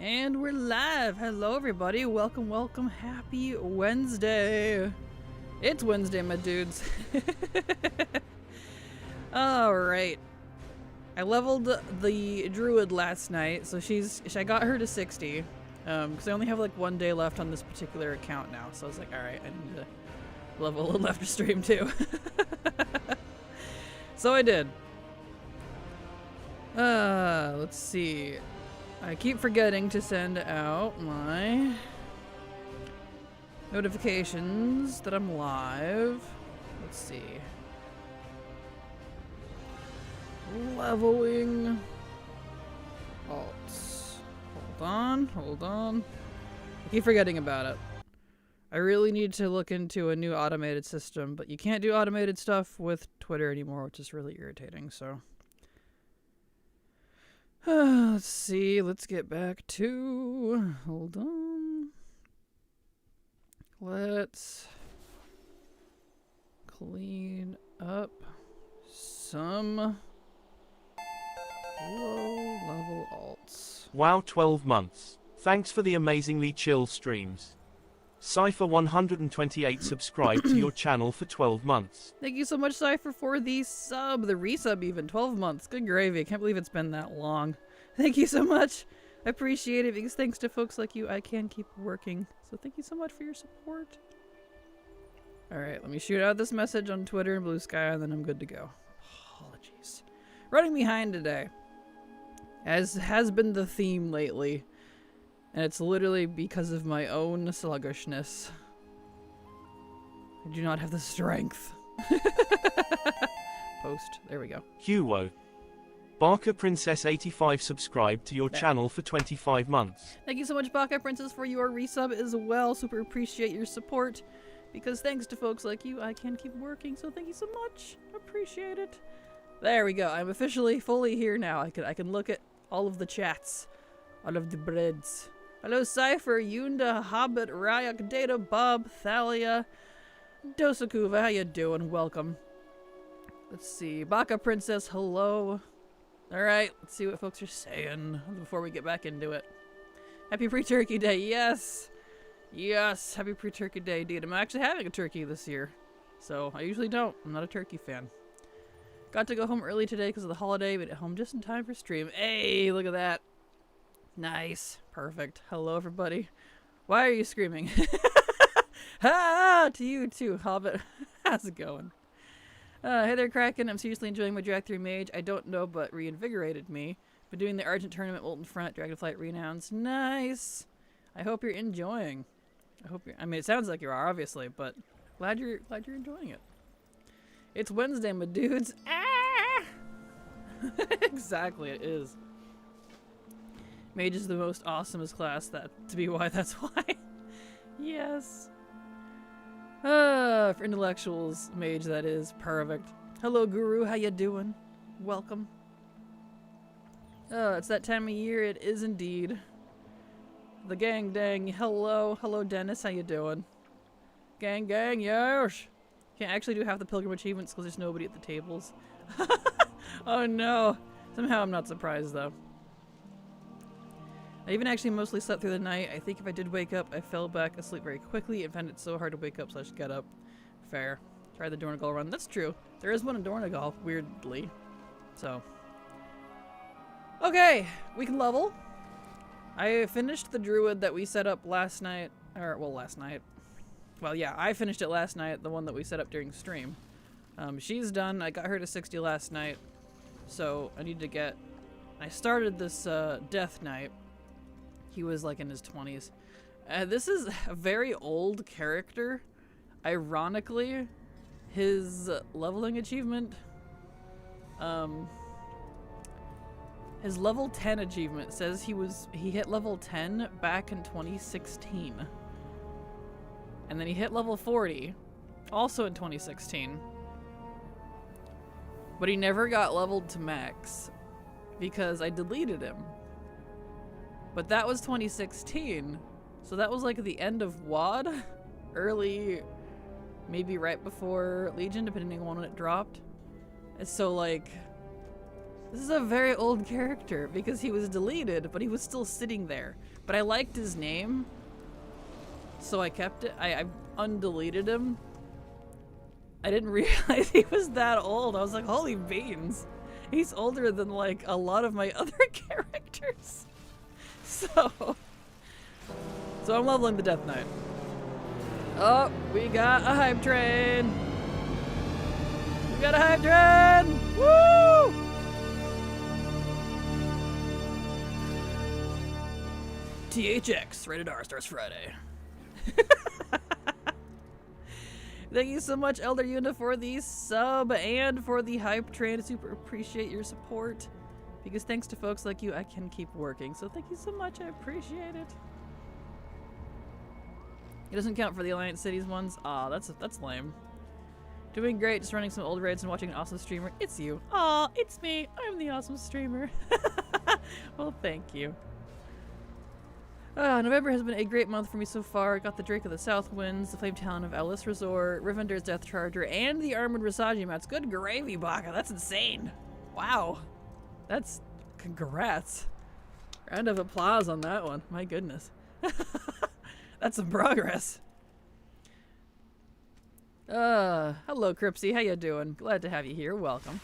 And we're live! Hello everybody, welcome, welcome, happy Wednesday! It's Wednesday, my dudes. Alright. I leveled the druid last night, so I got her to 60. Because I only have like one day left on this particular account now, so I was like, alright, I need to level a little after stream too. So I did. Let's see. I keep forgetting to send out my notifications that I'm live. Let's see. Leveling alts. Hold on. I keep forgetting about it. I really need to look into a new automated system, but you can't do automated stuff with Twitter anymore, which is really irritating, so. Let's see, let's get back to, hold on. Let's clean up some low level alts. Wow, 12 months. Thanks for the amazingly chill streams. Cypher128 subscribed to your channel for 12 months. Thank you so much, Cypher, for the resub even. 12 months. Good gravy. I can't believe it's been that long. Thank you so much. I appreciate it because thanks to folks like you, I can keep working. So thank you so much for your support. Alright, let me shoot out this message on Twitter and Blue Sky and then I'm good to go. Apologies. Running behind today. As has been the theme lately. And it's literally because of my own sluggishness. I do not have the strength. Post. There we go. Huwo. Barker Princess 85 subscribed to your channel for 25 months. Thank you so much, Baka Princess, for your resub as well. Super appreciate your support. Because thanks to folks like you, I can keep working. So thank you so much. Appreciate it. There we go. I'm officially fully here now. I can look at all of the chats. All of the breads. Hello, Cypher, Yunda, Hobbit, Ryak, Data, Bob, Thalia, Dosakuva, how you doing? Welcome. Let's see. Baka Princess, hello. Alright, let's see what folks are saying before we get back into it. Happy pre-turkey day, yes! Yes, happy pre-turkey day, dude. I'm actually having a turkey this year. So, I usually don't. I'm not a turkey fan. Got to go home early today because of the holiday, but at home just in time for stream. Hey, look at that. Nice. Perfect. Hello, everybody. Why are you screaming? Ha! To you, too, Hobbit. How's it going? Hey there, Kraken. I'm seriously enjoying my Drag 3 Mage. I don't know, but reinvigorated me. Been doing the Argent Tournament, Molten Front, Dragonflight Renowns. Nice! I hope you're enjoying. I mean, it sounds like you are, obviously, but glad you're enjoying it. It's Wednesday, my dudes. Ah! Exactly, it is. Mage is the most awesomest class, that's why. Yes. For intellectuals, mage that is. Perfect. Hello, Guru, how you doing? Welcome. It's that time of year, it is indeed. The gang dang, hello. Hello, Dennis, how you doing? Gang gang, yes! Can't actually do half the pilgrim achievements because there's nobody at the tables. Oh no. Somehow I'm not surprised, though. I even actually mostly slept through the night. I think if I did wake up, I fell back asleep very quickly and found it so hard to wake up / get up. Fair. Try the Dornagal run. That's true. There is one in Dornagal, weirdly. So. Okay, we can level. I finished the druid that we set up last night. Last night. Well, yeah, I finished it last night, the one that we set up during stream. She's done. I got her to 60 last night. So, I need to get... I started this Death Knight. He was like in his 20s. This is a very old character. Ironically, his leveling achievement, his level 10 achievement says he hit level 10 back in 2016. And then he hit level 40, also in 2016. But he never got leveled to max because I deleted him. But that was 2016, so that was like the end of WoD, early, maybe right before Legion, depending on when it dropped. So like, This is a very old character because he was deleted, but he was still sitting there. But I liked his name, so I kept it. I undeleted him. I didn't realize he was that old. I was like, holy beans. He's older than like a lot of my other characters. So I'm leveling the Death Knight. Oh, we got a hype train. We got a hype train. Woo! THX, rated R, starts Friday. Thank you so much, Elder Yuna, for the sub and for the hype train. Super appreciate your support. Because thanks to folks like you, I can keep working. So thank you so much, I appreciate it. It doesn't count for the Alliance Cities ones. Aw, that's lame. Doing great, just running some old raids and watching an awesome streamer. It's you. Aw, it's me. I'm the awesome streamer. Well, thank you. November has been a great month for me so far. I got the Drake of the South Winds, the Flame Talon of Ellis Resort, Rivender's Death Charger, and the Armored Rasaji mounts. Good gravy, Baka. That's insane. Wow. That's... congrats. Round of applause on that one. My goodness. That's some progress. Hello, Cripsy. How you doing? Glad to have you here. Welcome.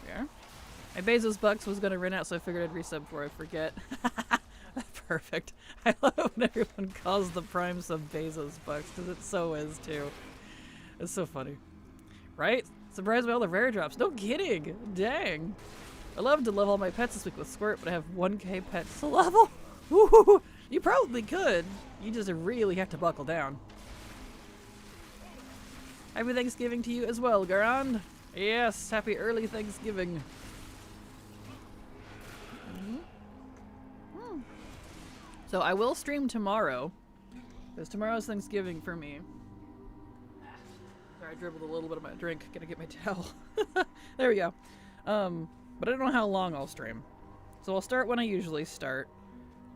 There. My Bezos Bucks was gonna run out, so I figured I'd resub before I forget. Perfect. I love it when everyone calls the Prime sub Bezos Bucks, because it so is, too. It's so funny. Right? Surprised by all the rare drops. No kidding! Dang! I love to level all my pets this week with Squirt, but I have 1k pets to level? Ooh, you probably could. You just really have to buckle down. Happy Thanksgiving to you as well, Garand. Yes, happy early Thanksgiving. So I will stream tomorrow, because tomorrow's Thanksgiving for me. Sorry, I dribbled a little bit of my drink. Gotta get my towel. There we go. But I don't know how long I'll stream. So I'll start when I usually start.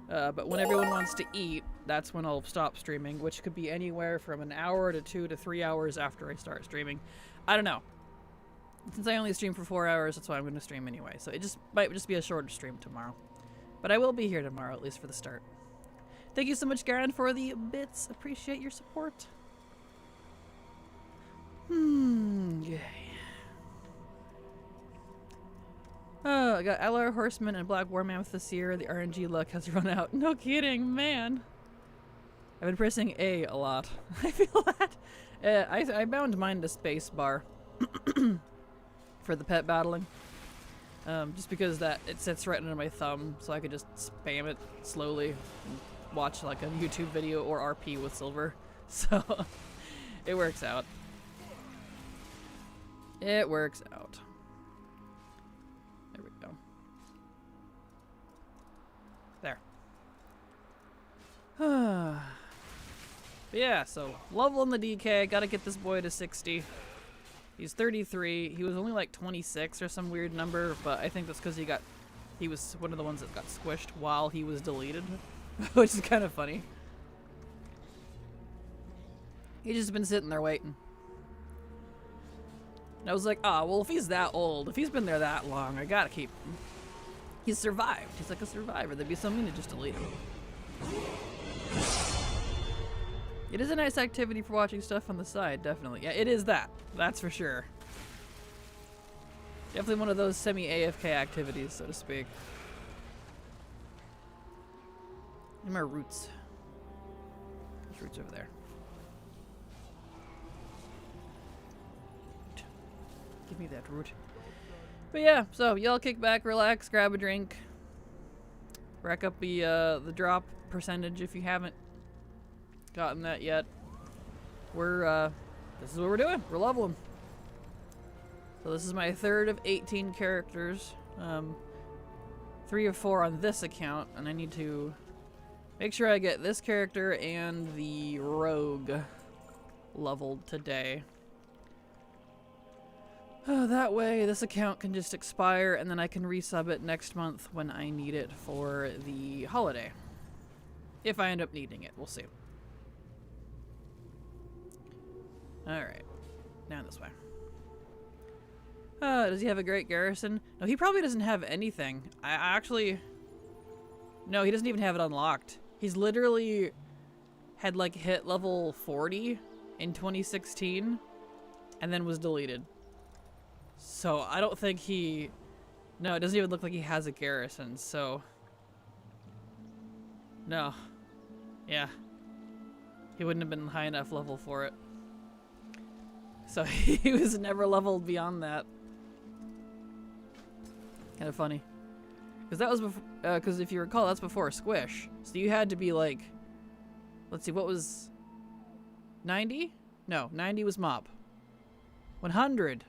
But when everyone wants to eat, that's when I'll stop streaming, which could be anywhere from an hour to 2 to 3 hours after I start streaming. I don't know. Since I only stream for 4 hours, that's why I'm going to stream anyway. So it might just be a shorter stream tomorrow. But I will be here tomorrow, at least for the start. Thank you so much, Garen, for the bits. Appreciate your support. Yay. Oh, I got LR Horseman and Black War Mammoth this year. The RNG luck has run out. No kidding, man. I've been pressing A a lot. I feel that. I bound mine to space bar for the pet battling. Just because it sits right under my thumb, so I could just spam it slowly and watch like a YouTube video or RP with Silver. So it works out. It works out. There we go. There. But yeah, so leveling the DK, gotta get this boy to 60. He's 33. He was only like 26 or some weird number, but I think that's because he was one of the ones that got squished while he was deleted, which is kind of funny. He's just been sitting there waiting. And I was like, well, if he's that old, if he's been there that long, I gotta keep him. He's survived. He's like a survivor. There'd be something to just delete him. It is a nice activity for watching stuff on the side, definitely. Yeah, it is that. That's for sure. Definitely one of those semi-AFK activities, so to speak. And my roots. There's roots over there. Give me that root. But yeah, so y'all kick back, relax, grab a drink. Rack up the drop percentage if you haven't gotten that yet. This is what we're doing. We're leveling. So this is my third of 18 characters. 3 of 4 on this account, and I need to make sure I get this character and the rogue leveled today. That way this account can just expire and then I can resub it next month when I need it for the holiday. If I end up needing it, we'll see. Alright, down this way. Does he have a great garrison? No, he probably doesn't have anything. I actually... No, he doesn't even have it unlocked. He's literally had like hit level 40 in 2016 and then was deleted. So I don't think he... No, it doesn't even look like he has a garrison, so... No. Yeah. He wouldn't have been high enough level for it. So he was never leveled beyond that. Kind of funny. Because that was before, because if you recall, that's before Squish. So you had to be like, let's see, what was 90? No, 90 was Mop. 100.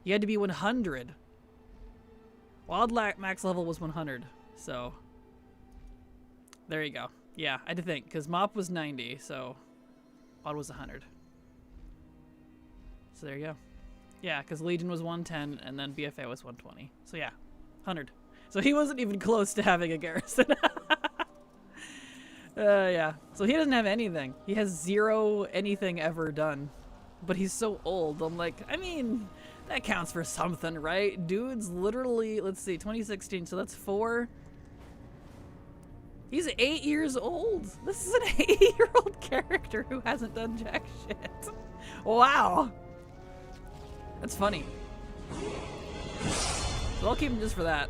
You had to be 100. Wild max level was 100. So there you go. Yeah, I had to think, because Mop was 90, so Wild was 100. So there you go. Yeah, because Legion was 110, and then BFA was 120. So yeah, 100. So he wasn't even close to having a garrison. Yeah. So he doesn't have anything. He has 0 anything ever done. But he's so old. I'm like, I mean, that counts for something, right? Dude's literally, let's see, 2016. So that's 4. He's 8 years old. This is an 8-year-old character who hasn't done jack shit. Wow. That's funny. So I'll keep him just for that.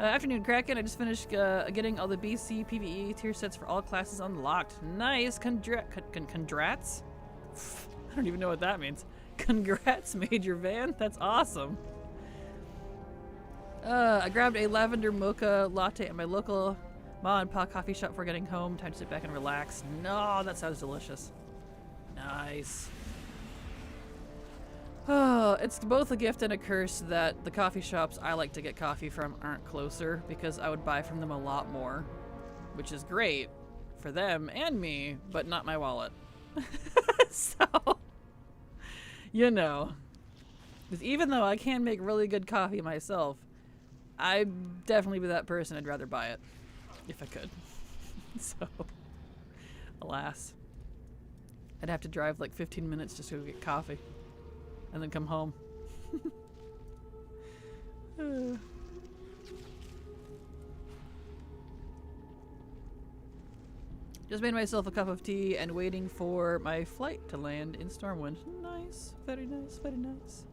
Afternoon, Kraken. I just finished getting all the BC PvE tier sets for all classes unlocked. Nice. Congrats? I don't even know what that means. Congrats, Major Van. That's awesome. I grabbed a lavender mocha latte at my local ma and pa coffee shop for getting home. Time to sit back and relax. No, that sounds delicious. Nice. Oh, it's both a gift and a curse that the coffee shops I like to get coffee from aren't closer, because I would buy from them a lot more, which is great for them and me, but not my wallet. So, you know, because even though I can make really good coffee myself, I'd definitely be that person. I'd rather buy it if I could. So, alas, I'd have to drive like 15 minutes just to go get coffee. And then come home. Just made myself a cup of tea and waiting for my flight to land in Stormwind. Nice. Very nice. Very nice.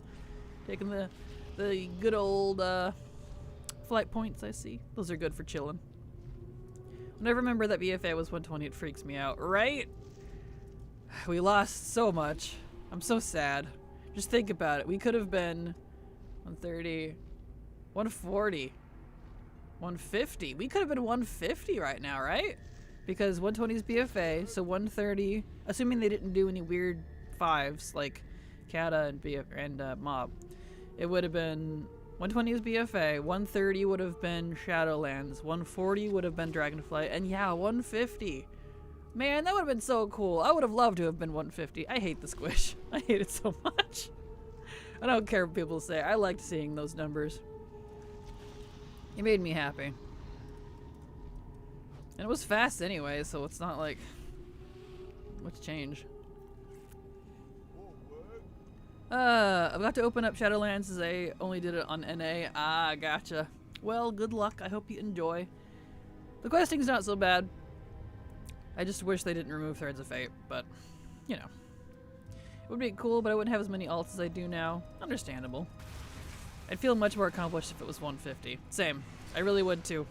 Taking the good old flight points, I see. Those are good for chilling. When I remember that BFA was 120, it freaks me out. Right? We lost so much. I'm so sad. Just think about it. We could have been 130, 140, 150. We could have been 150 right now, right? Because 120 is BFA, so 130, assuming they didn't do any weird 5s like Kata and Mob, it would have been 120 is BFA, 130 would have been Shadowlands, 140 would have been Dragonflight, and yeah, 150. Man, that would have been so cool. I would have loved to have been 150. I hate the squish. I hate it so much. I don't care what people say. I liked seeing those numbers. It made me happy. And it was fast anyway, so it's not like much change. I've got to open up Shadowlands as I only did it on NA. Ah, gotcha. Well, good luck. I hope you enjoy. The questing's not so bad. I just wish they didn't remove Threads of Fate, but, you know. It would be cool, but I wouldn't have as many alts as I do now. Understandable. I'd feel much more accomplished if it was 150. Same. I really would too.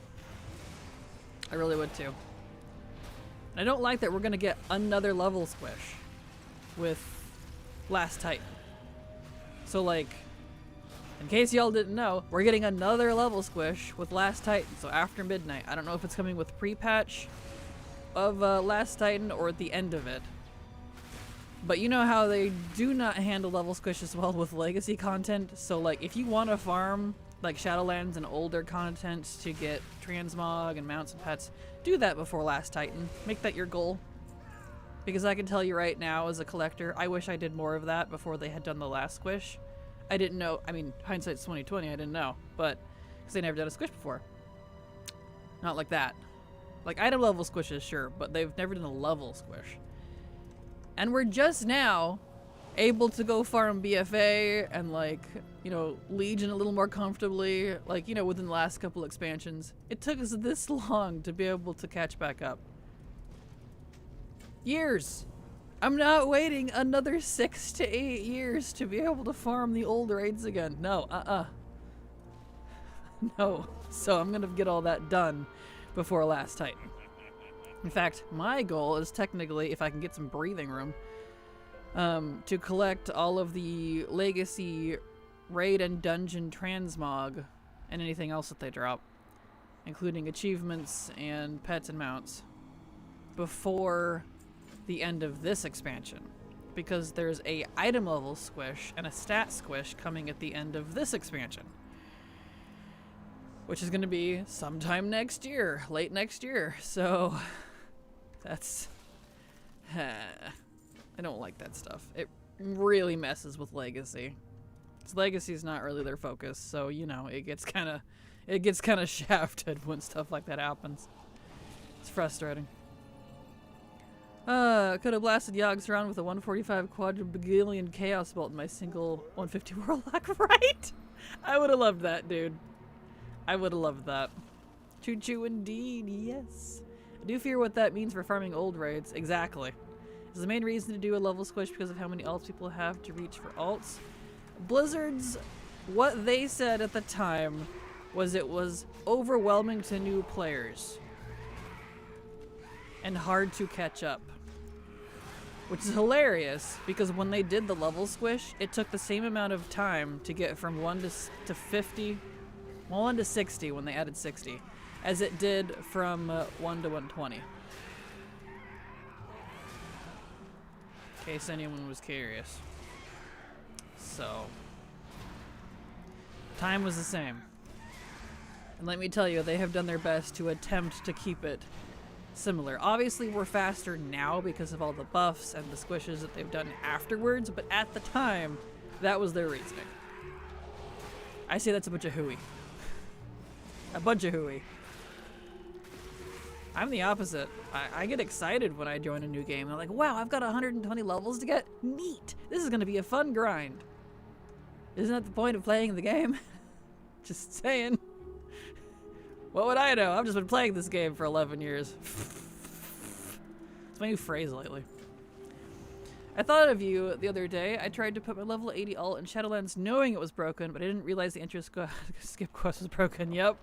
I really would too. And I don't like that we're gonna get another level squish with Last Titan. So like, in case y'all didn't know, we're getting another level squish with Last Titan, so after midnight. I don't know if it's coming with pre-patch of Last Titan or at the end of it. But you know how they do not handle level squishes well with legacy content, so like if you want to farm like Shadowlands and older content to get transmog and mounts and pets, do that before Last Titan. Make that your goal. Because I can tell you right now as a collector, I wish I did more of that before they had done the last squish. I didn't know, I mean, hindsight's 2020, I didn't know, but because they never did a squish before. Not like that. Like, item level squishes, sure, but they've never done a level squish. And we're just now able to go farm BFA and, like, you know, Legion a little more comfortably, like, you know, within the last couple expansions. It took us this long to be able to catch back up. Years! I'm not waiting another 6 to 8 years to be able to farm the old raids again. No, No. So I'm gonna get all that done before Last Titan. In fact, my goal is technically, if I can get some breathing room, to collect all of the legacy raid and dungeon transmog and anything else that they drop, including achievements and pets and mounts, before the end of this expansion, because there's a item level squish and a stat squish coming at the end of this expansion, which is going to be sometime next year, late next year. So that's I don't like that stuff. It really messes with legacy. Legacy is not really their focus, so you know it gets kind of shafted when stuff like that happens. It's frustrating. Could have blasted Yogs around with a 145 quadrillion chaos bolt in my single 150 warlock, right? I would have loved that, dude. I would have loved that. Choo choo indeed, yes. I do fear what that means for farming old raids. Exactly. Is the main reason to do a level squish because of how many alts people have to reach for alts? Blizzard's, what they said at the time was it was overwhelming to new players and hard to catch up. Which is hilarious, because when they did the level squish, it took the same amount of time to get from 1 to 50, well, 1 to 60 when they added 60, as it did from 1 to 120. In case anyone was curious. So, time was the same. And let me tell you, they have done their best to attempt to keep it similar. Obviously, we're faster now because of all the buffs and the squishes that they've done afterwards, but at the time, that was their reasoning. I say that's a bunch of hooey. A bunch of hooey. I'm the opposite. I get excited when I join a new game. I'm like, wow, I've got 120 levels to get. Neat! This is going to be a fun grind. Isn't that the point of playing the game? Just saying. What would I know? I've just been playing this game for 11 years. It's my new phrase lately. I thought of you the other day. I tried to put my level 80 alt in Shadowlands knowing it was broken, but I didn't realize the intro skip quest was broken. Yep.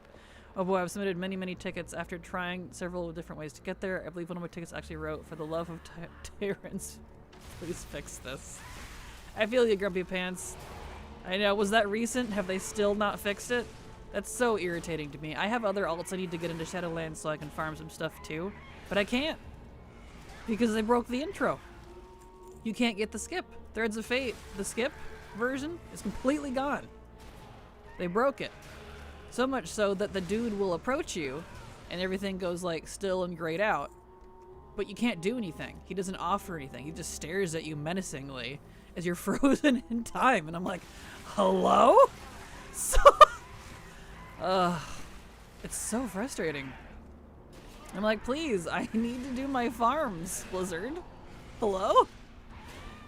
Oh boy, I've submitted many tickets after trying several different ways to get there. I believe one of my tickets actually wrote, "For the love of tyrants, please fix this." I feel you, Grumpy Pants. I know, was that recent? Have they still not fixed it? That's so irritating to me. I have other alts I need to get into Shadowlands so I can farm some stuff too, but I can't. Because they broke the intro. You can't get the skip. Threads of Fate, the skip version, is completely gone. They broke it. So much so that the dude will approach you and everything goes like still and grayed out. But you can't do anything. He doesn't offer anything. He just stares at you menacingly as you're frozen in time. And I'm like, hello? So... it's so frustrating. I'm like, please, I need to do my farms, Blizzard. Hello?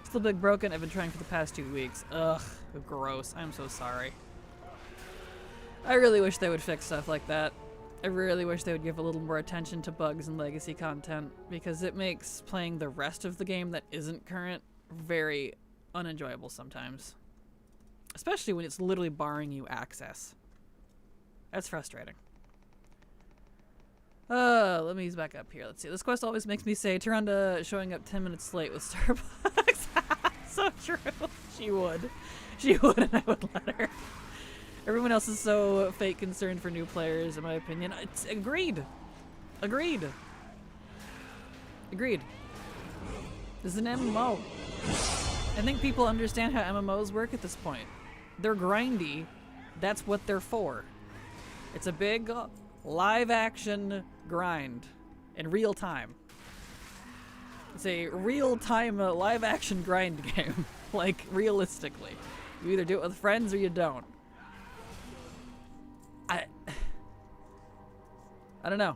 Still big broken. I've been trying for the past 2 weeks. Ugh, gross. I'm so sorry. I really wish they would fix stuff like that. I really wish they would give a little more attention to bugs and legacy content, because it makes playing the rest of the game that isn't current very unenjoyable sometimes. Especially when it's literally barring you access. That's frustrating. Let me ease back up here. Let's see. This quest always makes me say Tyrande showing up 10 minutes late with Starbucks. So true. She would. She would, and I would let her. Everyone else is so fake concerned for new players, in my opinion. It's agreed. Agreed. Agreed. This is an MMO. I think people understand how MMOs work at this point. They're grindy. That's what they're for. It's a big live action grind in real time. It's a real time live action grind game. Like, realistically. You either do it with friends or you don't. I don't know.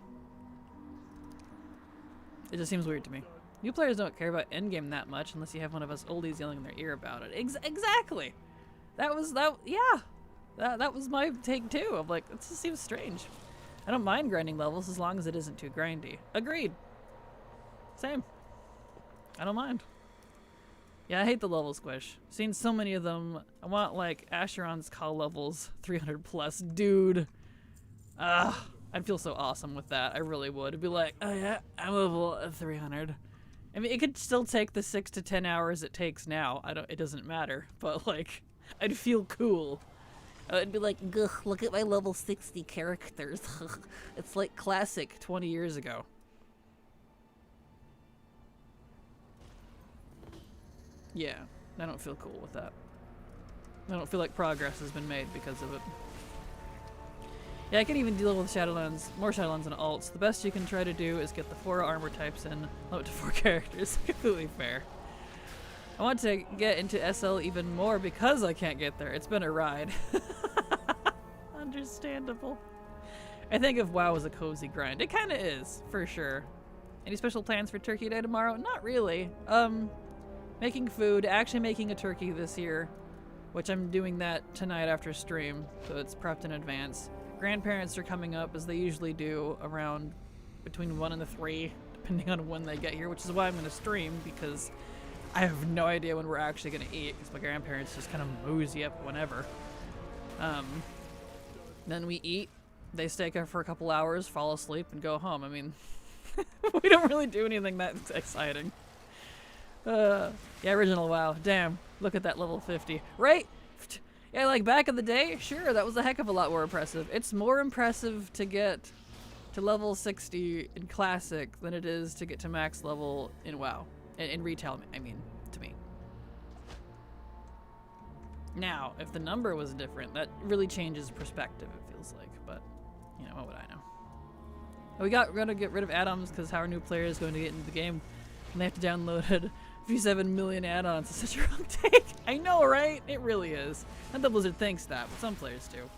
It just seems weird to me. New players don't care about endgame that much unless you have one of us oldies yelling in their ear about it. Exactly. That was my take too. I'm like, it just seems strange. I don't mind grinding levels as long as it isn't too grindy. Agreed. Same. I don't mind. Yeah, I hate the level squish. Seen so many of them. I want like Acheron's call levels 300 plus, dude. I'd feel so awesome with that. I really would. It'd be like, oh yeah, I'm level 300. I mean, it could still take the 6 to 10 hours it takes now. It doesn't matter. But like, I'd feel cool. It'd be like, ugh, look at my level 60 characters. It's like classic 20 years ago. Yeah, I don't feel cool with that. I don't feel like progress has been made because of it. Yeah, I can even deal with Shadowlands, more Shadowlands and alts. The best you can try to do is get the 4 armor types in, limit to 4 characters. Completely fair. I want to get into SL even more because I can't get there. It's been a ride. Understandable. I think of WoW as a cozy grind. It kind of is, for sure. Any special plans for Turkey Day tomorrow? Not really. Making food, actually making a turkey this year, which I'm doing that tonight after stream, so it's prepped in advance. Grandparents are coming up, as they usually do, around between 1 and 3, depending on when they get here, which is why I'm going to stream, because I have no idea when we're actually going to eat, because my grandparents just kind of mosey up whenever. Then we eat, they stay there for a couple hours, fall asleep, and go home. I mean, we don't really do anything that exciting. Yeah, original WoW. Damn, look at that level 50. Right? Yeah, like back in the day, sure, that was a heck of a lot more impressive. It's more impressive to get to level 60 in Classic than it is to get to max level in WoW. In retail, I mean, to me. Now, if the number was different, that really changes perspective, it feels like. But, you know, what would I know? We're going to get rid of add-ons because how are new players going to get into the game when they have to download it? 57 million add-ons is such a wrong take. I know, right? It really is. Not that Blizzard thinks that, but some players do.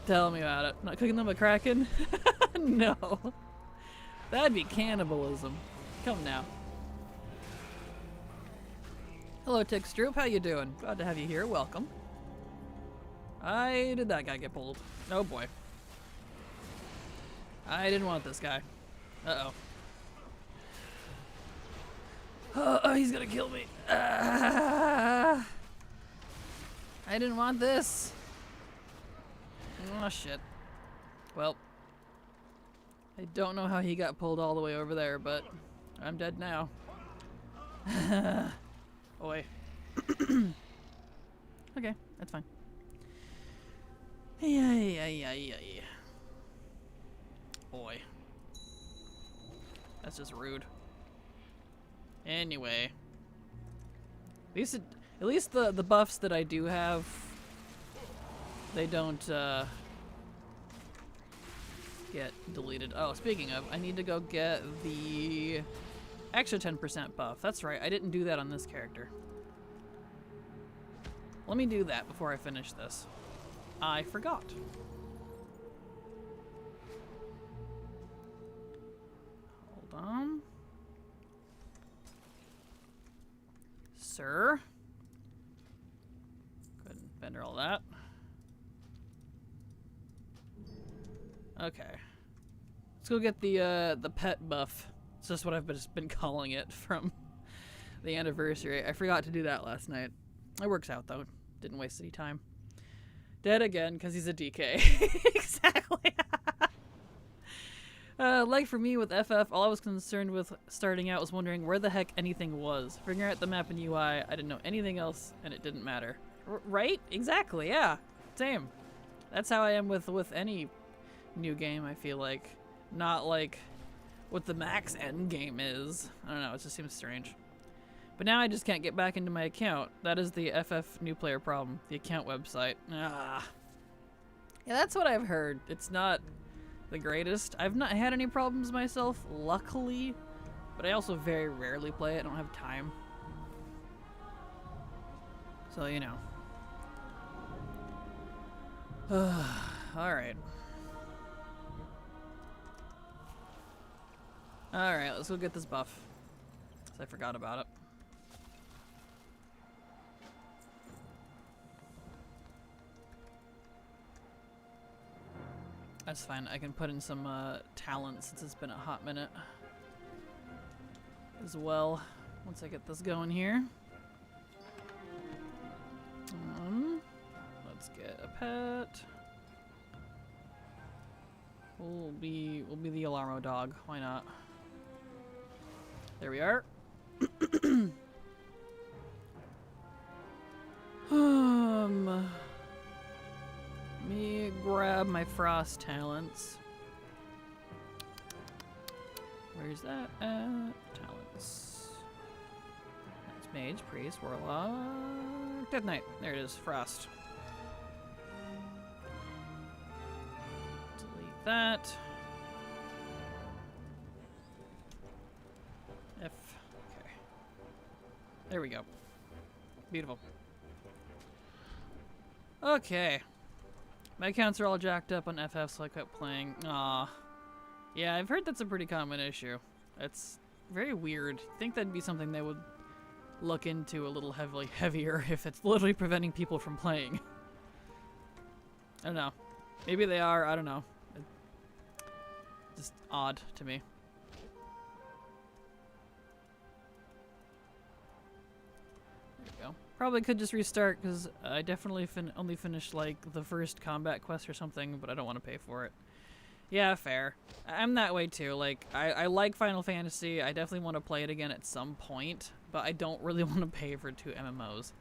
Tell me about it. Not cooking them a Kraken? No. That'd be cannibalism. Come now. Hello, Tixdroop. How you doing? Glad to have you here. Welcome. Did that guy get pulled? Oh boy. I didn't want this guy. Uh-oh. Oh, he's gonna kill me. I didn't want this. Oh, shit. Well, I don't know how he got pulled all the way over there, but I'm dead now. Oi. Okay, that's fine. Yeah. Oi. That's just rude. Anyway, at least the buffs that I do have, they don't get deleted. Oh, speaking of, I need to go get the extra 10% buff. That's right, I didn't do that on this character. Let me do that before I finish this. I forgot. Hold on. Sir. Go ahead and vendor all that. Okay. Let's go get the pet buff. It's just what I've just been calling it from the anniversary. I forgot to do that last night. It works out though. Didn't waste any time. Dead again because he's a DK. Exactly. Like for me with FF, all I was concerned with starting out was wondering where the heck anything was. Figuring out the map and UI, I didn't know anything else, and it didn't matter. Right? Exactly, yeah. Same. That's how I am with any new game, I feel like. Not like what the max end game is. I don't know, it just seems strange. But now I just can't get back into my account. That is the FF new player problem. The account website. Ah. Yeah, that's what I've heard. It's not the greatest. I've not had any problems myself, luckily, but I also very rarely play it. I don't have time. So, you know. Alright. Alright, let's go get this buff. 'Cause I forgot about it. That's fine. I can put in some talent since it's been a hot minute as well. Once I get this going here. Let's get a pet. We'll be the Alarmo dog. Why not? There we are. Let me grab my frost talents. Where's that at? Talents. That's mage, priest, warlock, death knight. There it is, frost. Delete that. F. Okay. There we go. Beautiful. Okay. My accounts are all jacked up on FF, so I kept playing. Aw. Yeah, I've heard that's a pretty common issue. It's very weird. I think that'd be something they would look into a little heavier if it's literally preventing people from playing. I don't know. Maybe they are, I don't know. Just odd to me. There we go. Probably could just restart because I definitely only finished like the first combat quest or something, but I don't want to pay for it. Yeah, fair. I'm that way too. Like, I like Final Fantasy. I definitely want to play it again at some point, but I don't really want to pay for 2 MMOs.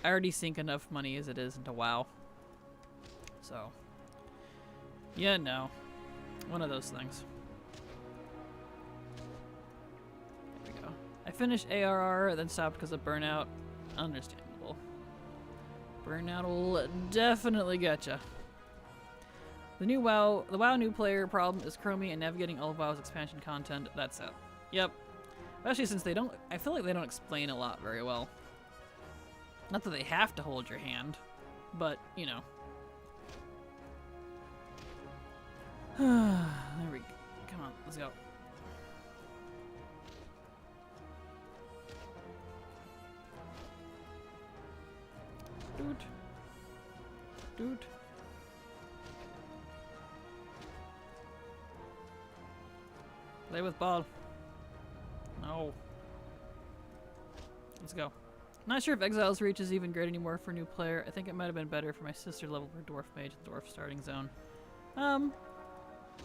I already sink enough money as it is into WoW. So, yeah, no. One of those things. There we go. I finished ARR, then stopped because of burnout. Understandable. Burnout will definitely get ya. The WoW new player problem is Chromie and navigating all of WoW's expansion content. That's it. Yep. Especially since I feel like they don't explain a lot very well. Not that they have to hold your hand, but, you know. There we go. Come on, let's go. Dude. Play with ball. No. Let's go. Not sure if Exile's Reach is even great anymore for a new player. I think it might have been better for my sister level for Dwarf Mage and Dwarf starting zone.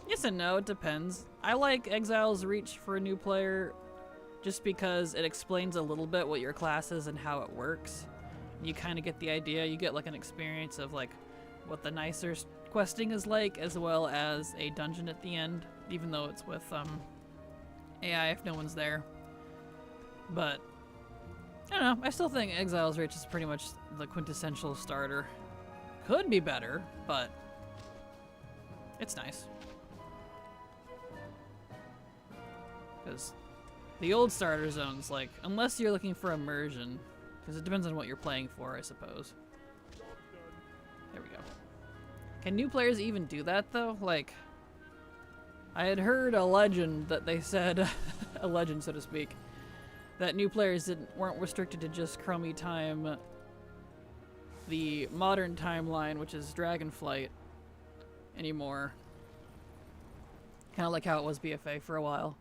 Yes and no, it depends. I like Exile's Reach for a new player just because it explains a little bit what your class is and how it works. You kind of get the idea. You get like an experience of like what the nicer questing is like, as well as a dungeon at the end, even though it's with AI if no one's there. But I don't know, I still think Exile's Reach is pretty much the quintessential starter. Could be better, but it's nice. Because the old starter zones, like, unless you're looking for immersion, because it depends on what you're playing for, I suppose. There we go. Can new players even do that, though? Like, I had heard a legend that they said, a legend, so to speak, that new players weren't restricted to just Chromie time, the modern timeline, which is Dragonflight, anymore. Kind of like how it was BFA for a while.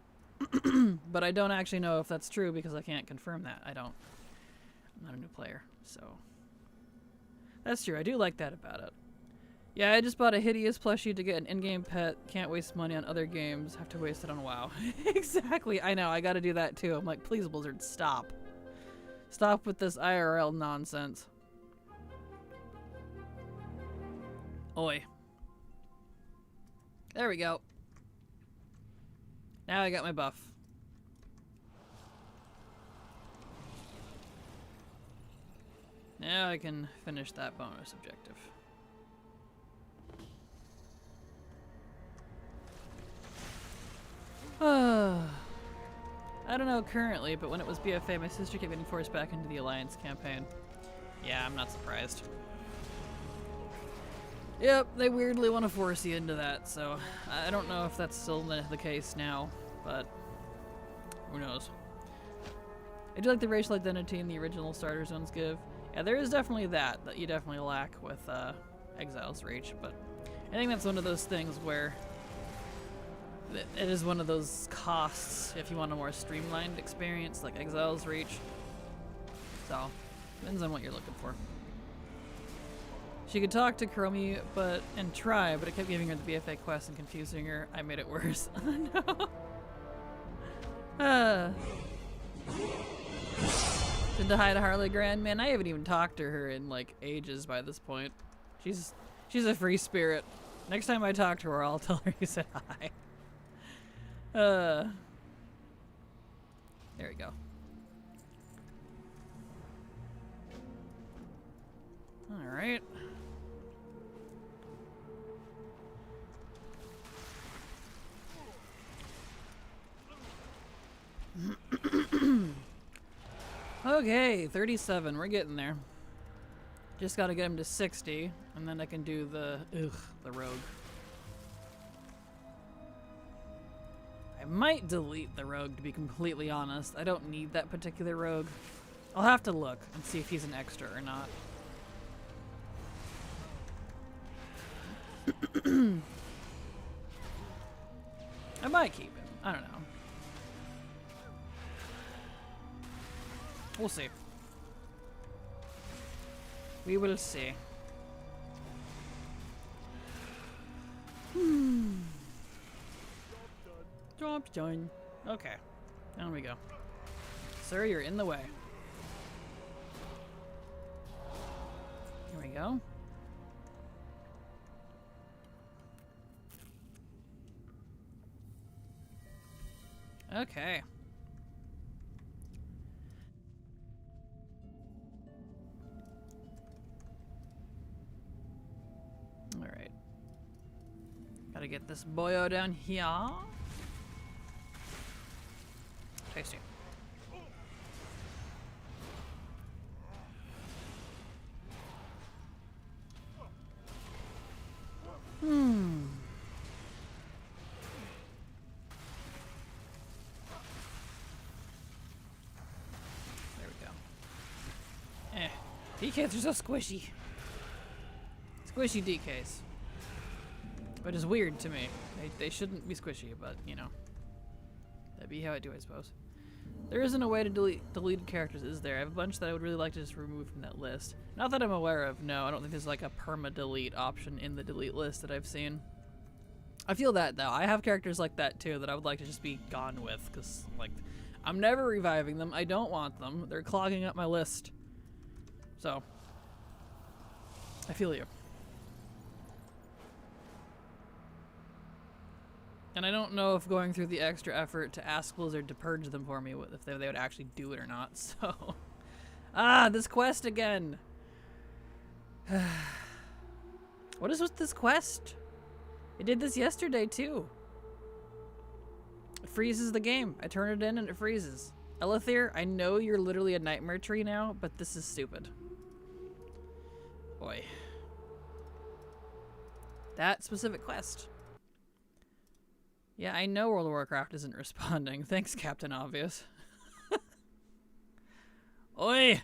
But I don't actually know if that's true because I can't confirm that. I'm not a new player, so. That's true, I do like that about it. Yeah, I just bought a hideous plushie to get an in-game pet. Can't waste money on other games. Have to waste it on WoW. Exactly, I know, I gotta do that too. I'm like, please Blizzard, stop. Stop with this IRL nonsense. Oi. There we go. Now I got my buff. Now I can finish that bonus objective. I don't know currently, but when it was BFA, my sister kept getting forced back into the Alliance campaign. Yeah, I'm not surprised. Yep, they weirdly want to force you into that, so I don't know if that's still the case now, but Who knows? I do like the racial identity in the original starter zones give. Yeah, there is definitely that you definitely lack with Exile's Reach, but I think that's one of those things where it is one of those costs if you want a more streamlined experience like Exile's Reach. So, depends on what you're looking for. She could talk to Chromie and try, but it kept giving her the BFA quest and confusing her. I made it worse. Oh no. Said hi to Harley Grand. Man, I haven't even talked to her in like ages by this point. She's a free spirit. Next time I talk to her, I'll tell her you said hi. There we go. Alright. Okay, 37. We're getting there. Just gotta get him to 60, and then I can do the rogue. I might delete the rogue, to be completely honest. I don't need that particular rogue. I'll have to look and see if he's an extra or not. I might keep him. I don't know. We'll see. We will see. Job's done. Okay. Down we go. Sir, you're in the way. Here we go. Okay. Alright. Gotta get this boyo down here. Tasty. There we go. DKs are so squishy. Squishy DKs. But it's weird to me. They shouldn't be squishy, but you know. That'd be how I do, I suppose. There isn't a way to delete deleted characters, is there? I have a bunch that I would really like to just remove from that list. Not that I'm aware of, no. I don't think there's like a perma-delete option in the delete list that I've seen. I feel that, though. I have characters like that, too, that I would like to just be gone with. Because, like, I'm never reviving them. I don't want them. They're clogging up my list. So, I feel you. And I don't know if going through the extra effort to ask Blizzard to purge them for me, if they would actually do it or not, so... this quest again! What is with this quest? It did this yesterday, too. It freezes the game. I turn it in and it freezes. Elithir, I know you're literally a nightmare tree now, but this is stupid. Boy. That specific quest. Yeah, I know World of Warcraft isn't responding. Thanks, Captain Obvious. Oi!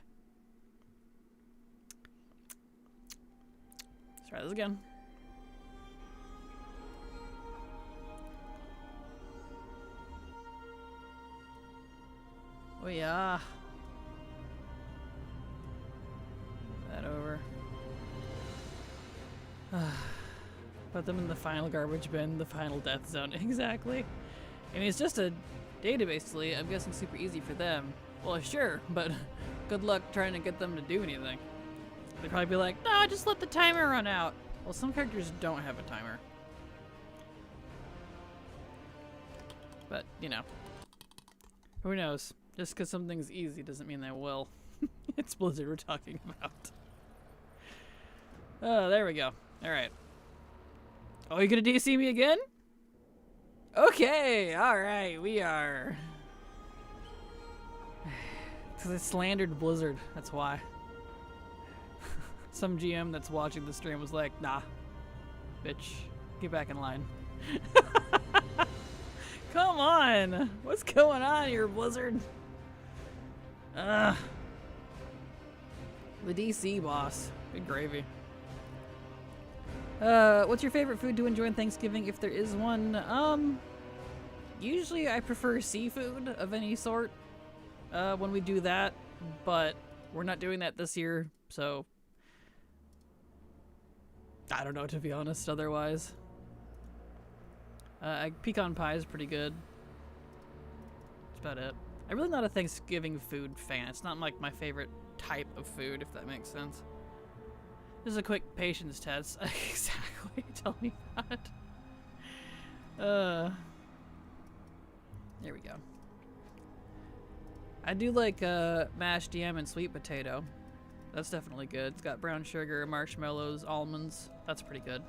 Let's try this again. Oh yeah. That over. Put them in the final garbage bin, the final death zone. Exactly. I mean, it's just a database delete. I'm guessing super easy for them. Well, sure, but good luck trying to get them to do anything. They'd probably be like, no, just let the timer run out. Well, some characters don't have a timer. But, you know. Who knows? Just because something's easy doesn't mean they will. It's Blizzard we're talking about. Oh, there we go. Alright. Oh, you gonna DC me again? Okay, alright, we are. Because I slandered Blizzard, that's why. Some GM that's watching the stream was like, nah, bitch, get back in line. Come on! What's going on here, Blizzard? Ugh. The DC boss. Good gravy. What's your favorite food to enjoy on Thanksgiving, if there is one? Usually I prefer seafood of any sort, when we do that, but we're not doing that this year, so I don't know, to be honest, otherwise. Pecan pie is pretty good. That's about it. I'm really not a Thanksgiving food fan. It's not like my favorite type of food, if that makes sense. This is a quick patience test. Exactly. Tell me about it. There we go. I do like mashed yam and sweet potato. That's definitely good. It's got brown sugar, marshmallows, almonds. That's pretty good.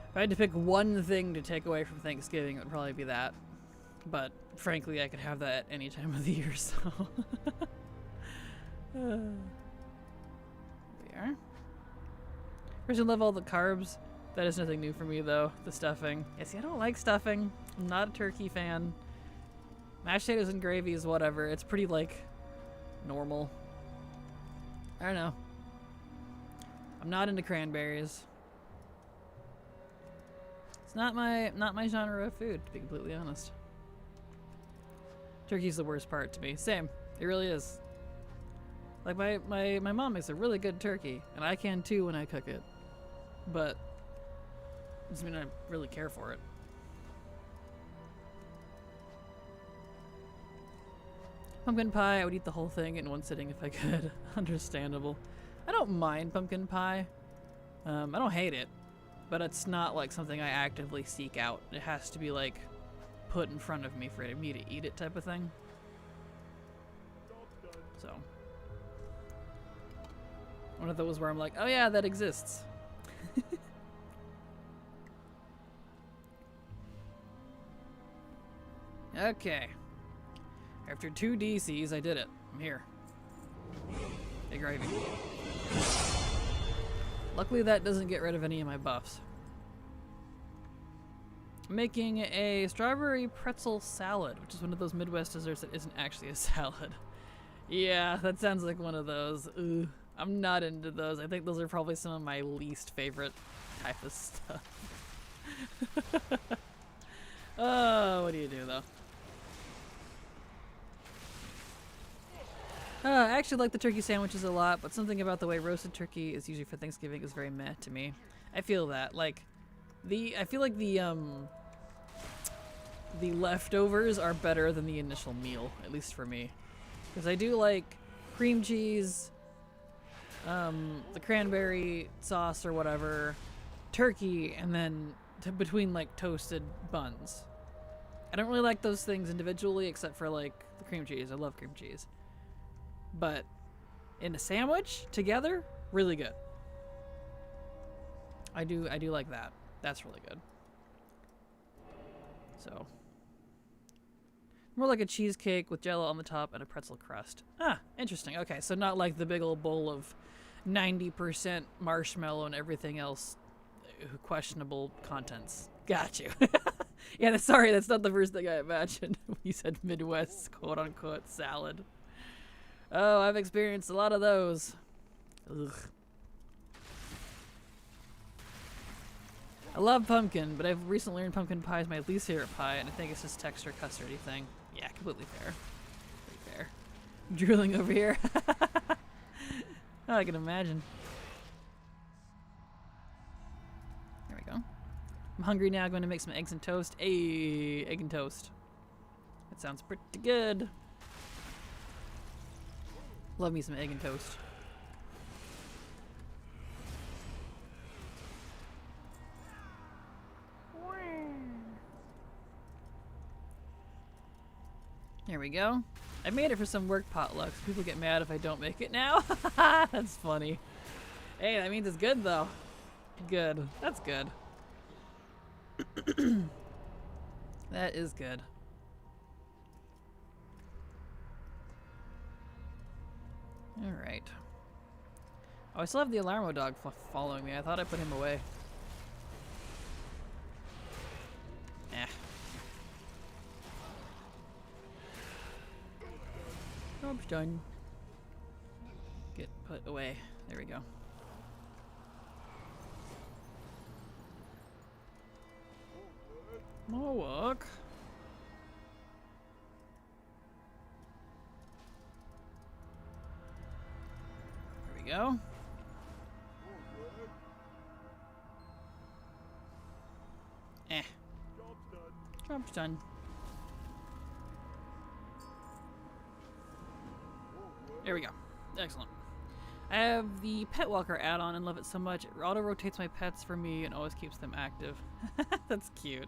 If I had to pick one thing to take away from Thanksgiving, it would probably be that. But frankly, I could have that any time of the year, so. There we are. Person love all the carbs. That is nothing new for me, though. The stuffing. Yeah, see, I don't like stuffing. I'm not a turkey fan. Mashed potatoes and gravy is whatever. It's pretty, like, normal. I don't know. I'm not into cranberries. It's not my genre of food, to be completely honest. Turkey's the worst part to me. Same. It really is. Like, my mom makes a really good turkey, and I can too when I cook it. But it doesn't mean I really care for it. Pumpkin pie, I would eat the whole thing in one sitting if I could. Understandable. I don't mind pumpkin pie. I don't hate it, but it's not like something I actively seek out. It has to be like put in front of me for me to eat it type of thing. So one of those where I'm like, oh yeah, that exists. Okay. After 2 DCs, I did it. I'm here. Big gravy. Luckily that doesn't get rid of any of my buffs. I'm making a strawberry pretzel salad, which is one of those Midwest desserts that isn't actually a salad. Yeah, that sounds like one of those. Ugh, I'm not into those. I think those are probably some of my least favorite type of stuff. Oh, what do you do though? I actually like the turkey sandwiches a lot, but something about the way roasted turkey is usually for Thanksgiving is very meh to me. I feel that. Like, I feel like the leftovers are better than the initial meal, at least for me. Because I do like cream cheese, the cranberry sauce or whatever, turkey, and then between like toasted buns. I don't really like those things individually except for like the cream cheese. I love cream cheese. But in a sandwich together, really good. I do like that. That's really good. So more like a cheesecake with jello on the top and a pretzel crust. Ah, interesting. Okay, so not like the big old bowl of 90% marshmallow and everything else questionable contents. Got you. Yeah, sorry, that's not the first thing I imagined when you said Midwest quote-unquote salad. Oh, I've experienced a lot of those. Ugh. I love pumpkin, but I've recently learned pumpkin pie is my least favorite pie, and I think it's just texture custardy thing. Yeah, completely fair. Completely fair. I'm drooling over here. Oh, I can imagine. There we go. I'm hungry now. I'm going to make some eggs and toast. Hey, egg and toast. That sounds pretty good. Love me some egg and toast. There we go. I made it for some work potlucks. People get mad if I don't make it now. That's funny. Hey, that means it's good though. Good. That's good. That is good. Alright. Oh, I still have the Alarmo dog following me. I thought I put him away. Eh. Job's done. Get put away. There we go. More work. There we go. Eh. Job's done. There we go. Excellent. I have the Pet Walker add-on and love it so much. It auto-rotates my pets for me and always keeps them active. That's cute.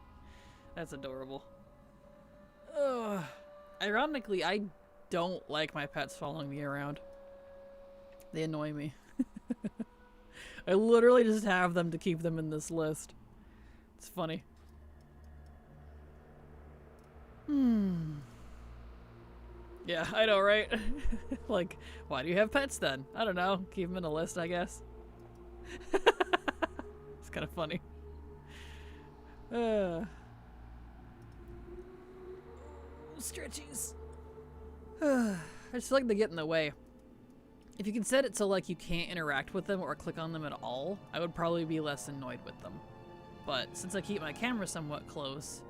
That's adorable. Ugh. Ironically, I don't like my pets following me around. They annoy me. I literally just have them to keep them in this list. It's funny. Yeah, I know, right? Like, why do you have pets then? I don't know. Keep them in a list, I guess. It's kind of funny. Stretchies. I just like they get in the way. If you can set it so like you can't interact with them or click on them at all, I would probably be less annoyed with them. But since I keep my camera somewhat close,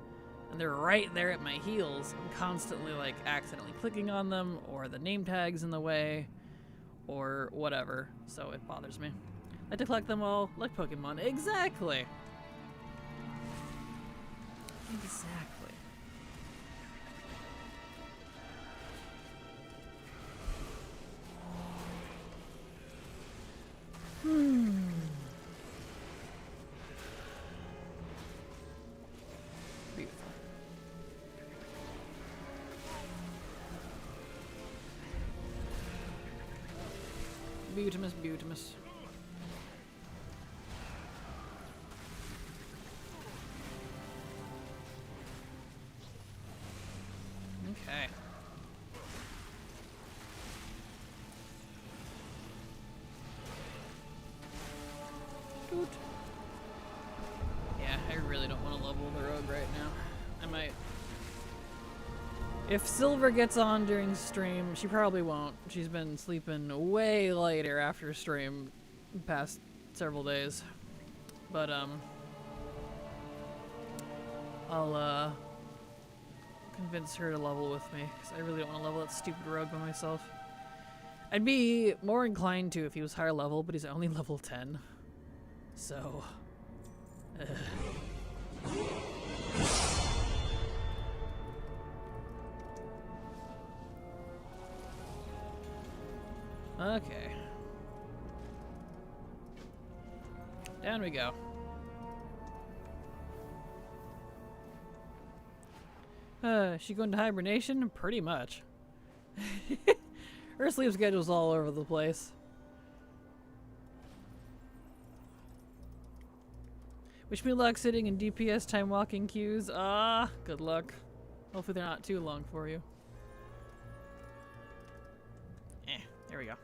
and they're right there at my heels, I'm constantly like accidentally clicking on them, or the name tag's in the way, or whatever, so it bothers me. I like to collect them all, like Pokemon. Exactly! Exactly. Beautiful. Beautimus, beautimus. Okay. Doot. Yeah, I really don't want to level the rogue right now. I might. If Silver gets on during stream, she probably won't. She's been sleeping way later after stream the past several days. But, I'll, convince her to level with me, because I really don't want to level that stupid rogue by myself. I'd be more inclined to if he was higher level, but he's only level 10. So... Okay. Down we go. She going to hibernation? Pretty much. Her sleep schedule's all over the place. Wish me luck sitting in DPS time walking queues. Ah, good luck. Hopefully they're not too long for you. There we go.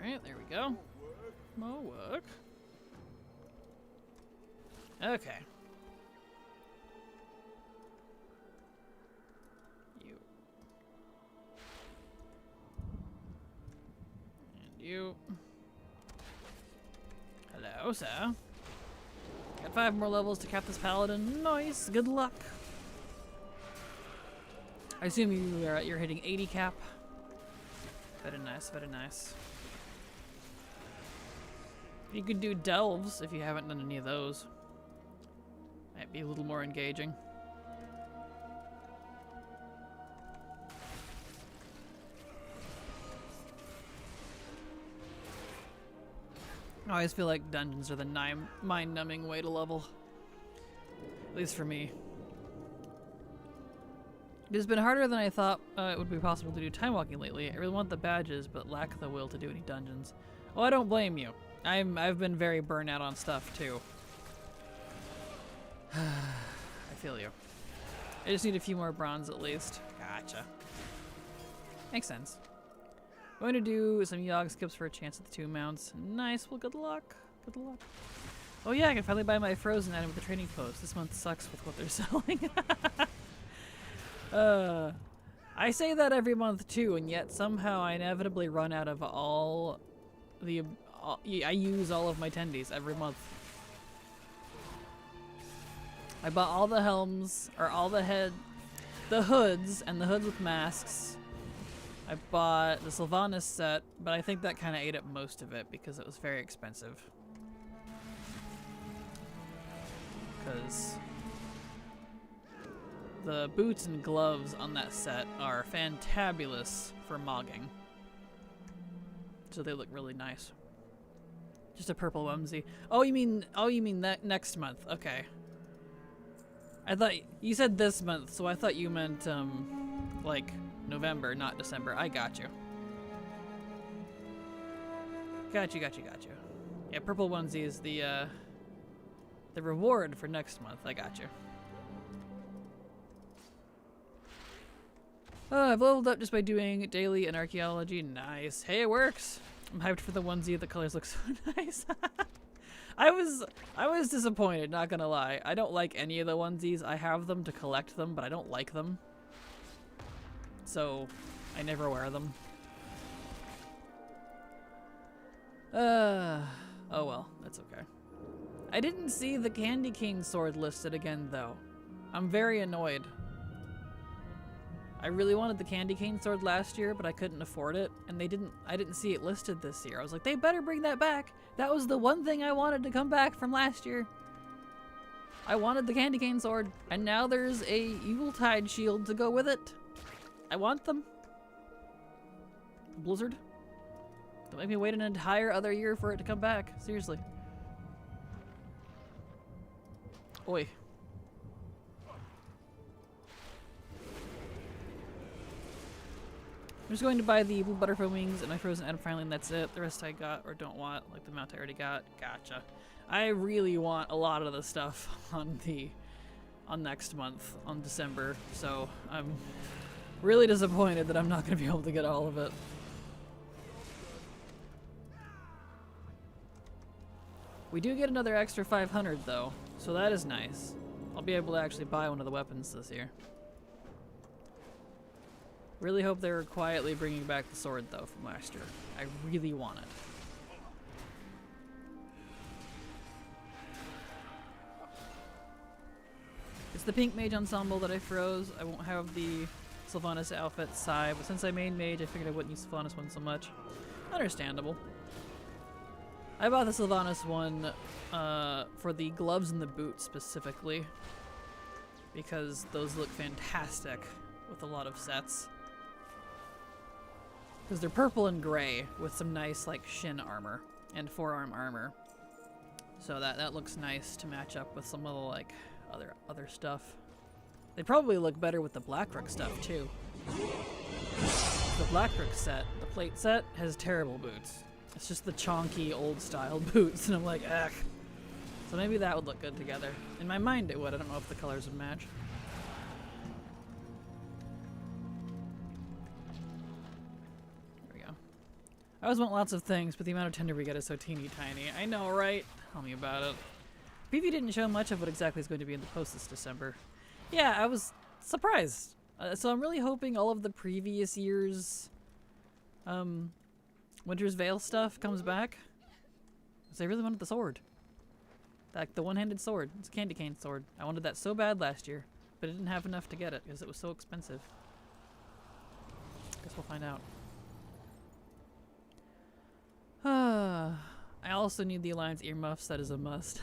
Alright, there we go. More work. Okay. You. And you. Hello, sir. Got 5 more levels to cap this paladin. Nice. Good luck. I assume you're hitting 80 cap. Very nice, very nice. You could do delves if you haven't done any of those. Might be a little more engaging. I always feel like dungeons are the mind-numbing way to level. At least for me. It has been harder than I thought it would be possible to do time walking lately. I really want the badges, but lack the will to do any dungeons. Oh, I don't blame you. I've been very burnt out on stuff too. I feel you. I just need a few more bronze at least. Gotcha. Makes sense. I'm going to do some Yogg skips for a chance at the 2 mounts. Nice. Well, good luck. Good luck. Oh yeah, I can finally buy my frozen item with the trading post. This month sucks with what they're selling. I say that every month too, and yet somehow I inevitably run out of all the... I use all of my tendies every month. I bought all the helms, or all the hoods, and the hoods with masks. I bought the Sylvanas set, but I think that kind of ate up most of it because it was very expensive. Because the boots and gloves on that set are fantabulous for mogging. So they look really nice. Just a purple onesie. Oh, you mean that next month? Okay. I thought you said this month, so I thought you meant like November, not December. I got you. Got you. Yeah, purple onesie is the reward for next month. I got you. I've leveled up just by doing daily and archaeology. Nice. Hey, it works. I'm hyped for the onesie. The colors look so nice. I was disappointed, not gonna lie. I don't like any of the onesies. I have them to collect them, but I don't like them. So, I never wear them. Oh well, that's okay. I didn't see the Candy Cane sword listed again, though. I'm very annoyed. I really wanted the Candy Cane sword last year, but I couldn't afford it, and I didn't see it listed this year. I was like, they better bring that back. That was the one thing I wanted to come back from last year. I wanted the Candy Cane sword, and now there's a Yuletide shield to go with it. I want them. Blizzard. Don't make me wait an entire other year for it to come back. Seriously. Oi. I'm just going to buy the blue butterfly wings and my frozen item finally, and that's it. The rest I got or don't want, like the mount I already got. Gotcha. I really want a lot of the stuff on next month, on December, so I'm really disappointed that I'm not going to be able to get all of it. We do get another extra 500 though, so that is nice. I'll be able to actually buy one of the weapons this year. Really hope they're quietly bringing back the sword though from last year. I really want it. It's the pink mage ensemble that I froze. I won't have the Sylvanas outfit side, but since I main mage, I figured I wouldn't use Sylvanas one so much. Understandable. I bought the Sylvanas one for the gloves and the boots specifically, because those look fantastic with a lot of sets. Because they're purple and gray with some nice like shin armor and forearm armor. So that looks nice to match up with some of the like other stuff. They probably look better with the Blackrook stuff too. The Blackrook set, the plate set, has terrible boots. It's just the chonky old style boots, and I'm like, ugh. So maybe that would look good together. In my mind it would. I don't know if the colors would match. There we go. I always want lots of things, but the amount of tender we get is so teeny tiny. I know, right? Tell me about it. PV didn't show much of what exactly is going to be in the post this December. Yeah, I was surprised. So I'm really hoping all of the previous year's Winter's Veil stuff comes back. Because I really wanted the sword. Like the one-handed sword. It's a candy cane sword. I wanted that so bad last year, but I didn't have enough to get it because it was so expensive. Guess we'll find out. I also need the Alliance earmuffs. That is a must.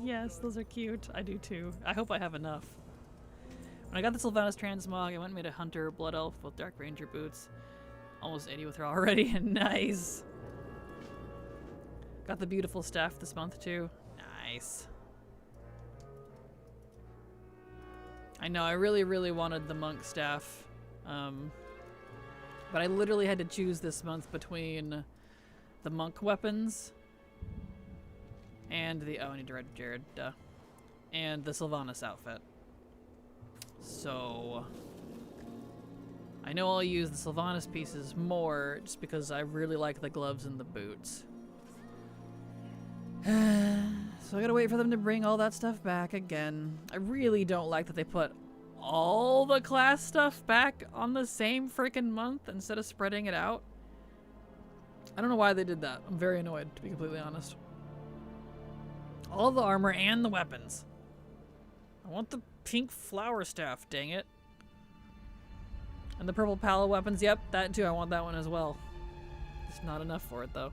Yes, those are cute. I do too. I hope I have enough. When I got the Sylvanas transmog, I went and made a hunter blood elf with Dark Ranger boots. Almost 80 with her already. Nice. Got the beautiful staff this month too. Nice. I know, I really wanted the monk staff. But I literally had to choose this month between the monk weapons and the... Oh, I need to write Jared. Duh. And the Sylvanas outfit. So... I know I'll use the Sylvanas pieces more just because I really like the gloves and the boots. So So I gotta wait for them to bring all that stuff back again. I really don't like that they put all the class stuff back on the same freaking month instead of spreading it out. I don't know why they did that. I'm very annoyed, to be completely honest. All the armor and the weapons. I want the pink flower staff, dang it. And the purple pala weapons, yep, that too, I want that one as well. It's not enough for it, though.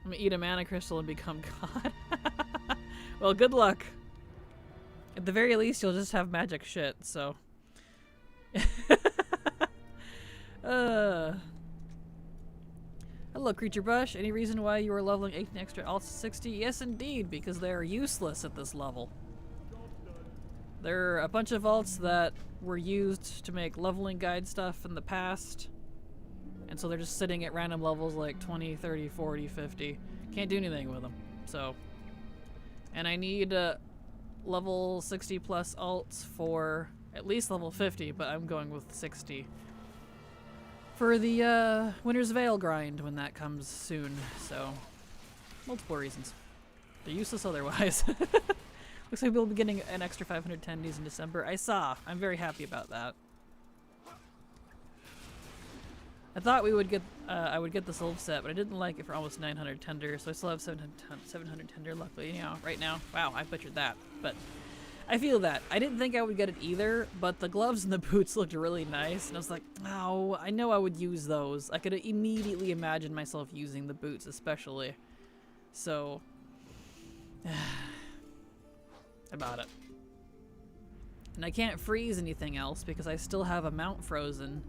I'm gonna eat a mana crystal and become God. Well, good luck. At the very least, you'll just have magic shit, so. Hello, Creature Bush. Any reason why you are leveling 18 extra alts to 60? Yes, indeed, because they are useless at this level. There are a bunch of alts that were used to make leveling guide stuff in the past. And so they're just sitting at random levels like 20, 30, 40, 50. Can't do anything with them. So. And I need level 60 plus alts for at least level 50, but I'm going with 60. For the Winter's Veil grind when that comes soon. So. Multiple reasons. They're useless otherwise. Looks like we'll be getting an extra 500 tendies in December. I saw. I'm very happy about that. I thought we would get, I would get the Silv set, but I didn't like it for almost 900 tender, so I still have 700 tender, luckily, you know, right now. Wow, I butchered that, but I feel that. I didn't think I would get it either, but the gloves and the boots looked really nice, and I was like, oh, I know I would use those. I could immediately imagine myself using the boots, especially. So, I bought it. And I can't freeze anything else because I still have a mount frozen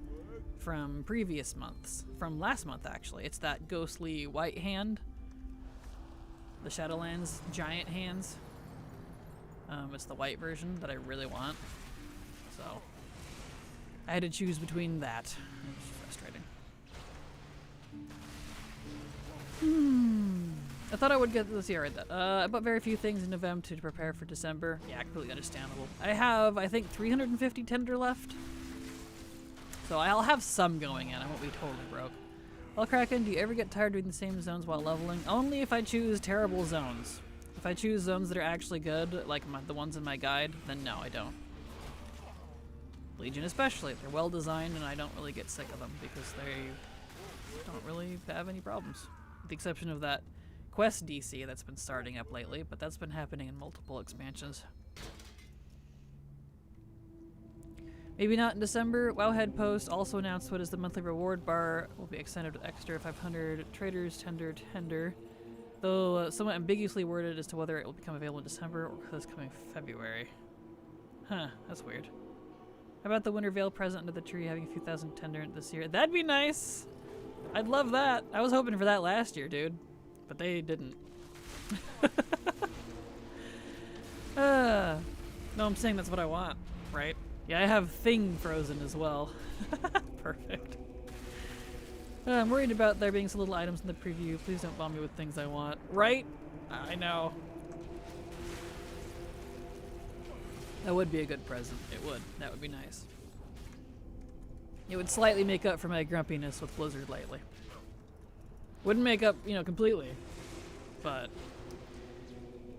from previous months. From last month, actually. It's that ghostly white hand. The Shadowlands giant hands. It's the white version that I really want. So, I had to choose between that. It was frustrating. I thought I would get this year. I read that. I bought very few things in November to prepare for December. Yeah, completely understandable. I have, I think, 350 tender left. So I'll have some going in. I won't be totally broke. Well, Kraken, do you ever get tired doing the same zones while leveling? Only if I choose terrible zones. If I choose zones that are actually good, like the ones in my guide, then no, I don't. Legion especially. They're well designed and I don't really get sick of them because they don't really have any problems. With the exception of that quest DC that's been starting up lately, but that's been happening in multiple expansions. Maybe not in December. Wowhead Post also announced what is the monthly reward bar will be extended with extra 500 traders tender. Though somewhat ambiguously worded as to whether it will become available in December or this coming February. Huh, that's weird. How about the Winter Veil present under the tree having a few thousand tender this year? That'd be nice! I'd love that. I was hoping for that last year, dude. But they didn't. No, I'm saying that's what I want, right? Yeah, I have Thing frozen as well. Perfect. I'm worried about there being some little items in the preview. Please don't bomb me with things I want. Right? I know. That would be a good present. It would. That would be nice. It would slightly make up for my grumpiness with Blizzard lately. Wouldn't make up, you know, completely. But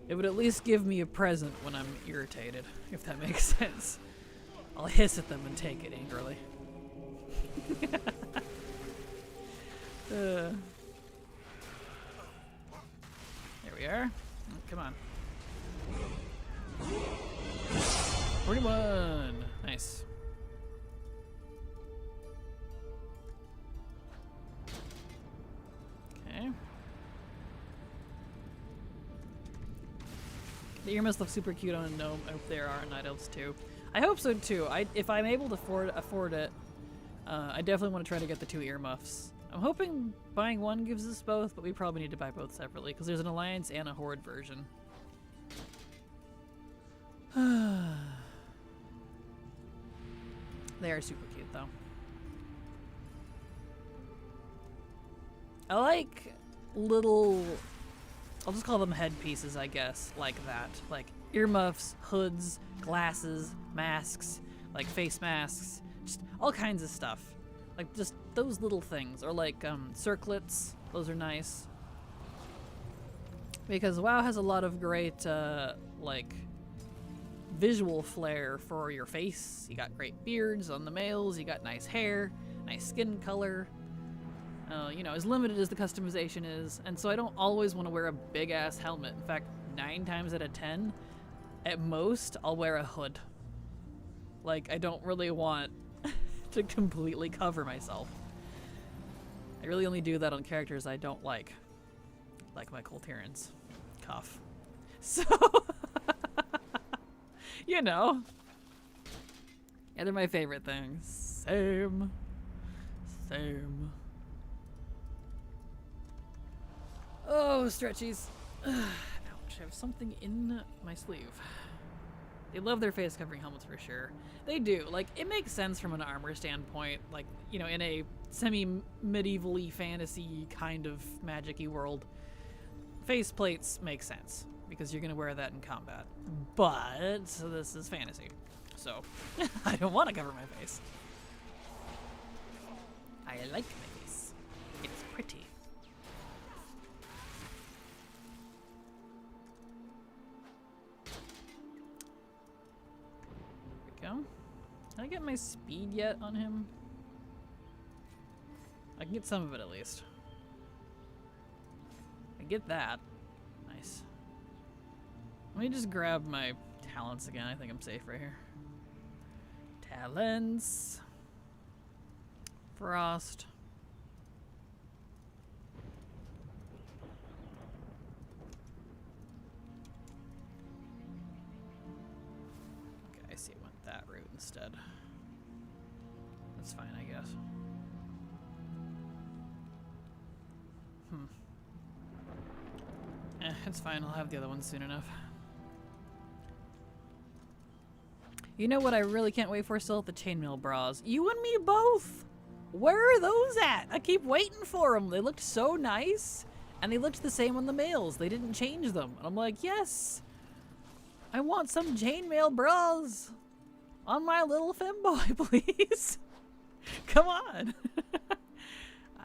it would at least give me a present when I'm irritated, if that makes sense. I'll hiss at them and take it angrily. There we are. Oh, come on. 41! Nice. Okay. The earmuffs look super cute on a gnome. I hope there are night elves too. I hope so too. If I'm able to afford it, I definitely want to try to get the 2 earmuffs. I'm hoping buying one gives us both, but we probably need to buy both separately because there's an Alliance and a Horde version. They are super cute though. I like little, I'll just call them headpieces, I guess, like that. Like earmuffs, hoods, glasses, masks, like face masks, just all kinds of stuff. Like just those little things. Or like circlets, those are nice. Because WoW has a lot of great, like, visual flair for your face. You got great beards on the males, you got nice hair, nice skin color. You know, as limited as the customization is, and so I don't always want to wear a big-ass helmet. In fact, 9 times out of 10, at most, I'll wear a hood. Like, I don't really want to completely cover myself. I really only do that on characters I don't like my Colterians. Cough. So, you know. Yeah, they're my favorite things. Same. Same. Oh, stretchies. Ouch, I have something in my sleeve. They love their face covering helmets for sure. They do. Like, it makes sense from an armor standpoint. Like, you know, in a semi-medieval-y fantasy kind of magic-y world, face plates make sense because you're going to wear that in combat. But, so this is fantasy. So, I don't want to cover my face. I like my face. It's pretty. Go. Can I get my speed yet on him? I can get some of it at least. I get that. Nice. Let me just grab my talents again. I think I'm safe right here. Talents. Frost. Okay, I see it went that route instead. That's fine, I guess. It's fine. I'll have the other one soon enough. You know what I really can't wait for still? The chainmail bras. You and me both! Where are those at? I keep waiting for them. They looked so nice. And they looked the same on the males. They didn't change them. And I'm like, yes! I want some chainmail bras on my little femboy, please. Come on.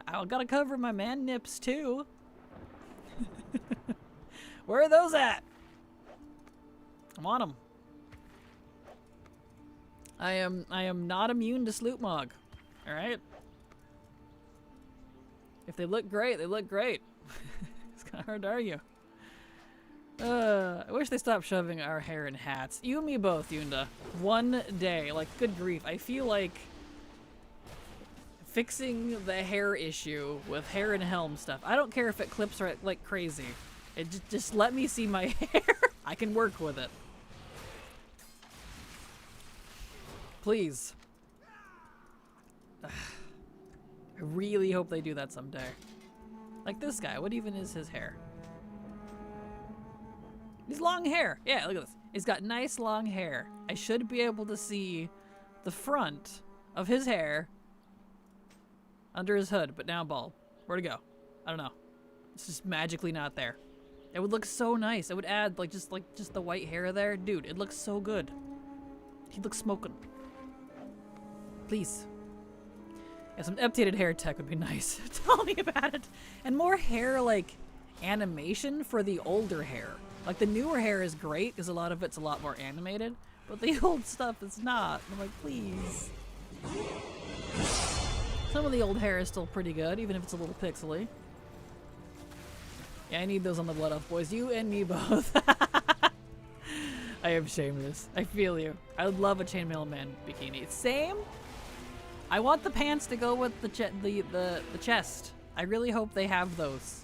I gotta cover my man nips too. Where are those at? I want them. I am not immune to Slootmog. All right. If they look great, they look great. It's kind of hard to argue. I wish they stopped shoving our hair in hats. You and me both, Yunda. One day, like, good grief. I feel like fixing the hair issue with hair and helm stuff. I don't care if it clips like crazy. It just let me see my hair. I can work with it. Please. I really hope they do that someday. Like this guy. What even is his hair? He's long hair. Yeah, look at this. He's got nice long hair. I should be able to see the front of his hair under his hood, but now bald. Where'd it go? I don't know. It's just magically not there. It would look so nice. It would add just the white hair there. Dude, it looks so good. He looks smoking. Please. Yeah, some updated hair tech would be nice. Tell me about it. And more hair, like, animation for the older hair. Like, the newer hair is great because a lot of it's a lot more animated, but the old stuff is not. I'm like, please. Some of the old hair is still pretty good, even if it's a little pixely. Yeah, I need those on the Blood Elf boys. You and me both. I am shameless. I feel you. I would love a chainmail man bikini. Same. I want the pants to go with the chest. I really hope they have those.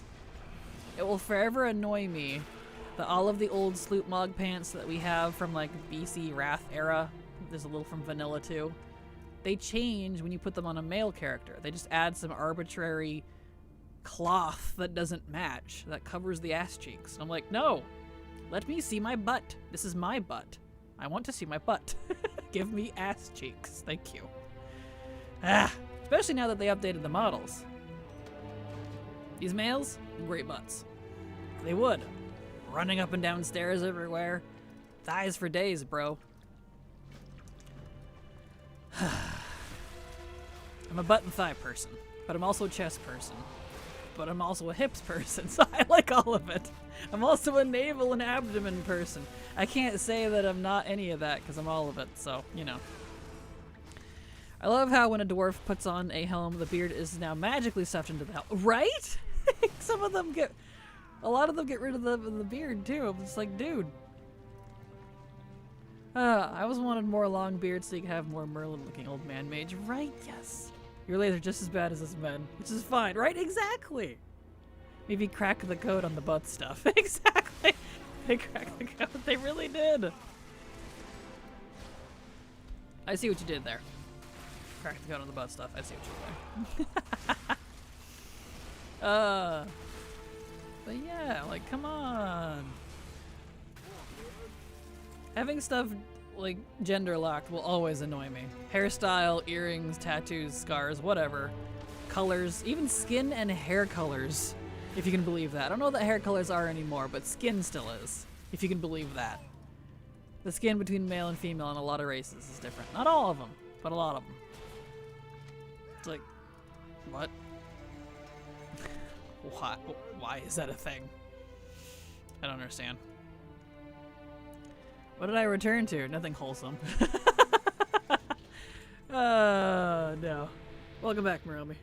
It will forever annoy me that all of the old Slootmog pants that we have from like BC Wrath era, there's a little from Vanilla too, they change when you put them on a male character. They just add some arbitrary cloth that doesn't match, that covers the ass cheeks. And I'm like, no, let me see my butt. This is my butt. I want to see my butt. Give me ass cheeks. Thank you. Especially now that they updated the models. These males, great butts. They would. Running up and down stairs everywhere. Thighs for days, bro. I'm a butt and thigh person, but I'm also a chest person. but I'm also a hips person, so I like all of it. I'm also a navel and abdomen person. I can't say that I'm not any of that, because I'm all of it, so, you know. I love how when a dwarf puts on a helm, the beard is now magically stuffed into the helm. Right? Some of them get... A lot of them get rid of the beard, too. It's like, dude. I always wanted more long beard so you could have more Merlin-looking old man mage. Right? Yes. Your lays are just as bad as this men, which is fine. Right? Exactly. Maybe crack the code on the butt stuff. Exactly. They cracked the code. They really did. I see what you did there. Crack the code on the butt stuff. I see what you did there. But yeah, like, come on. Having stuff, like, gender locked will always annoy me. Hairstyle, earrings, tattoos, scars, whatever. Colors, even skin and hair colors, if you can believe that. I don't know what hair colors are anymore, but skin still is, if you can believe that. The skin between male and female in a lot of races is different. Not all of them, but a lot of them. It's like, what? Why is that a thing? I don't understand. What did I return to? Nothing wholesome. No. Welcome back, Maromi.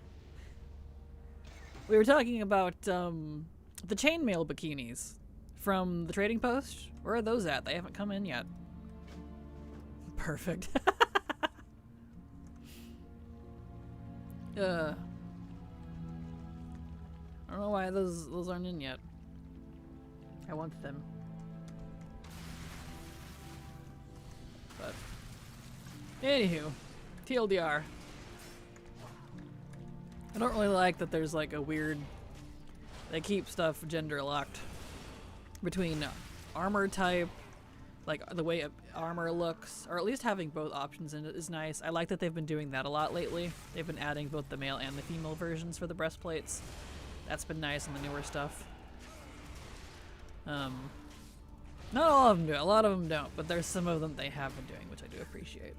We were talking about the chainmail bikinis from the trading post. Where are those at? They haven't come in yet. Perfect. I don't know why those aren't in yet. I want them. But anywho, TLDR. I don't really like that there's like a weird... They keep stuff gender locked between armor type, like the way armor looks, or at least having both options in it is nice. I like that they've been doing that a lot lately. They've been adding both the male and the female versions for the breastplates. That's been nice in the newer stuff. Not all of them do it. A lot of them don't, but there's some of them they have been doing, which I do appreciate.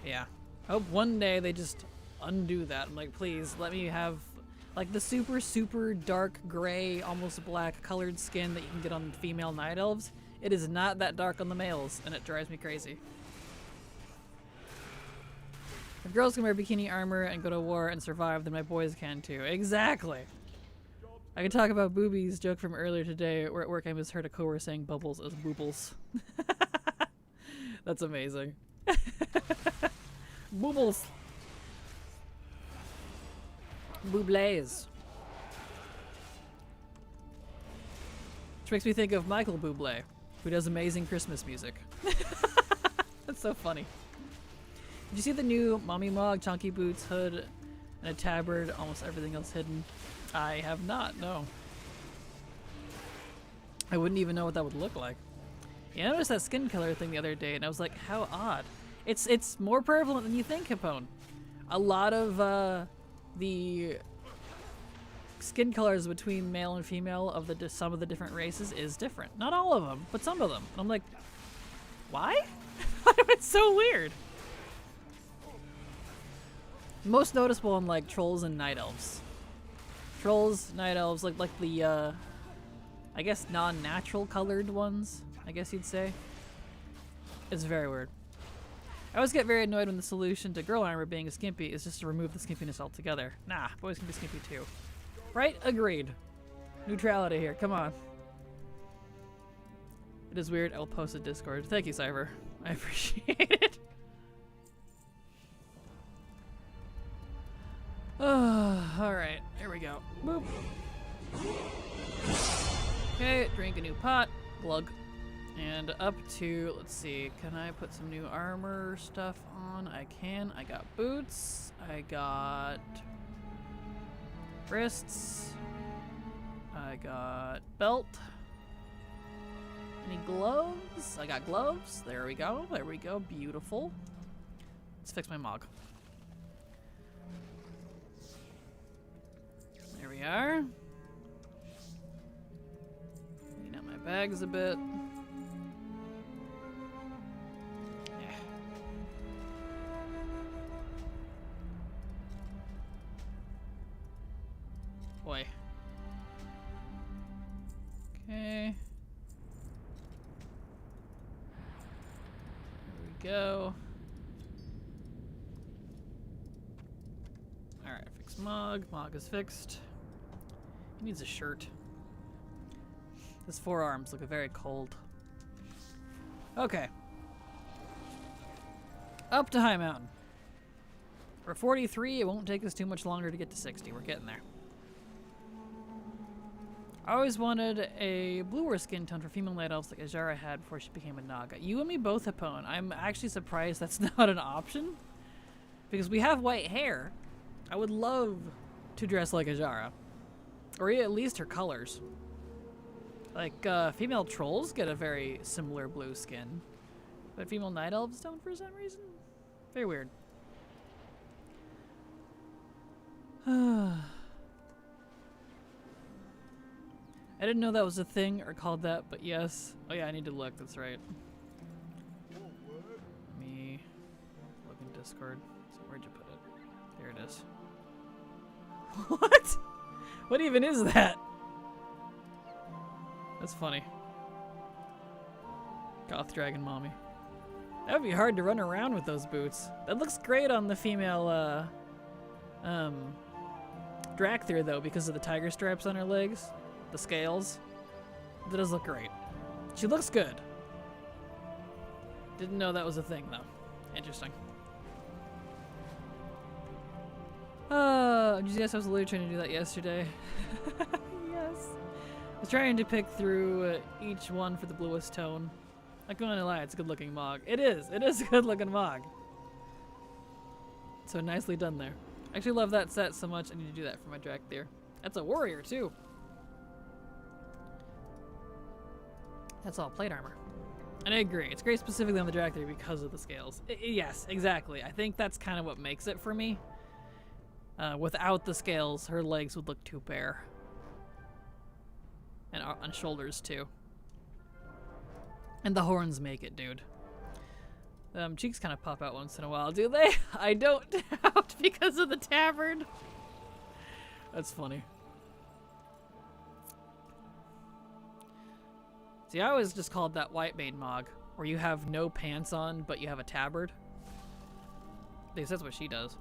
Yeah. Hope one day they just undo that. I'm like, please, let me have like the super, super dark gray, almost black colored skin that you can get on female night elves. It is not that dark on the males, and it drives me crazy. If girls can wear bikini armor and go to war and survive, then my boys can too. Exactly. I can talk about boobies joke from earlier today where at work I misheard a coworker saying bubbles as boobles. That's amazing. Boobles. Booblés. Which makes me think of Michael Bublé, who does amazing Christmas music. That's so funny. Did you see the new mommy mog, chunky boots, hood, and a tabard, almost everything else hidden? I have not, no. I wouldn't even know what that would look like. Yeah, I noticed that skin color thing the other day, and I was like, how odd. It's more prevalent than you think, Capone. A lot of the skin colors between male and female of some of the different races is different. Not all of them, but some of them. And I'm like, why? It's so weird. Most noticeable in like trolls and night elves. Trolls, night elves, like the I guess non-natural colored ones, I guess you'd say. It's very weird. I always get very annoyed when the solution to girl armor being skimpy is just to remove the skimpiness altogether. Nah, boys can be skimpy too. Right? Agreed. Neutrality here, come on. It is weird, I'll post a Discord. Thank you, Cyber. I appreciate it. Alright, here we go. Boop. Okay, drink a new pot. Glug. And up to, let's see, can I put some new armor stuff on? I can. I got boots. I got wrists. I got belt. Any gloves? I got gloves. There we go. There we go. Beautiful. Let's fix my mog. There we are. Clean out my bags a bit. Boy. Okay. There we go. Alright, fix Mog. Mog is fixed. He needs a shirt. His forearms look very cold. Okay. Up to High Mountain. We're 43, it won't take us too much longer to get to 60. We're getting there. I always wanted a bluer skin tone for female night elves like Ajara had before she became a Naga. You and me both, Hapone. I'm actually surprised that's not an option. Because we have white hair. I would love to dress like Ajara. Or at least her colors. Like, female trolls get a very similar blue skin. But female night elves don't for some reason. Very weird. I didn't know that was a thing or called that, but yes. Oh yeah, I need to look, that's right. Me. Look in Discord. So where'd you put it? There it is. What? What even is that? That's funny. Goth Dragon Mommy. That would be hard to run around with those boots. That looks great on the female, Dracthyr though, because of the tiger stripes on her legs. The scales. That does look great. She looks good. Didn't know that was a thing though. Interesting. Yes, I was literally trying to do that yesterday. Yes. I was trying to pick through each one for the bluest tone. Not gonna lie, it's a good looking Mog. It is a good looking Mog. So nicely done there. I actually love that set so much, I need to do that for my Dracthyr. That's a warrior too. That's all plate armor. And I agree, it's great specifically on the Dracthyr because of the scales. Yes, exactly. I think that's kind of what makes it for me. Without the scales, her legs would look too bare. And on shoulders too. And the horns make it, dude. Cheeks kind of pop out once in a while, do they? I don't doubt because of the tabard. That's funny. See, I always just called that white maid Mog, where you have no pants on, but you have a tabard. At least that's what she does.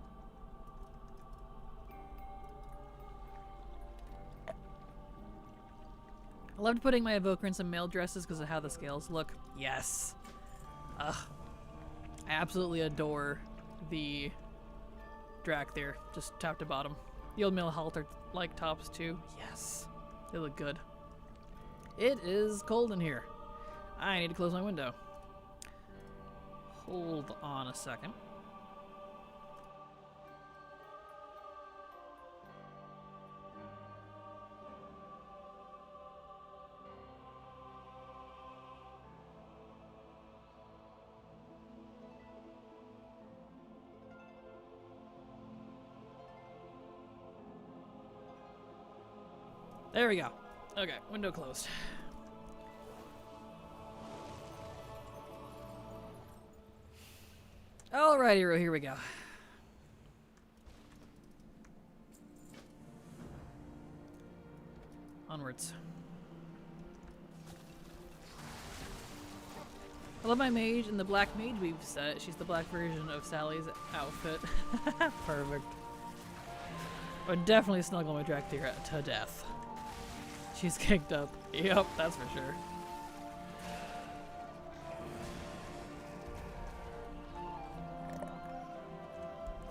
I loved putting my evoker in some male dresses because of how the scales look. Yes. Ugh. I absolutely adore the Dracthyr, just top to bottom. The old male halter like tops too. Yes. They look good. It is cold in here. I need to close my window. Hold on a second. There we go. Okay, window closed. Alrighty, here we go. Onwards. I love my mage in the black mage weave set. She's the black version of Sally's outfit. Perfect. I would definitely snuggle my Dracthyr to death. She's kicked up. Yep, that's for sure.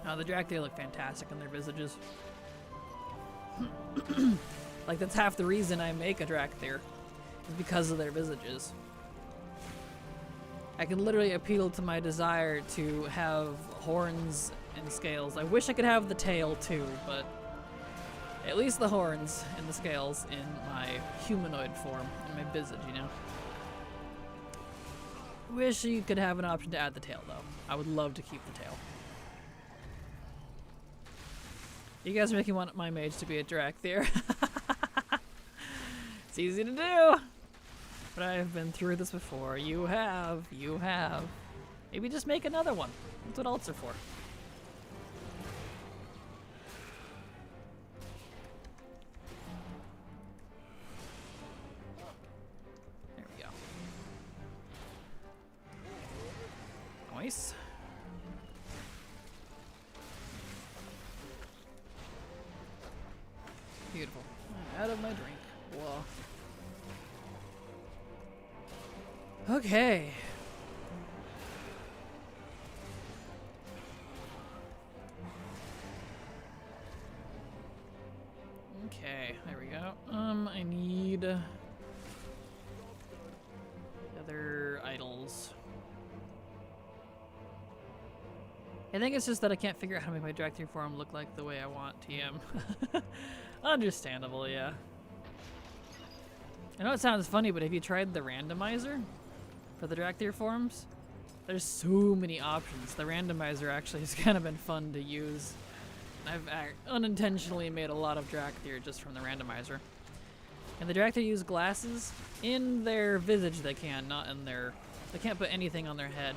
Oh, the Dracthyr look fantastic in their visages. Like, that's half the reason I make a Dracthyr, is because of their visages. I can literally appeal to my desire to have horns and scales. I wish I could have the tail too, but at least the horns and the scales in my humanoid form, in my visage, you know? Wish you could have an option to add the tail, though. I would love to keep the tail. You guys are making my mage to be a Dracthyr. It's easy to do! But I have been through this before. You have. You have. Maybe just make another one. That's what alts are for. Nice. Beautiful. I'm out of my drink. Whoa. Okay. Okay, there we go. I need other idols. I think it's just that I can't figure out how to make my directory form look like the way I want TM. Understandable, yeah. I know it sounds funny, but have you tried the randomizer for the directory forms? There's so many options. The randomizer actually has kind of been fun to use. I've unintentionally made a lot of directory just from the randomizer. And the directory use glasses in their visage. They can, not in their. They can't put anything on their head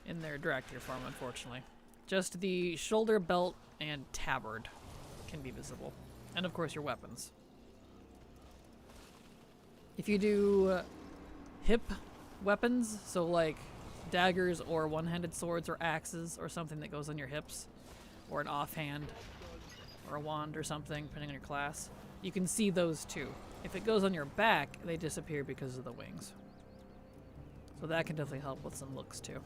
in their directory form, unfortunately. Just the shoulder belt and tabard can be visible. And of course your weapons. If you do hip weapons, so like daggers or one-handed swords or axes or something that goes on your hips, or an offhand or a wand or something, depending on your class, you can see those too. If it goes on your back, they disappear because of the wings. So that can definitely help with some looks too.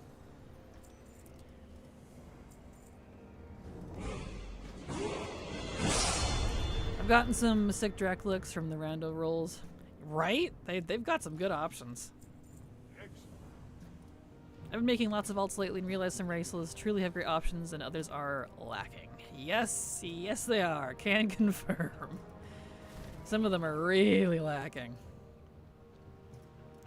I've gotten some sick Drac looks from the rando rolls. Right? They've got some good options. I've been making lots of alts lately and realized some races truly have great options and others are lacking. Yes, yes they are. Can confirm. Some of them are really lacking.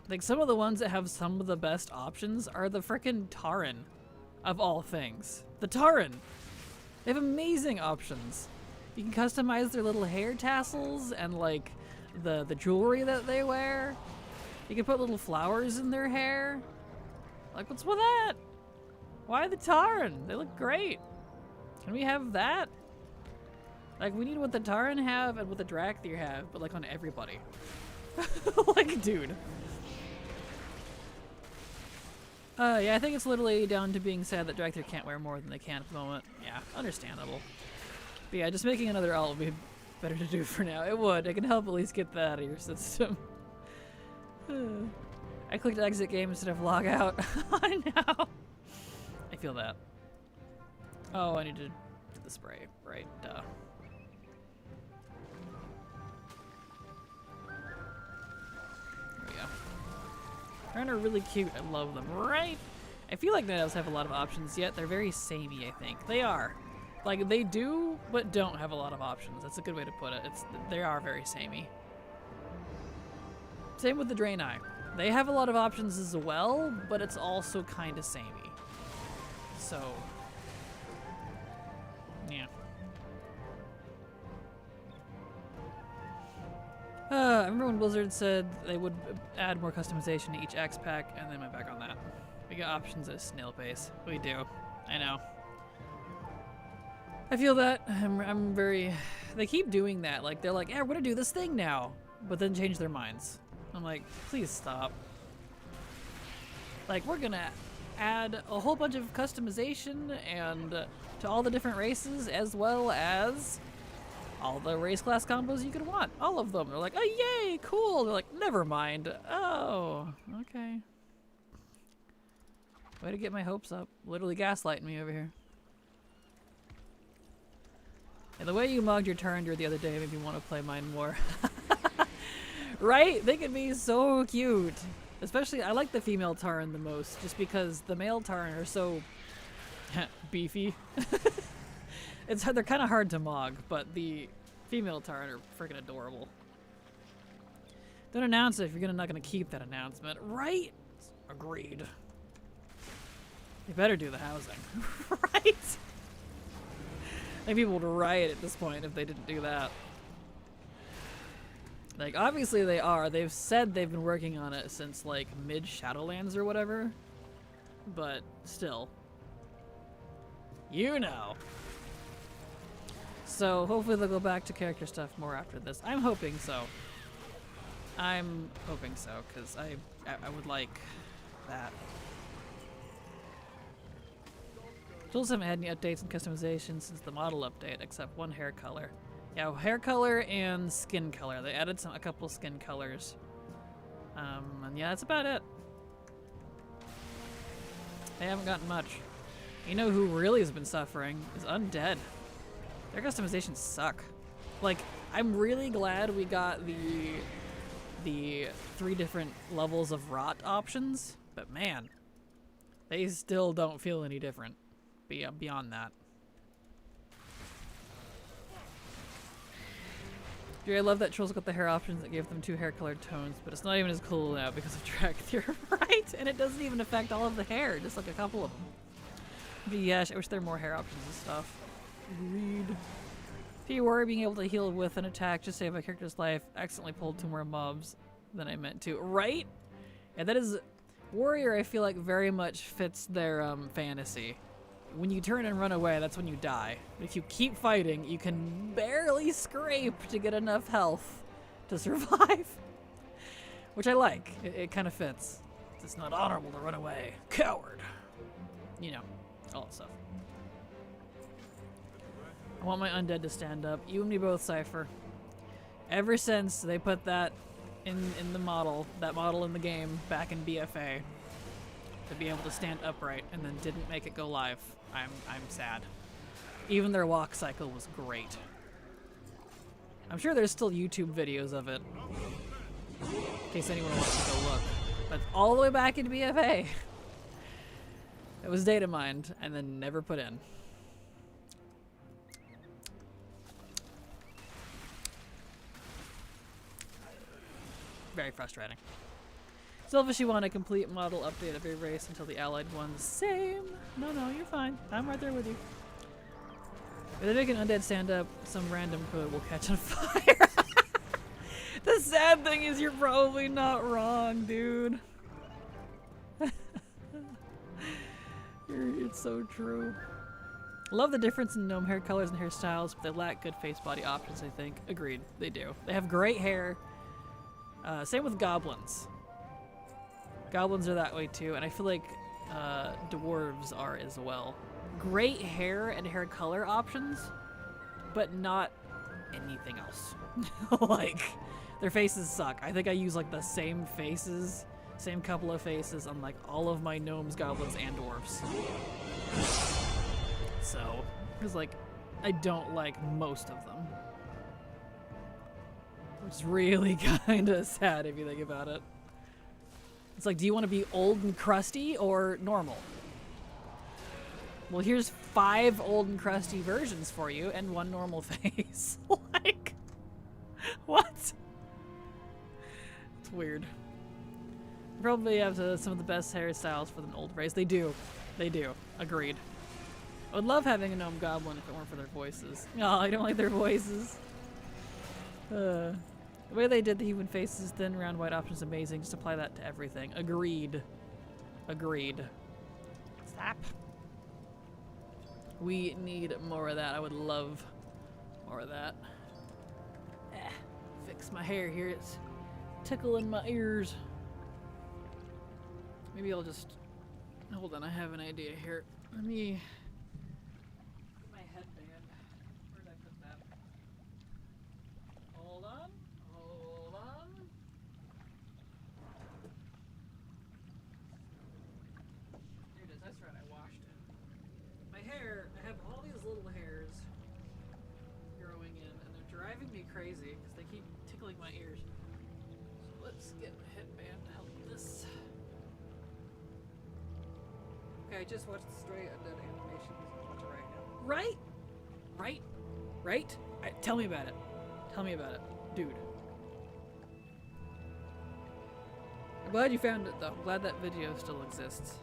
Like some of the ones that have some of the best options are the frickin' Tauren, of all things. The Tauren! They have amazing options. You can customize their little hair tassels and like the jewelry that they wear. You can put little flowers in their hair. Like, what's with that? Why the Tauren? They look great. Can we have that? Like, we need what the Tauren have and what the Drakthir have, but like on everybody. Like, dude. Yeah, I think it's literally down to being sad that Drakthir can't wear more than they can at the moment. Yeah, understandable. But yeah, just making another alt would be better to do for now. It would. It can help at least get that out of your system. I clicked exit game instead of log out. I know. I feel that. Oh, I need to do the spray. Right, duh. There we go. Tauren are really cute. I love them. Right? I feel like Night Elves have a lot of options, yet they're very samey, I think. They are. Like, they do, but don't have a lot of options. That's a good way to put it. They are very samey. Same with the Draenei. They have a lot of options as well, but it's also kind of samey. So, yeah. I remember when Blizzard said they would add more customization to each X pack, and then went back on that. We got options at a snail pace. We do. I know. I feel that. I'm very... They keep doing that. Like, they're like, yeah, we're gonna do this thing now. But then change their minds. I'm like, please stop. Like, we're gonna add a whole bunch of customization and to all the different races, as well as all the race class combos you could want. All of them. They're like, oh, yay, cool. They're like, never mind. Oh, okay. Way to get my hopes up. Literally gaslighting me over here. And the way you mugged your Tauren the other day made me want to play mine more. Right? They can be so cute. Especially, I like the female Tauren the most, just because the male Tauren are so beefy. They're kind of hard to mog, but the female Tauren are freaking adorable. Don't announce it if you're not gonna keep that announcement, right? Agreed. You better do the housing, right? I think people would riot at this point if they didn't do that. Like, obviously they are. They've said they've been working on it since, like, mid-Shadowlands or whatever. But, still. You know. So, hopefully they'll go back to character stuff more after this. I'm hoping so. I'm hoping so, because I would like that. Tools haven't had any updates and customizations since the model update, except one hair color. Yeah, hair color and skin color. They added a couple skin colors. And yeah, that's about it. They haven't gotten much. You know who really has been suffering is Undead. Their customizations suck. Like, I'm really glad we got the 3 different levels of rot options, but man, they still don't feel any different beyond that. Dude, I love that Trolls got the hair options that gave them 2 hair colored tones, but it's not even as cool now because of track. You're right, and it doesn't even affect all of the hair, just like a couple of them. But yeah, I wish there were more hair options and stuff. Agreed. If you were being able to heal with an attack, just save a character's life, accidentally pulled 2 more mobs than I meant to. Right? Yeah, that is... Warrior, I feel like, very much fits their fantasy. When you turn and run away, that's when you die. If you keep fighting, you can barely scrape to get enough health to survive. Which I like. It kind of fits. It's not honorable to run away. Coward. You know, all that stuff. I want my undead to stand up. You and me both, Cypher. Ever since they put that in the model, that model in the game back in BFA, to be able to stand upright and then didn't make it go live, I'm sad. Even their walk cycle was great. I'm sure there's still YouTube videos of it, in case anyone wants to go look. But all the way back in BFA, it was data mined and then never put in. Very frustrating. Selfish, you want a complete model update of every race until the allied ones. Same. No, you're fine. I'm right there with you. If they make an undead stand up, some random code will catch on fire. The sad thing is you're probably not wrong, dude. It's so true. Love the difference in gnome hair colors and hairstyles, but they lack good face body options, I think. Agreed. They do. They have great hair. Same with goblins. Goblins are that way too, and I feel like dwarves are as well. Great hair and hair color options, but not anything else. Like, their faces suck. I think I use like the same faces, same couple of faces on like all of my gnomes, goblins, and dwarves. So, because like, I don't like most of them. Which is really kind of sad if you think about it. It's like, do you want to be old and crusty or normal? Well, here's 5 old and crusty versions for you and 1 normal face. Like, what? It's weird. They probably have some of the best hairstyles for an old race. They do. They do. Agreed. I would love having a gnome goblin if it weren't for their voices. Oh, I don't like their voices. The way they did the human faces, thin, round, white option is amazing. Just apply that to everything. Agreed. Agreed. Stop. We need more of that. I would love more of that. Fix my hair here. It's tickling my ears. Maybe I'll just... Hold on, I have an idea here. Let me... my headband. Where did I put that? Hold on. Hold on. Here it is. That's right, I washed it. My hair, I have all these little hairs growing in, and they're driving me crazy because they keep tickling my ears. So let's get my headband to help with this. Okay, I just watched the Stray Undead animations. I'll watch it right now. Right? Right? Right? Tell me about it. Tell me about it. Dude. I'm glad you found it, though. I'm glad that video still exists.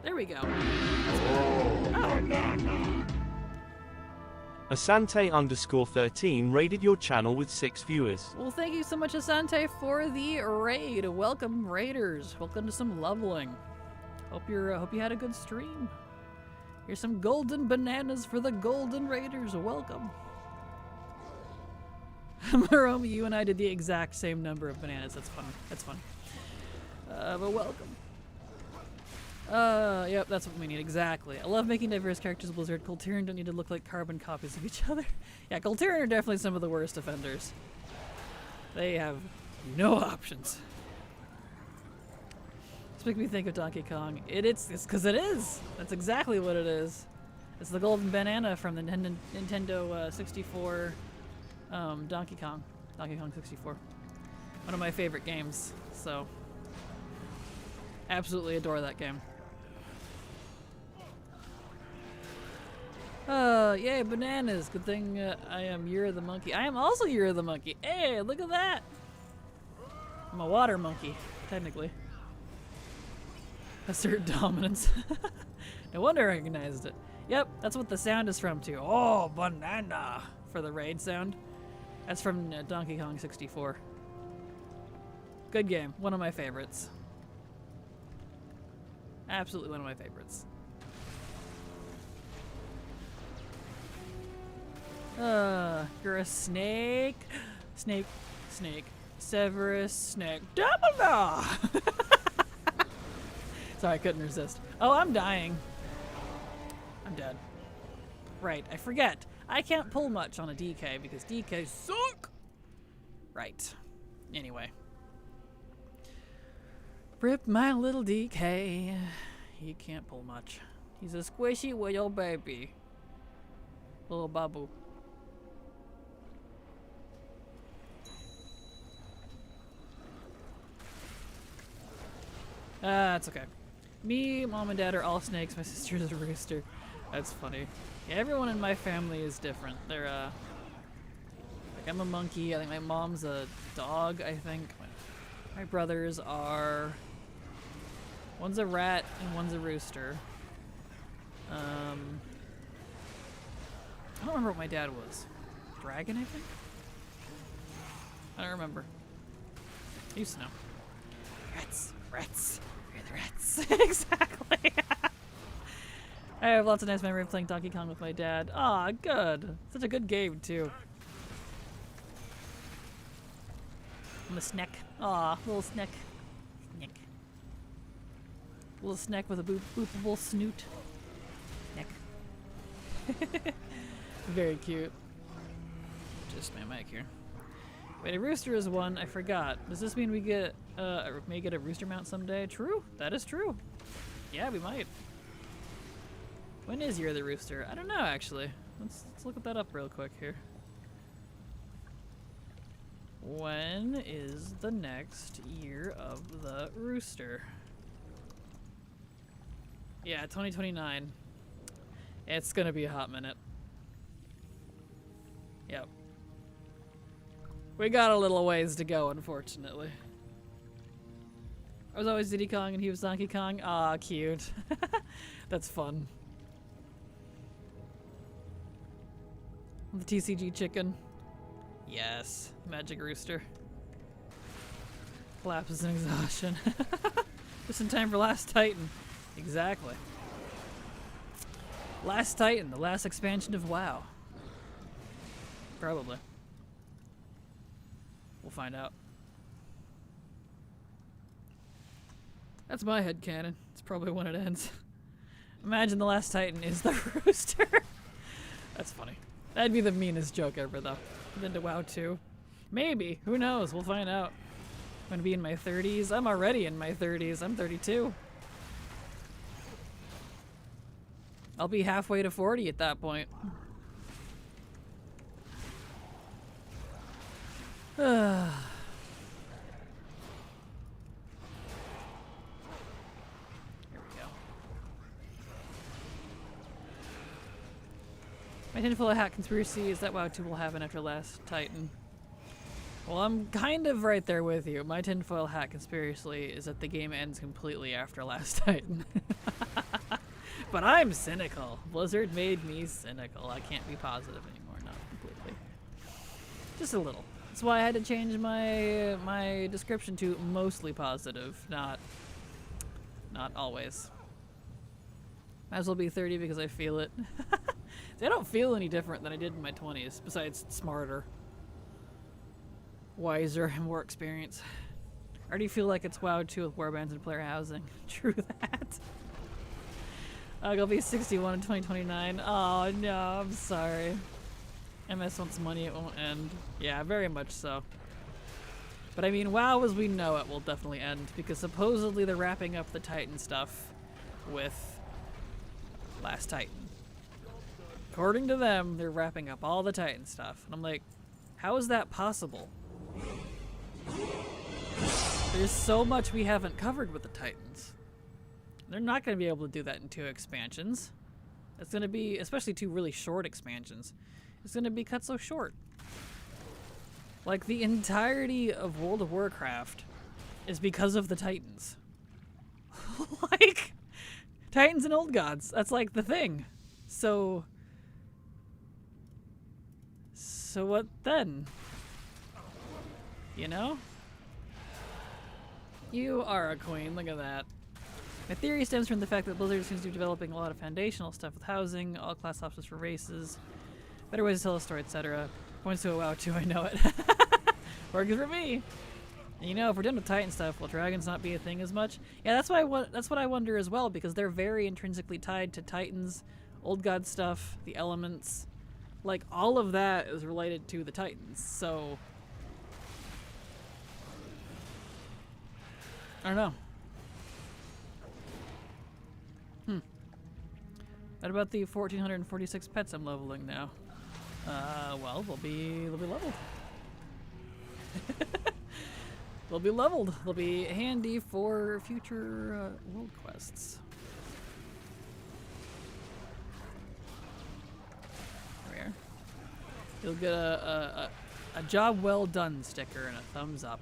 There we go. Oh. Asante_13 raided your channel with 6 viewers. Well, thank you so much, Asante, for the raid. Welcome, raiders. Welcome to some leveling. Hope you had a good stream. Here's some golden bananas for the golden raiders. Welcome. Maromi, you and I did the exact same number of bananas. That's fun. That's fun. But welcome. Yep, that's what we need, exactly. I love making diverse characters, Blizzard. Kultiran don't need to look like carbon copies of each other. Yeah, Kultiran are definitely some of the worst offenders. They have no options. This makes me think of Donkey Kong. It's because it is. That's exactly what it is. It's the golden banana from the Nintendo 64 Donkey Kong 64. One of my favorite games, so absolutely adore that game. Yay, bananas. Good thing I am Yura the monkey. I am also Yura the monkey. Hey, look at that. I'm a water monkey, technically. Assert dominance. No wonder I recognized it. Yep, that's what the sound is from too. Oh, banana for the raid sound. That's from Donkey Kong 64. Good game. One of my favorites. Absolutely one of my favorites. You're a snake. Snake. Severus Snake. Dumbledore! Sorry, I couldn't resist. Oh, I'm dying. I'm dead. Right, I forget. I can't pull much on a DK because DKs suck! Right. Anyway. Rip my little DK. He can't pull much. He's a squishy little baby. Little babu. That's okay. Me, mom, and dad are all snakes. My sister's a rooster. That's funny. Yeah, everyone in my family is different. They're, like I'm a monkey. I think my mom's a dog, I think. My brothers are... One's a rat and one's a rooster. I don't remember what my dad was. Dragon, I think? I don't remember. I used to know. Rats. You're the rats. Exactly. I have lots of nice memory of playing Donkey Kong with my dad. Aw, good. Such a good game, too. I'm a snack. Aw, little snack. Little snack with a boopable snoot. Snack. Very cute. Just my mic here. Wait, a rooster is one. I forgot. Does this mean we get may get a rooster mount someday? True. That is true. Yeah, we might. When is Year of the Rooster? I don't know, actually. Let's look that up real quick here. When is the next Year of the Rooster? Yeah, 2029. It's gonna be a hot minute. Yep. We got a little ways to go, unfortunately. I was always Diddy Kong and he was Donkey Kong. Aw, cute. That's fun. The TCG chicken. Yes. Magic Rooster. Collapses in exhaustion. Just in time for Last Titan. Exactly. Last Titan, the last expansion of WoW. Probably. We'll find out. That's my headcanon. It's probably when it ends. Imagine the Last Titan is the rooster. That's funny. That'd be the meanest joke ever, though. Then to WoW 2. Maybe. Who knows? We'll find out. I'm gonna be in my 30s. I'm already in my 30s. I'm 32. I'll be halfway to 40 at that point. There we go. My tinfoil hat conspiracy is that WoW 2 will happen after Last Titan. Well, I'm kind of right there with you. My tinfoil hat conspiracy is that the game ends completely after Last Titan. But I'm cynical. Blizzard made me cynical. I can't be positive anymore, not completely. Just a little. That's why I had to change my description to mostly positive, not always. Might as well be 30 because I feel it. See, I don't feel any different than I did in my 20s, besides smarter. wiser and more experience. I already feel like it's WoW 2 with warbands and player housing. True that. I'll be 61 in 2029. Oh no, I'm sorry. MS wants money, it won't end. Yeah, very much so. But I mean, WoW as we know it will definitely end, because supposedly they're wrapping up the Titan stuff with Last Titan. According to them, they're wrapping up all the Titan stuff. And I'm like, how is that possible? There's so much we haven't covered with the Titans. They're not going to be able to do that in 2 expansions. It's going to be, especially 2 really short expansions, it's going to be cut so short. Like, the entirety of World of Warcraft is because of the Titans. Like, Titans and Old Gods, that's like the thing. So what then? You know? You are a queen, look at that. My theory stems from the fact that Blizzard seems to be developing a lot of foundational stuff with housing, all class options for races, better ways to tell a story, etc. Points to a WoW 2, I know it. Working for me. And you know, if we're done with Titan stuff, will dragons not be a thing as much? Yeah, that's what I wonder as well, because they're very intrinsically tied to Titans, Old God stuff, the elements. Like, all of that is related to the Titans, so I don't know. What about the 1,446 pets I'm leveling now? Well, they'll be leveled. They'll be leveled. They'll be handy for future world quests. There we are. You'll get a job well done sticker and a thumbs up.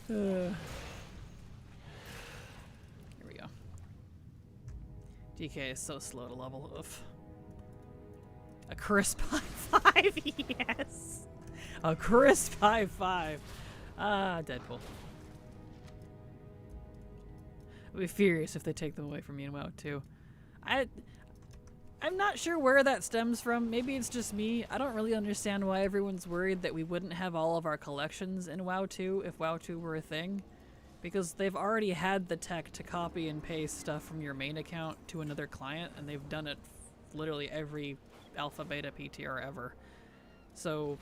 Here we go. DK is so slow to level. Oof. A crisp high 5, yes! A crisp high 5. Ah, Deadpool. I'll be furious if they take them away from me in WoW 2. I'm not sure where that stems from. Maybe it's just me. I don't really understand why everyone's worried that we wouldn't have all of our collections in WoW 2 if WoW 2 were a thing. Because they've already had the tech to copy and paste stuff from your main account to another client, and they've done it literally every alpha, beta, PTR ever. So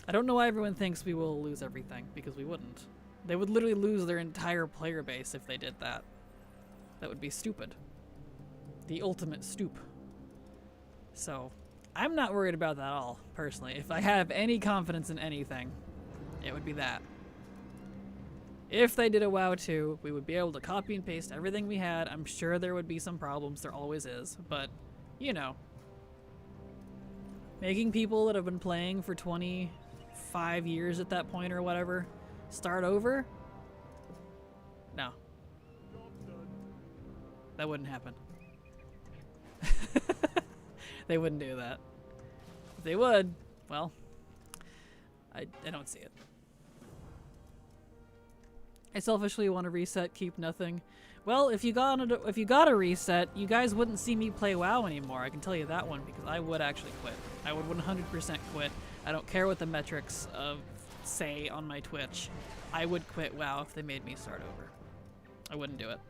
I don't know why everyone thinks we will lose everything, because we wouldn't. They would literally lose their entire player base if they did that. That would be stupid. The ultimate stoop. So I'm not worried about that at all, personally. If I have any confidence in anything, it would be that. If they did a WoW 2, we would be able to copy and paste everything we had. I'm sure there would be some problems, there always is, but, you know. Making people that have been playing for 25 years at that point or whatever start over? No. That wouldn't happen. They wouldn't do that. If they would, well, I don't see it. I selfishly want to reset, keep nothing. Well, if you got a reset, you guys wouldn't see me play WoW anymore. I can tell you that one, because I would actually quit. I would 100% quit. I don't care what the metrics say on my Twitch. I would quit WoW if they made me start over. I wouldn't do it.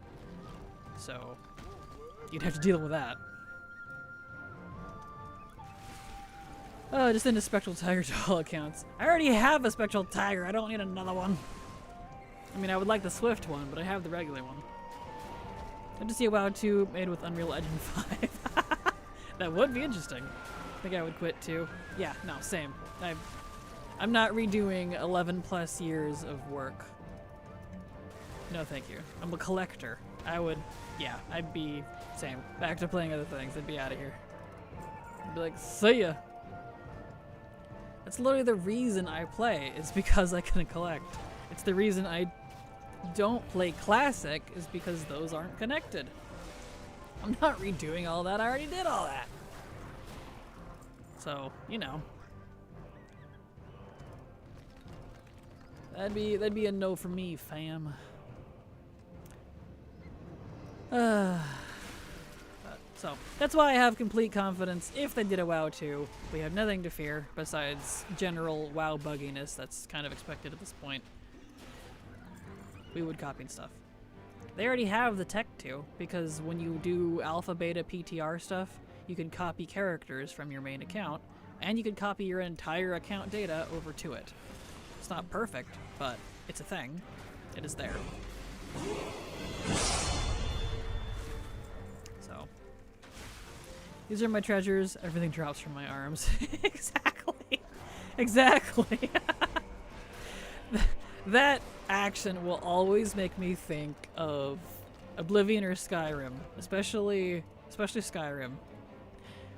So you'd have to deal with that. Oh, just into Spectral Tiger to all accounts. I already have a Spectral Tiger. I don't need another one. I mean, I would like the Swift one, but I have the regular one. I'd to see a WoW 2 made with Unreal Engine 5. That would be interesting. I think I would quit too. Yeah, no, same. I'm not redoing 11 plus years of work. No, thank you. I'm a collector. I'd be same. Back to playing other things. I'd be out of here. I'd be like, see ya. That's literally the reason I play, is because I can collect. It's the reason I don't play Classic, is because those aren't connected. I'm not redoing all that. I already did all that. So, you know. That'd be a no for me, fam. But So that's why I have complete confidence if they did a WoW 2. We have nothing to fear besides general WoW bugginess that's kind of expected at this point. We would copy stuff. They already have the tech to, because when you do alpha, beta, PTR stuff, you can copy characters from your main account, and you can copy your entire account data over to it. It's not perfect, but it's a thing. It is there. So, these are my treasures. Everything drops from my arms. Exactly. Exactly. That action will always make me think of Oblivion or Skyrim, especially Skyrim,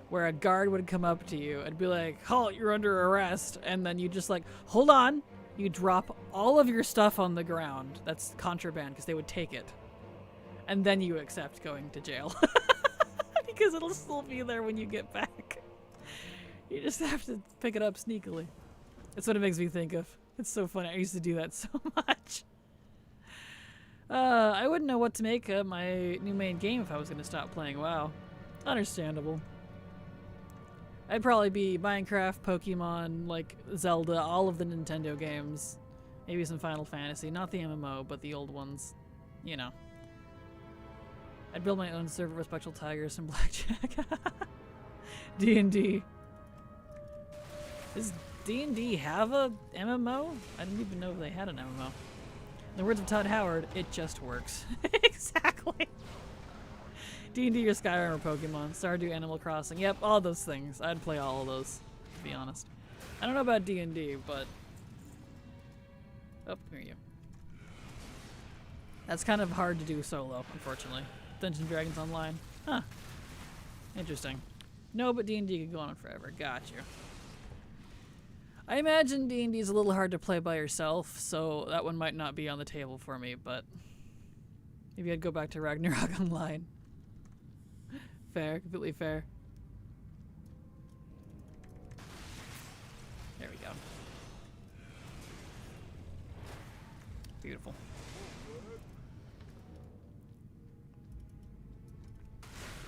where a guard would come up to you and be like, "Halt, you're under arrest," and then you just like, "Hold on." You drop all of your stuff on the ground. That's contraband because they would take it, and then you accept going to jail because it'll still be there when you get back. You just have to pick it up sneakily. That's what it makes me think of. It's so funny. I used to do that so much. I wouldn't know what to make of my new main game if I was going to stop playing WoW. Understandable. I'd probably be Minecraft, Pokemon, like Zelda, all of the Nintendo games. Maybe some Final Fantasy. Not the MMO, but the old ones. You know. I'd build my own server with Spectral Tigers and Blackjack. D&D. Does D&D have a MMO? I didn't even know they had an MMO. In the words of Todd Howard, it just works. Exactly. D&D or Skyrim or Pokemon, Stardew, Animal Crossing. Yep, all those things. I'd play all of those, to be honest. I don't know about D&D, but... Oh, here you. That's kind of hard to do solo, unfortunately. Dungeons & Dragons Online. Huh. Interesting. No, but D&D could go on forever. Got you. I imagine D&D is a little hard to play by yourself, so that one might not be on the table for me, but... Maybe I'd go back to Ragnarok Online. Fair, completely fair. There we go. Beautiful.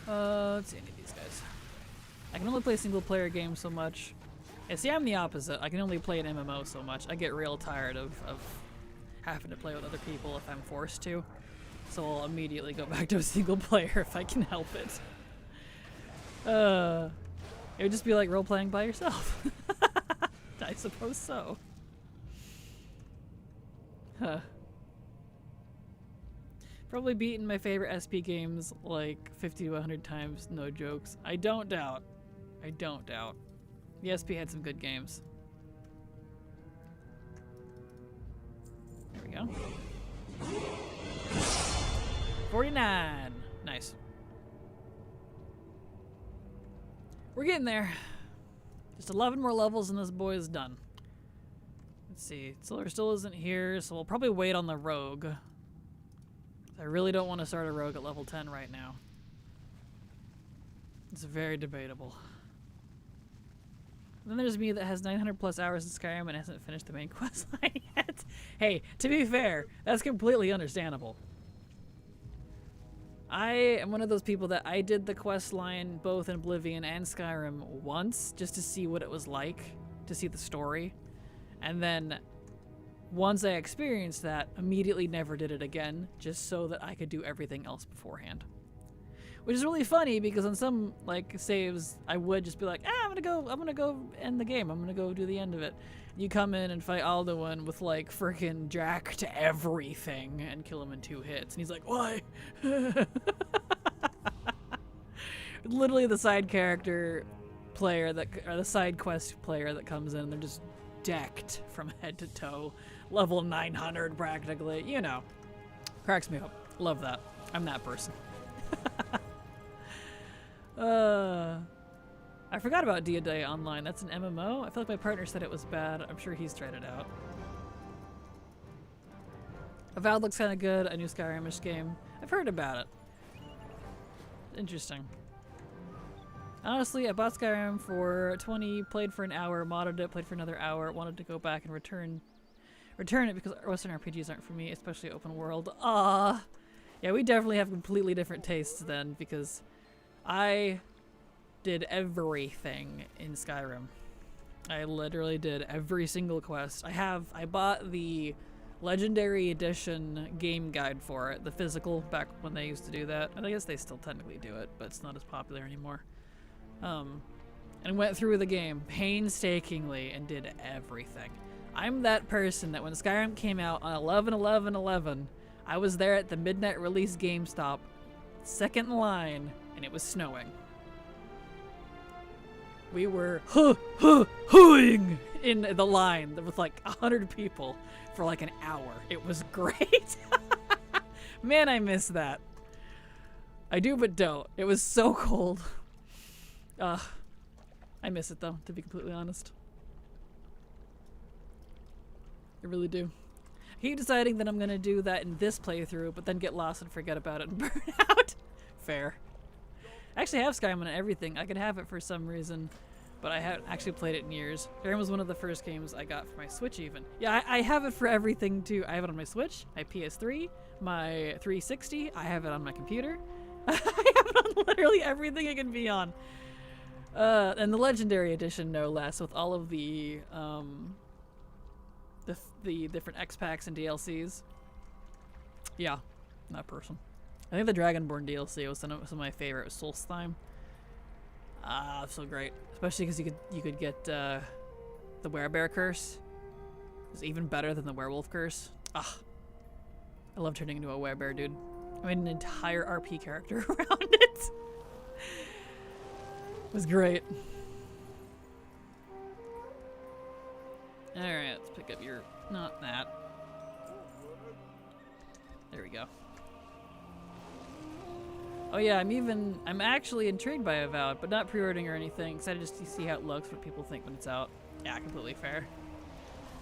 Let's see any of these guys. I can only play single player games so much. Yeah, see, I'm the opposite. I can only play an MMO so much. I get real tired of having to play with other people if I'm forced to. So I'll immediately go back to a single player if I can help it. It would just be like role-playing by yourself. I suppose so. Huh. Probably beaten my favorite SP games like 50 to 100 times, no jokes. I don't doubt. I don't doubt. The SP had some good games. There we go. 49! Nice. We're getting there. Just 11 more levels and this boy is done. Let's see. Solar still isn't here, so we'll probably wait on the rogue. I really don't want to start a rogue at level 10 right now. It's very debatable. Then there's me that has 900 plus hours in Skyrim and hasn't finished the main quest line yet. Hey, to be fair, that's completely understandable. I am one of those people that I did the quest line both in Oblivion and Skyrim once just to see what it was like, to see the story. And then once I experienced that, immediately never did it again, just so that I could do everything else beforehand. Which is really funny because on some like saves, I would just be like, I'm gonna go end the game. I'm gonna go do the end of it. You come in and fight Alduin with like frickin' Jack to everything and kill him in 2 hits. And he's like, why? Literally the side character player or the side quest player that comes in, they're just decked from head to toe. Level 900 practically, you know. Cracks me up. Love that. I'm that person. I forgot about D&D Online. That's an MMO? I feel like my partner said it was bad. I'm sure he's tried it out. Avowed looks kind of good. A new Skyrimish game. I've heard about it. Interesting. Honestly, I bought Skyrim for 20, played for an hour, modded it, played for another hour, wanted to go back and return it because Western RPGs aren't for me, especially open world. Yeah, we definitely have completely different tastes then, because I did everything in Skyrim. I literally did every single quest. I bought the Legendary Edition game guide for it, the physical, back when they used to do that. And I guess they still technically do it, but it's not as popular anymore. And went through the game painstakingly and did everything. I'm that person that when Skyrim came out on 11/11/11, I was there at the midnight release GameStop, second in line, and it was snowing. We were hooing in the line with like 100 people for like an hour. It was great. Man, I miss that. I do but don't. It was so cold. I miss it though, to be completely honest. I really do. I keep deciding that I'm gonna do that in this playthrough, but then get lost and forget about it and burn out. Fair. I actually have Skyrim and everything. I could have it for some reason, but I haven't actually played it in years. Skyrim was one of the first games I got for my Switch even. Yeah, I have it for everything too. I have it on my Switch, my PS3, my 360. I have it on my computer. I have it on literally everything it can be on. And the Legendary Edition, no less, with all of the different X packs and DLCs. Yeah, that person. I think the Dragonborn DLC was some of my favorite. Solstheim. So great, especially because you could get the Werebear curse. It's even better than the werewolf curse. I love turning into a werebear, dude. I made an entire RP character around it. It was great. Alright, let's pick up your... not that. There we go. Oh yeah, I'm actually intrigued by Avowed, but not pre-ordering or anything. Excited just to see how it looks, what people think when it's out. Yeah, completely fair.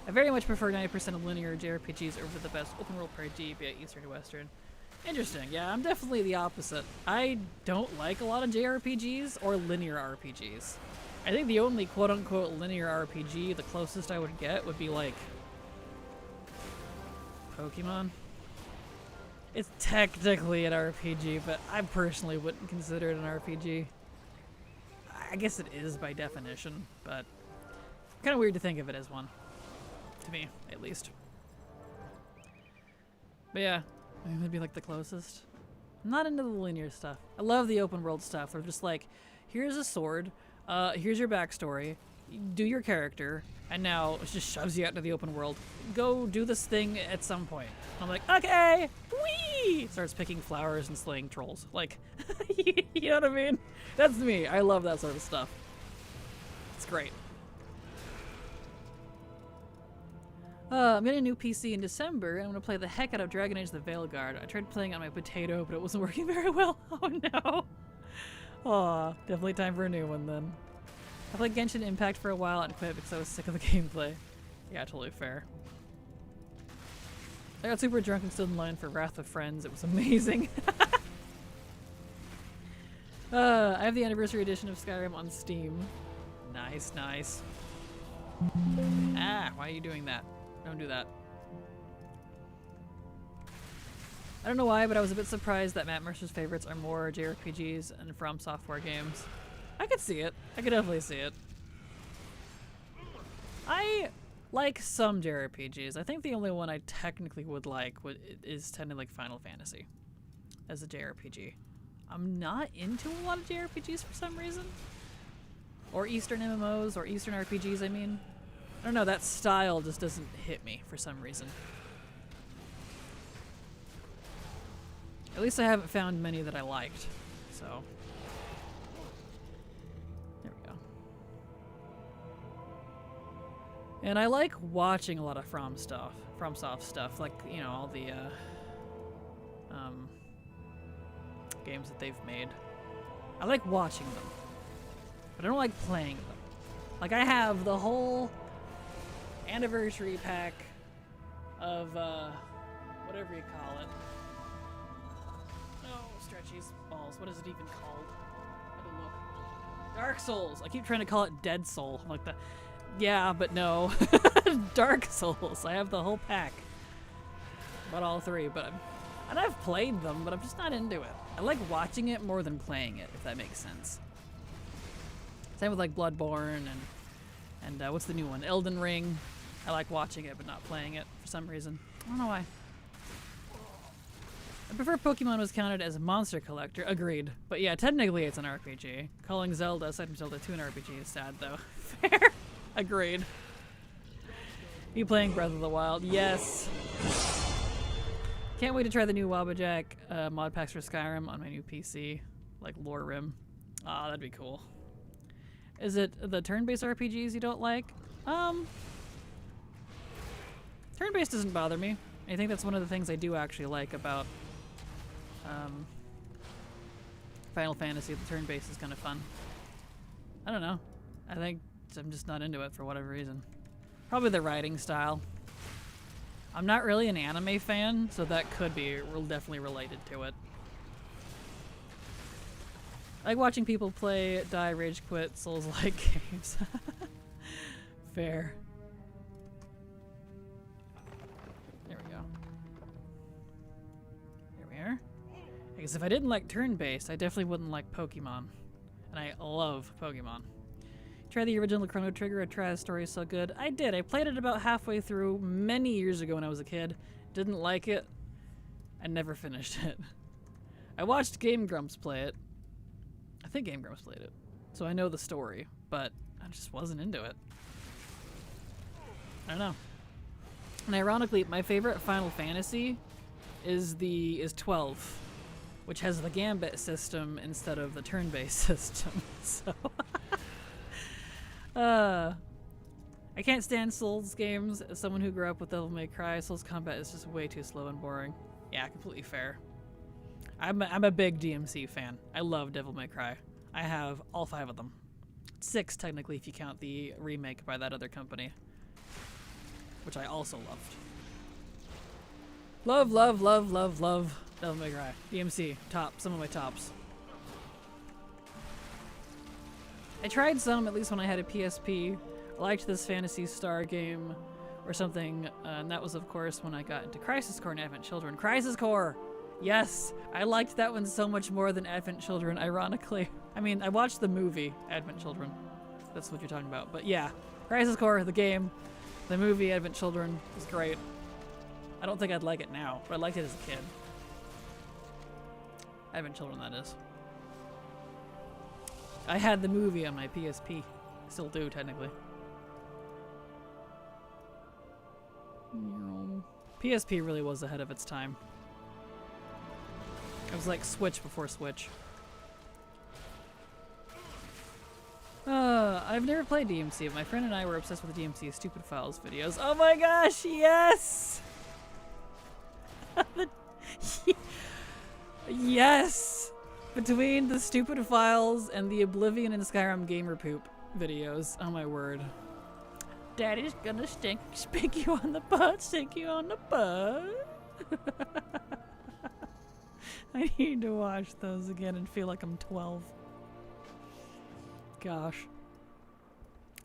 I very much prefer 90% of linear JRPGs over the best open world RPG, be it Eastern to Western. Interesting. Yeah, I'm definitely the opposite. I don't like a lot of JRPGs or linear RPGs. I think the only quote-unquote linear RPG, the closest I would get, would be like Pokemon. It's technically an RPG, but I personally wouldn't consider it an RPG. I guess it is by definition, but kind of weird to think of it as one. To me, at least. But yeah, I think that'd be like the closest. I'm not into the linear stuff. I love the open world stuff. They're just like, here's a sword, here's your backstory, do your character, and now it just shoves you out into the open world. Go do this thing at some point. And I'm like, okay, whee! Starts picking flowers and slaying trolls. Like, you know what I mean? That's me. I love that sort of stuff. It's great. I'm getting a new PC in December, and I'm going to play the heck out of Dragon Age the Veilguard. I tried playing on my potato, but it wasn't working very well. Oh no. Aw, definitely time for a new one then. I played Genshin Impact for a while and quit because I was sick of the gameplay. Yeah, totally fair. I got super drunk and stood in line for Wrath of Friends. It was amazing. I have the anniversary edition of Skyrim on Steam. Nice, nice. Ah, why are you doing that? Don't do that. I don't know why, but I was a bit surprised that Matt Mercer's favorites are more JRPGs and From Software games. I could see it. I could definitely see it. I like some JRPGs. I think the only one I technically would like is technically like Final Fantasy as a JRPG. I'm not into a lot of JRPGs for some reason. Or Eastern MMOs, or Eastern RPGs, I mean. I don't know, that style just doesn't hit me for some reason. At least I haven't found many that I liked, so. There we go. And I like watching a lot of FromSoft stuff, like, you know, all the games that they've made. I like watching them, but I don't like playing them. Like, I have the whole anniversary pack of whatever you call it. Oh, stretchies balls. What is it even called? I don't look. Dark Souls. I keep trying to call it Dead Soul. I'm like the, yeah, but no. Dark Souls. I have the whole pack. About all three, but And I've played them, but I'm just not into it. I like watching it more than playing it, if that makes sense. Same with like Bloodborne and what's the new one? Elden Ring. I like watching it, but not playing it for some reason. I don't know why. I prefer Pokemon was counted as a monster collector. Agreed. But yeah, technically it's an RPG. Calling Zelda, aside from Zelda 2, an RPG is sad, though. Fair. Agreed. You playing Breath of the Wild? Yes. Can't wait to try the new Wabbajack mod packs for Skyrim on my new PC. Like Lore Rim. Ah, that'd be cool. Is it the turn-based RPGs you don't like? Turn-based doesn't bother me. I think that's one of the things I do actually like about Final Fantasy. The turn-based is kind of fun. I don't know. I think I'm just not into it for whatever reason. Probably the writing style. I'm not really an anime fan, so that could be definitely related to it. I like watching people play, die, rage quit, Souls-like games. Fair. There we go. There we are. I guess if I didn't like turn-based, I definitely wouldn't like Pokemon. And I love Pokemon. Try the original Chrono Trigger. I tried the story is so good. I did. I played it about halfway through many years ago when I was a kid. Didn't like it. I never finished it. I watched Game Grumps play it. I think Game Grumps played it. So I know the story, but I just wasn't into it. I don't know. And ironically, my favorite Final Fantasy is 12, which has the Gambit system instead of the turn-based system. So I can't stand Souls games. As someone who grew up with Devil May Cry, Souls combat is just way too slow and boring. Yeah, completely fair. I'm a big DMC fan. I love Devil May Cry. I have all 5 of them. 6 technically if you count the remake by that other company, which I also loved. Love, love, love, love, love Devil May Cry. DMC, some of my tops. I tried some, at least when I had a PSP. I liked this Phantasy Star game or something, and that was of course when I got into Crisis Core and Advent Children. Crisis Core! Yes! I liked that one so much more than Advent Children, ironically. I mean, I watched the movie, Advent Children. That's what you're talking about. But yeah, Crisis Core, the game, the movie, Advent Children, was great. I don't think I'd like it now, but I liked it as a kid. Advent Children, that is. I had the movie on my PSP. Still do, technically. PSP really was ahead of its time. It was like Switch before Switch. I've never played DMC, but my friend and I were obsessed with the DMC Stupid Files videos. Oh my gosh, yes! Yes! Between the Stupid Files and the Oblivion and Skyrim Gamer Poop videos. Oh my word. Daddy's gonna spank you on the butt, stink you on the butt. I need to watch those again and feel like I'm 12. Gosh.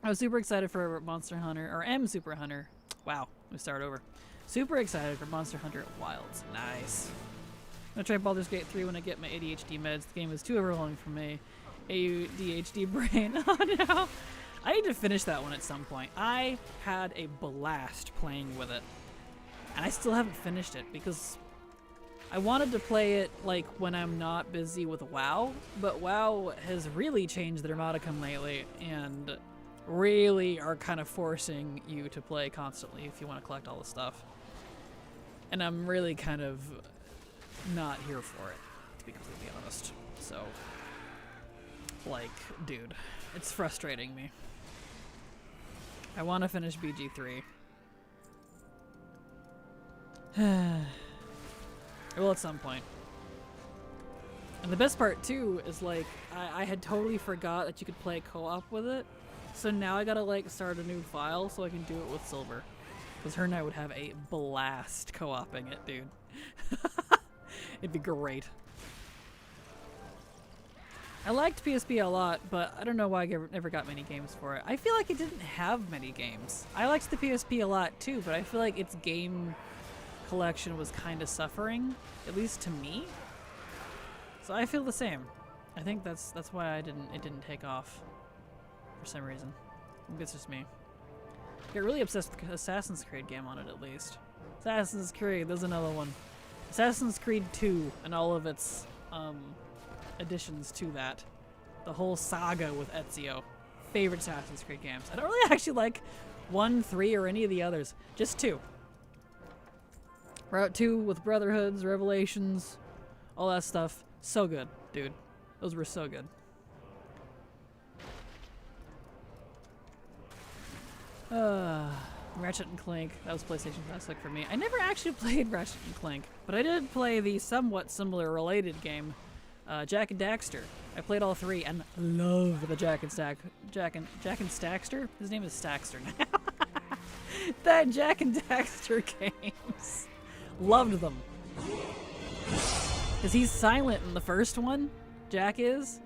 I was super excited for Monster Hunter, or am Super Hunter. Wow, let me start over. Super excited for Monster Hunter Wilds. Nice. I'm gonna try Baldur's Gate 3 when I get my ADHD meds. The game is too overwhelming for me. ADHD brain. Oh no. I need to finish that one at some point. I had a blast playing with it. And I still haven't finished it because I wanted to play it like when I'm not busy with WoW, but WoW has really changed their modicum lately and really are kind of forcing you to play constantly if you want to collect all the stuff. And I'm really kind of not here for it, to be completely honest. So, like, dude, it's frustrating me. I want to finish BG3. I will at some point. And the best part too is like I had totally forgot that you could play co-op with it. So now I gotta like start a new file so I can do it with Silver. Because her and I would have a blast co-oping it, dude. It'd be great. I liked PSP a lot, but I don't know why I never got many games for it. I feel like it didn't have many games. I liked the PSP a lot too, but I feel like its game collection was kind of suffering, at least to me. So I feel the same. I think that's why it didn't take off for some reason. Maybe it's just me. Get really obsessed with the Assassin's Creed game on it, at least. Assassin's Creed, there's another one. Assassin's Creed 2 and all of its additions to that. The whole saga with Ezio. Favorite Assassin's Creed games. I don't really actually like 1, 3, or any of the others. Just 2. Route 2 with Brotherhoods, Revelations, all that stuff. So good, dude. Those were so good. Ratchet and Clank. That was PlayStation Classic for me. I never actually played Ratchet and Clank, but I did play the somewhat similar related game, Jak and Daxter. I played all 3 and love the Jak and Staxter? His name is Staxter now. That Jak and Daxter games. Loved them. Because he's silent in the first one, Jak is.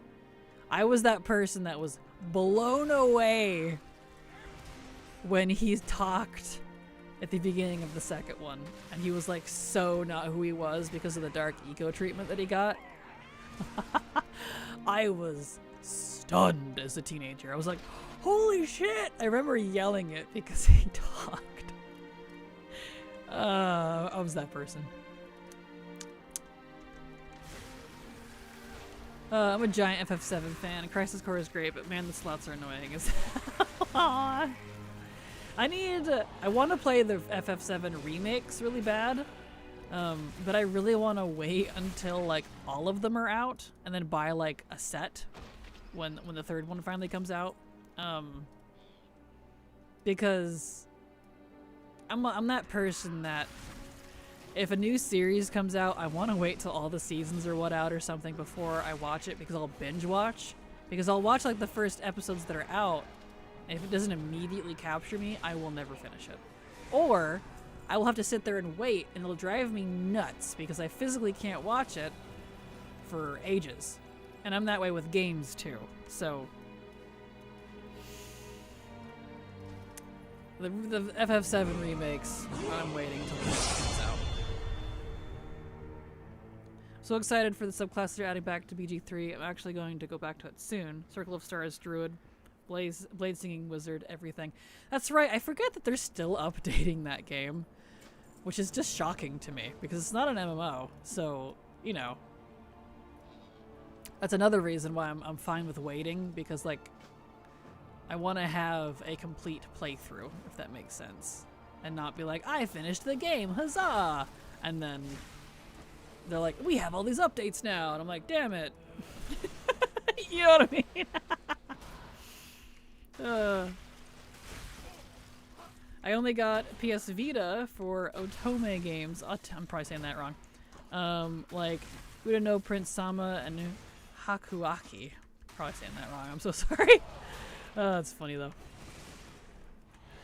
I was that person that was blown away when he talked at the beginning of the second one. And he was like so not who he was because of the dark eco treatment that he got. I was stunned as a teenager. I was like, holy shit! I remember yelling it because he talked. I was that person. I'm a giant FF7 fan. Crisis Core is great, but man, the slots are annoying as hell. I want to play the FF7 remakes really bad, but I really want to wait until like all of them are out and then buy like a set when the third one finally comes out, because I'm that person that if a new series comes out, I want to wait till all the seasons are out or something before I watch it, because I'll binge watch. Because I'll watch like the first episodes that are out, and if it doesn't immediately capture me, I will never finish it. Or I will have to sit there and wait, and it'll drive me nuts because I physically can't watch it for ages. And I'm that way with games too. So the FF7 remakes, I'm waiting until it comes out. So excited for the subclass they're adding back to BG3. I'm actually going to go back to it soon. Circle of Stars, Druid, Blade Singing Wizard, everything. That's right, I forget that they're still updating that game, which is just shocking to me because it's not an MMO. So, you know, that's another reason why I'm fine with waiting, because like I want to have a complete playthrough, if that makes sense, and not be like, I finished the game, huzzah! And then they're like, we have all these updates now, and I'm like, damn it. You know what I mean? I only got PS Vita for Otome games. I'm probably saying that wrong. Like Uda no Prince Sama and Hakuaki. Probably saying that wrong. I'm so sorry. That's funny though.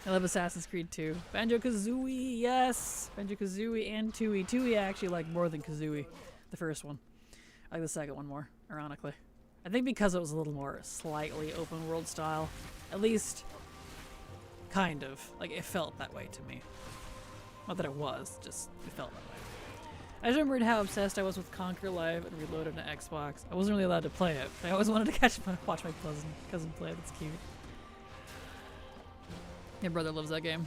I love Assassin's Creed 2. Banjo-Kazooie, yes! Banjo-Kazooie and Tooie. Tooie I actually like more than Kazooie, the first one. I like the second one more, ironically. I think because it was a little more slightly open world style. At least, kind of. Like, it felt that way to me. Not that it was, just it felt that way. I just remembered how obsessed I was with Conquer Live and Reloaded on Xbox. I wasn't really allowed to play it. I always wanted to watch my cousin play it. It's cute. Your brother loves that game.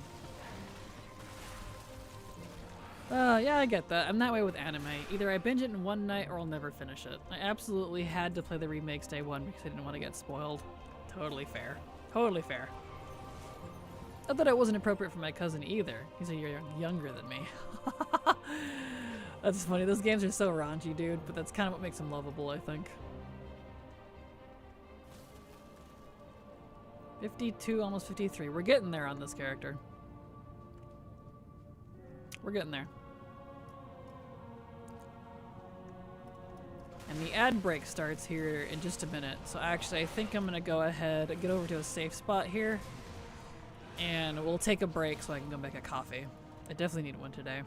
Yeah, I get that. I'm that way with anime. Either I binge it in one night or I'll never finish it. I absolutely had to play the remakes day one because I didn't want to get spoiled. Totally fair. Totally fair. Not that it wasn't appropriate for my cousin either. He's a year younger than me. That's funny. Those games are so raunchy, dude, but that's kind of what makes them lovable, I think. 52, almost 53. We're getting there on this character. We're getting there. And the ad break starts here in just a minute. So actually, I think I'm going to go ahead and get over to a safe spot here. And we'll take a break so I can go make a coffee. I definitely need one today.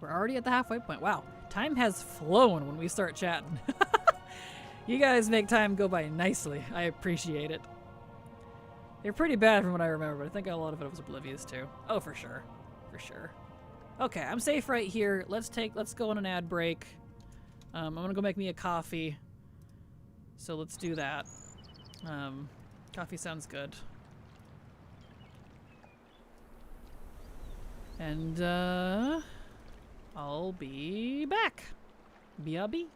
We're already at the halfway point. Wow. Time has flown when we start chatting. You guys make time go by nicely. I appreciate it. They're pretty bad from what I remember, but I think a lot of it was oblivious too. Oh, for sure. For sure. Okay, I'm safe right here. Let's go on an ad break. I'm gonna go make me a coffee. So let's do that. Coffee sounds good. And, I'll be back. BRB.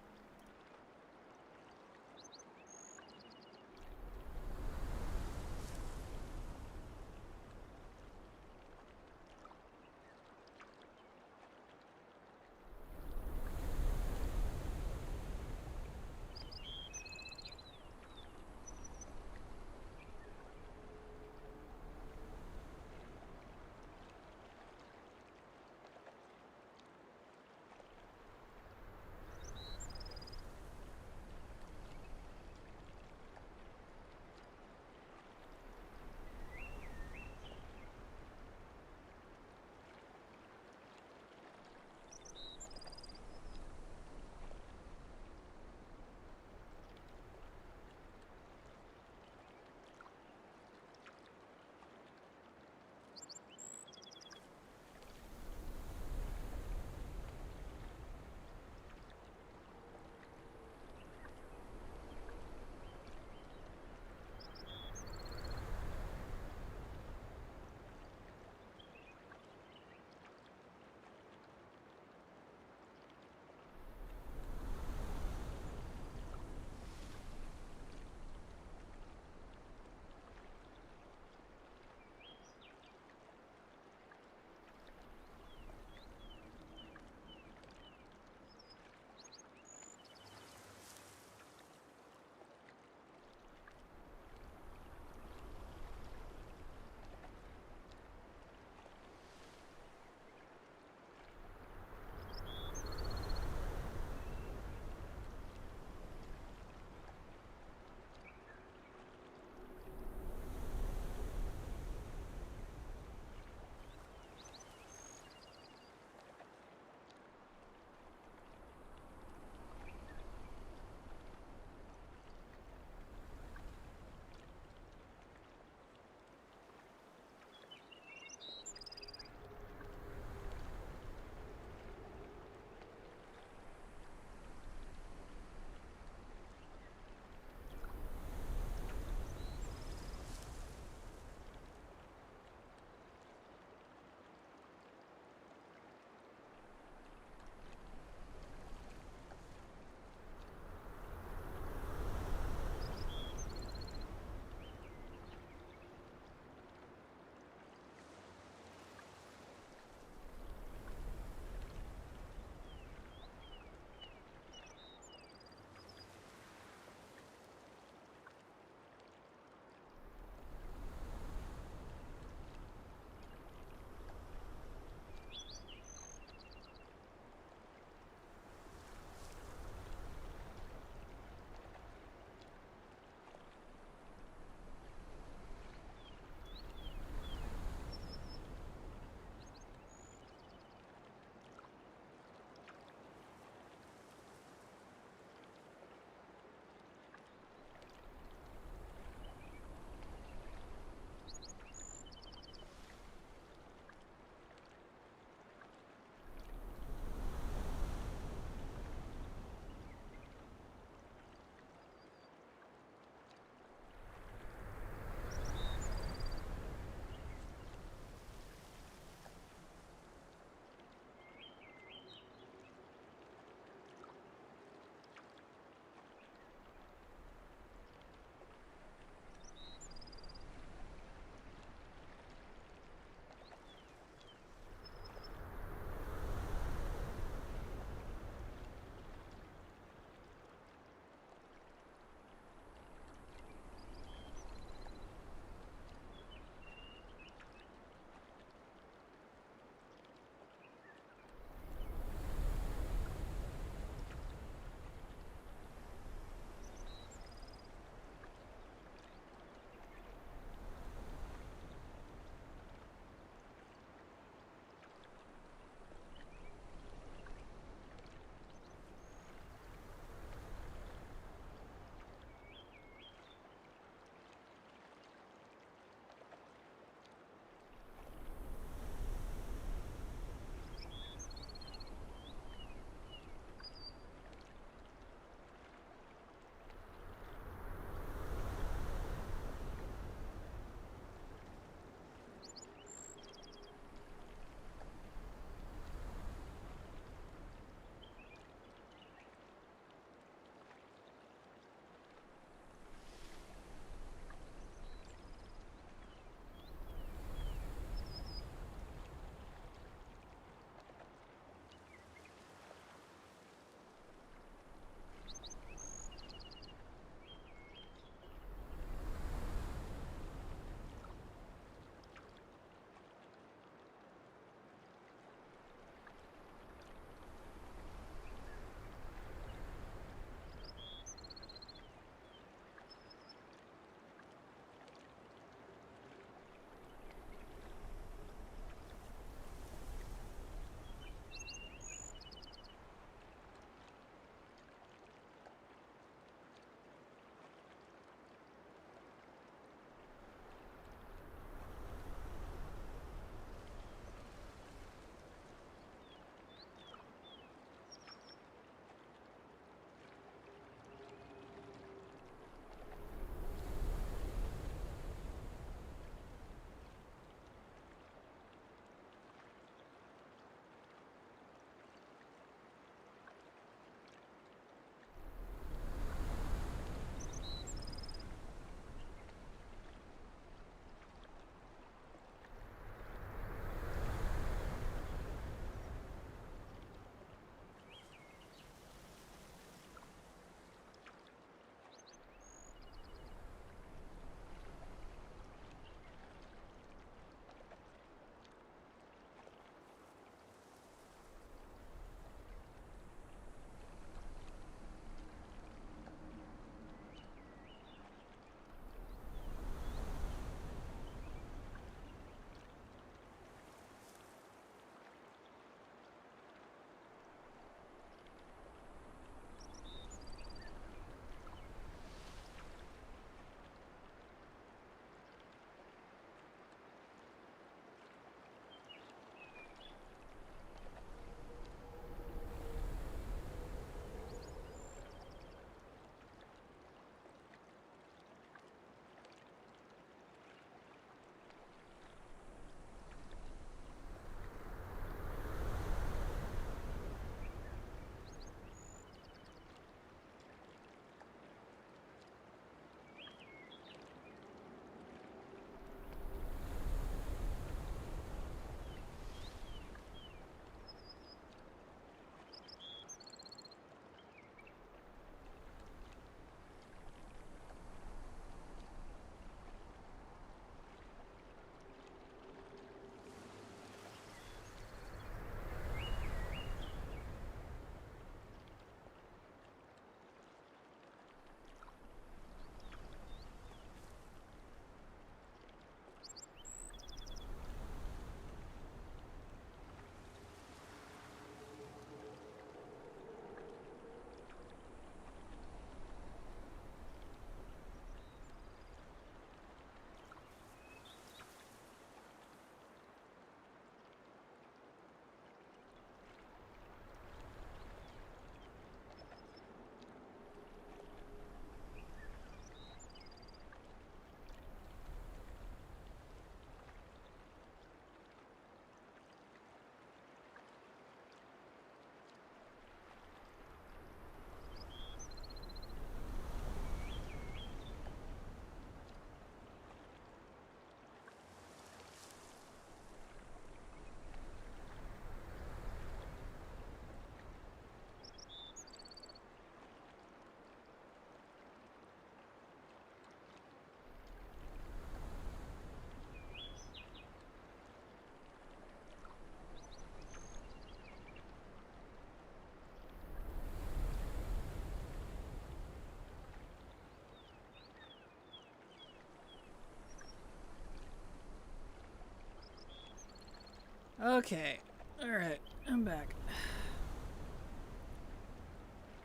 Okay. Alright, I'm back.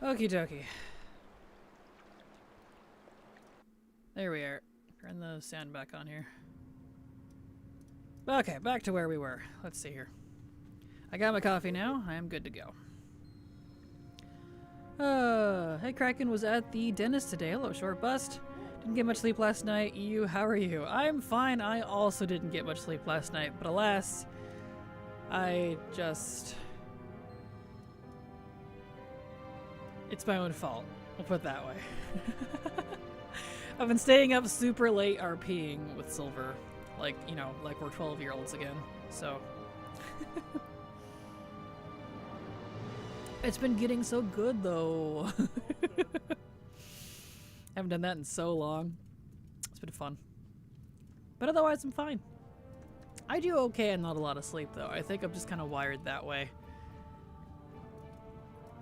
Okie dokie. There we are. Turn the sound back on here. Okay, back to where we were. Let's see here. I got my coffee now. I am good to go. Hey, Kraken was at the dentist today. Hello, short bust. Didn't get much sleep last night. You, how are you? I'm fine. I also didn't get much sleep last night, but alas, I just... It's my own fault. We'll put it that way. I've been staying up super late RPing with Silver. Like, you know, like we're 12-year-olds again. So... It's been getting so good, though. Haven't done that in so long. It's been fun. But otherwise, I'm fine. I do okay and not a lot of sleep, though. I think I'm just kind of wired that way.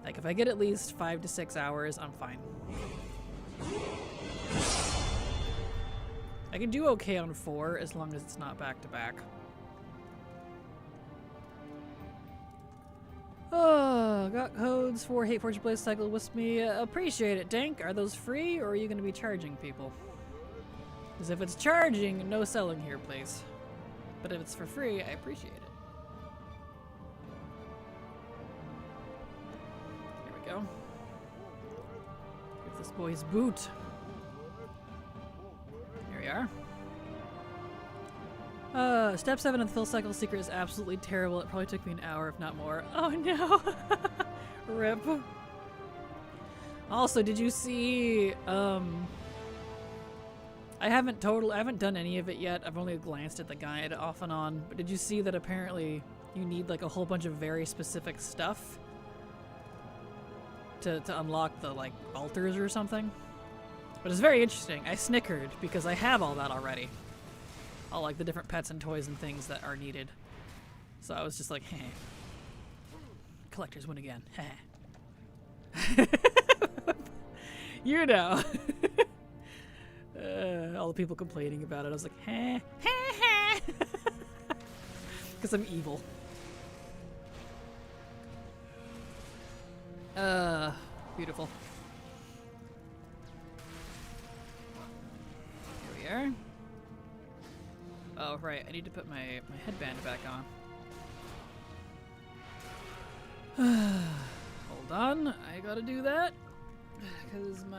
Like, if I get at least 5 to 6 hours, I'm fine. I can do okay on 4 as long as it's not back-to-back. Oh, got codes for Hate Fortune Blaze Cycle with me. Appreciate it, Dank. Are those free, or are you going to be charging people? Because if it's charging, no selling here, please. But if it's for free, I appreciate it. Here we go. Give this boy his boot. Here we are. Step 7 of the Fill Cycle Secret is absolutely terrible. It probably took me an hour, if not more. Oh no! Rip. Also, did you see, I haven't done any of it yet. I've only glanced at the guide off and on. But did you see that apparently you need like a whole bunch of very specific stuff to unlock the like altars or something? But it's very interesting. I snickered because I have all that already. All like the different pets and toys and things that are needed. So I was just like, heh. Collectors win again. Heh. You know. All the people complaining about it. I was like, heh. Heh heh. Because I'm evil. Beautiful. Here we are. Oh, right. I need to put my headband back on. Hold on. I gotta do that. Because my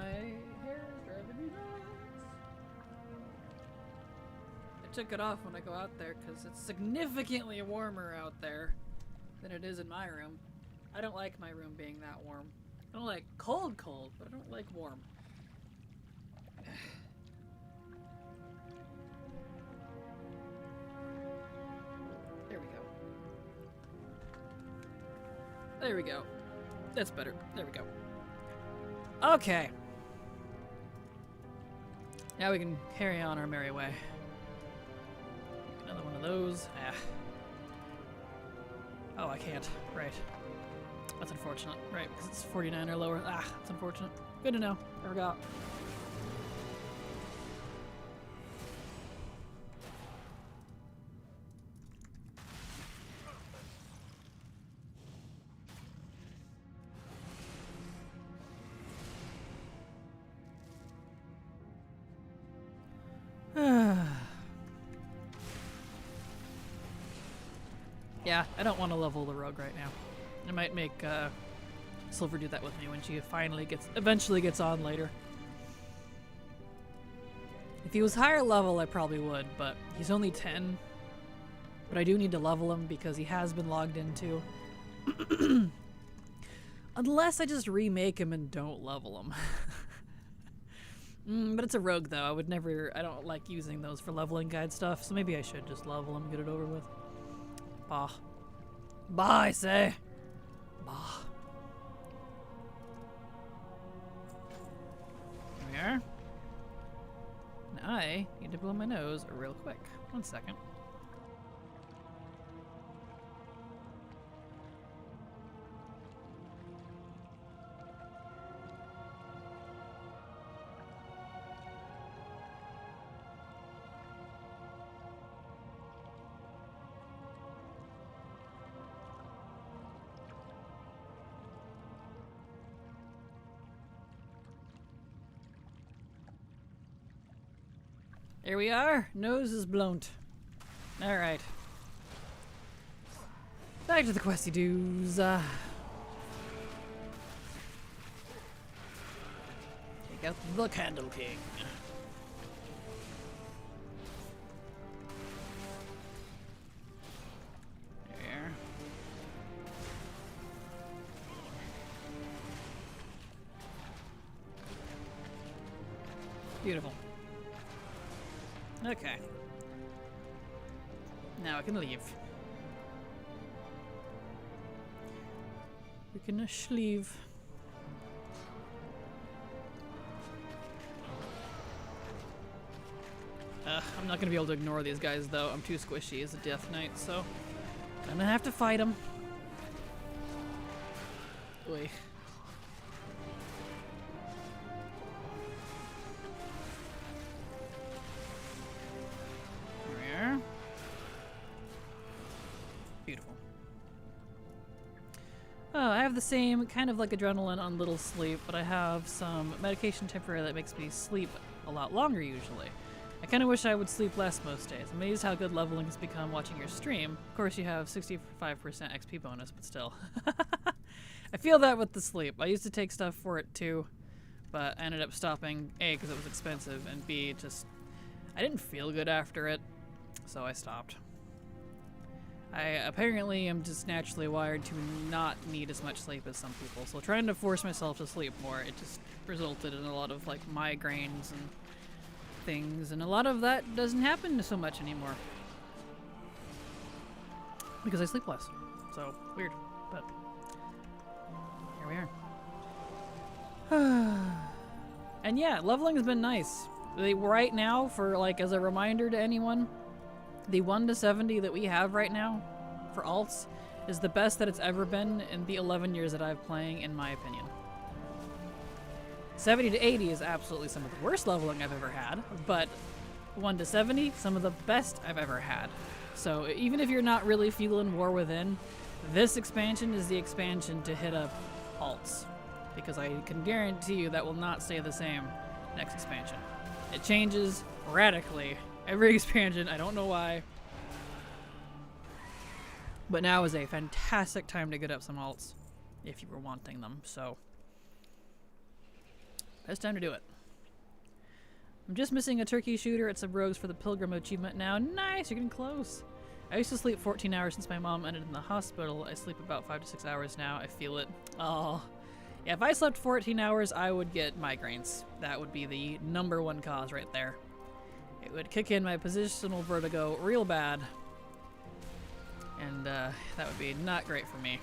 hair is driving me nuts. I took it off when I go out there because it's significantly warmer out there than it is in my room. I don't like my room being that warm. I don't like cold, but I don't like warm. There we go. There we go. That's better. There we go. Okay. Now we can carry on our merry way. Another one of those. Ah. Oh, I can't. Right. That's unfortunate. Right, because it's 49 or lower. Ah, that's unfortunate. Good to know. I forgot. Yeah, I don't want to level the rogue right now. I might make Silver do that with me when she eventually gets on later. If he was higher level, I probably would, but he's only 10. But I do need to level him because he has been logged into. Unless I just remake him and don't level him. But it's a rogue though. I don't like using those for leveling guide stuff, so maybe I should just level him and get it over with. Bah. Bah, I say. Bah. Here we are. And I need to blow my nose real quick. 1 second. Here we are. Nose is blown. Alright. Back to the questy doos. Take out the Candle King. There. Beautiful. Okay. Now I can leave. We can leave. I'm not gonna be able to ignore these guys though. I'm too squishy as a Death Knight, so I'm gonna have to fight them. Oi. There. Beautiful. Oh, I have the same kind of like adrenaline on little sleep, but I have some medication temporary that makes me sleep a lot longer usually. I kind of wish I would sleep less most days. Amazed how good leveling has become watching your stream. Of course you have 65% XP bonus, but still. I feel that with the sleep. I used to take stuff for it too, but I ended up stopping, A, because it was expensive, and B, just, I didn't feel good after it, so I stopped. I apparently am just naturally wired to not need as much sleep as some people, so trying to force myself to sleep more, it just resulted in a lot of like migraines and things, and a lot of that doesn't happen so much anymore because I sleep less. So weird, but here we are. And yeah, leveling has been nice. Right now, for like as a reminder to anyone, the 1 to 70 that we have right now for alts is the best that it's ever been in the 11 years that I've playing, in my opinion. 70 to 80 is absolutely some of the worst leveling I've ever had, but 1 to 70, some of the best I've ever had. So even if you're not really feeling War Within, this expansion is the expansion to hit up alts, because I can guarantee you that will not stay the same next expansion. It changes radically every expansion. I don't know why, but now is a fantastic time to get up some alts if you were wanting them. So it's time to do it. I'm just missing a turkey shooter at some rogues for the Pilgrim achievement now. Nice, you're getting close. I used to sleep 14 hours since my mom ended in the hospital. I sleep about 5 to 6 hours now. I feel it. Oh, yeah, if I slept 14 hours, I would get migraines. That would be the #1 cause right there. It would kick in my positional vertigo real bad, and that would be not great for me.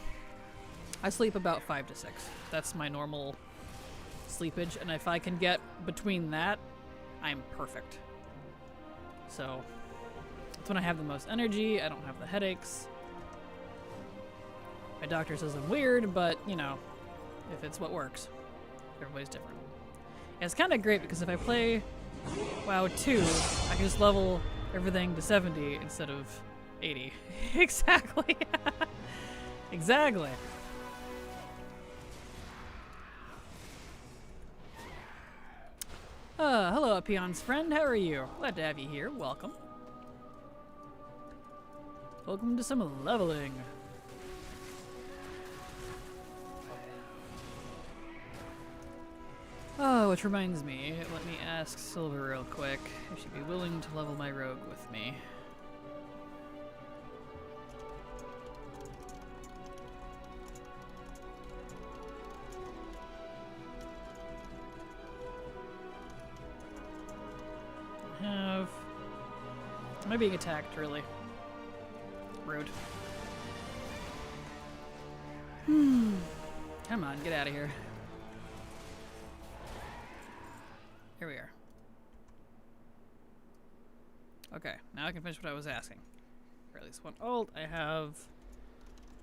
I sleep about 5 to 6. That's my normal sleepage, and if I can get between that, I'm perfect. So that's when I have the most energy. I don't have the headaches. My doctor says I'm weird, but you know, if it's what works, everybody's different. And it's kind of great because if I play WoW 2, I can just level everything to 70 instead of 80. Exactly. Exactly. Hello, Peon's friend. How are you? Glad to have you here. Welcome. Welcome to some leveling. Oh, which reminds me, let me ask Silver real quick if she'd be willing to level my rogue with me. Am I being attacked, really? Rude. Come on, get out of here. Here we are. Okay, now I can finish what I was asking. Or at least one ult. I have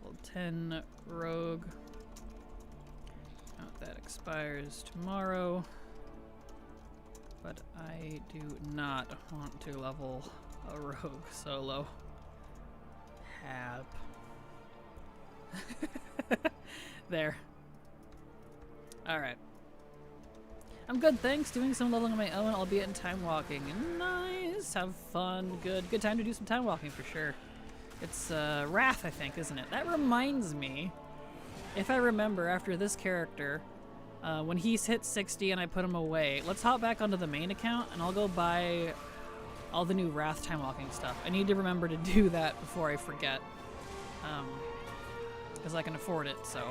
level 10 rogue. That expires tomorrow. But I do not want to level a rogue solo. Hap. There. Alright. I'm good, thanks. Doing some leveling on my own, albeit in time walking. Nice! guys. Have fun. Good time to do some time walking for sure. It's Wrath, I think, isn't it? That reminds me, if I remember, after this character, when he's hit 60 and I put him away, let's hop back onto the main account and I'll go buy all the new Wrath time walking stuff. I need to remember to do that before I forget, because I can afford it, so.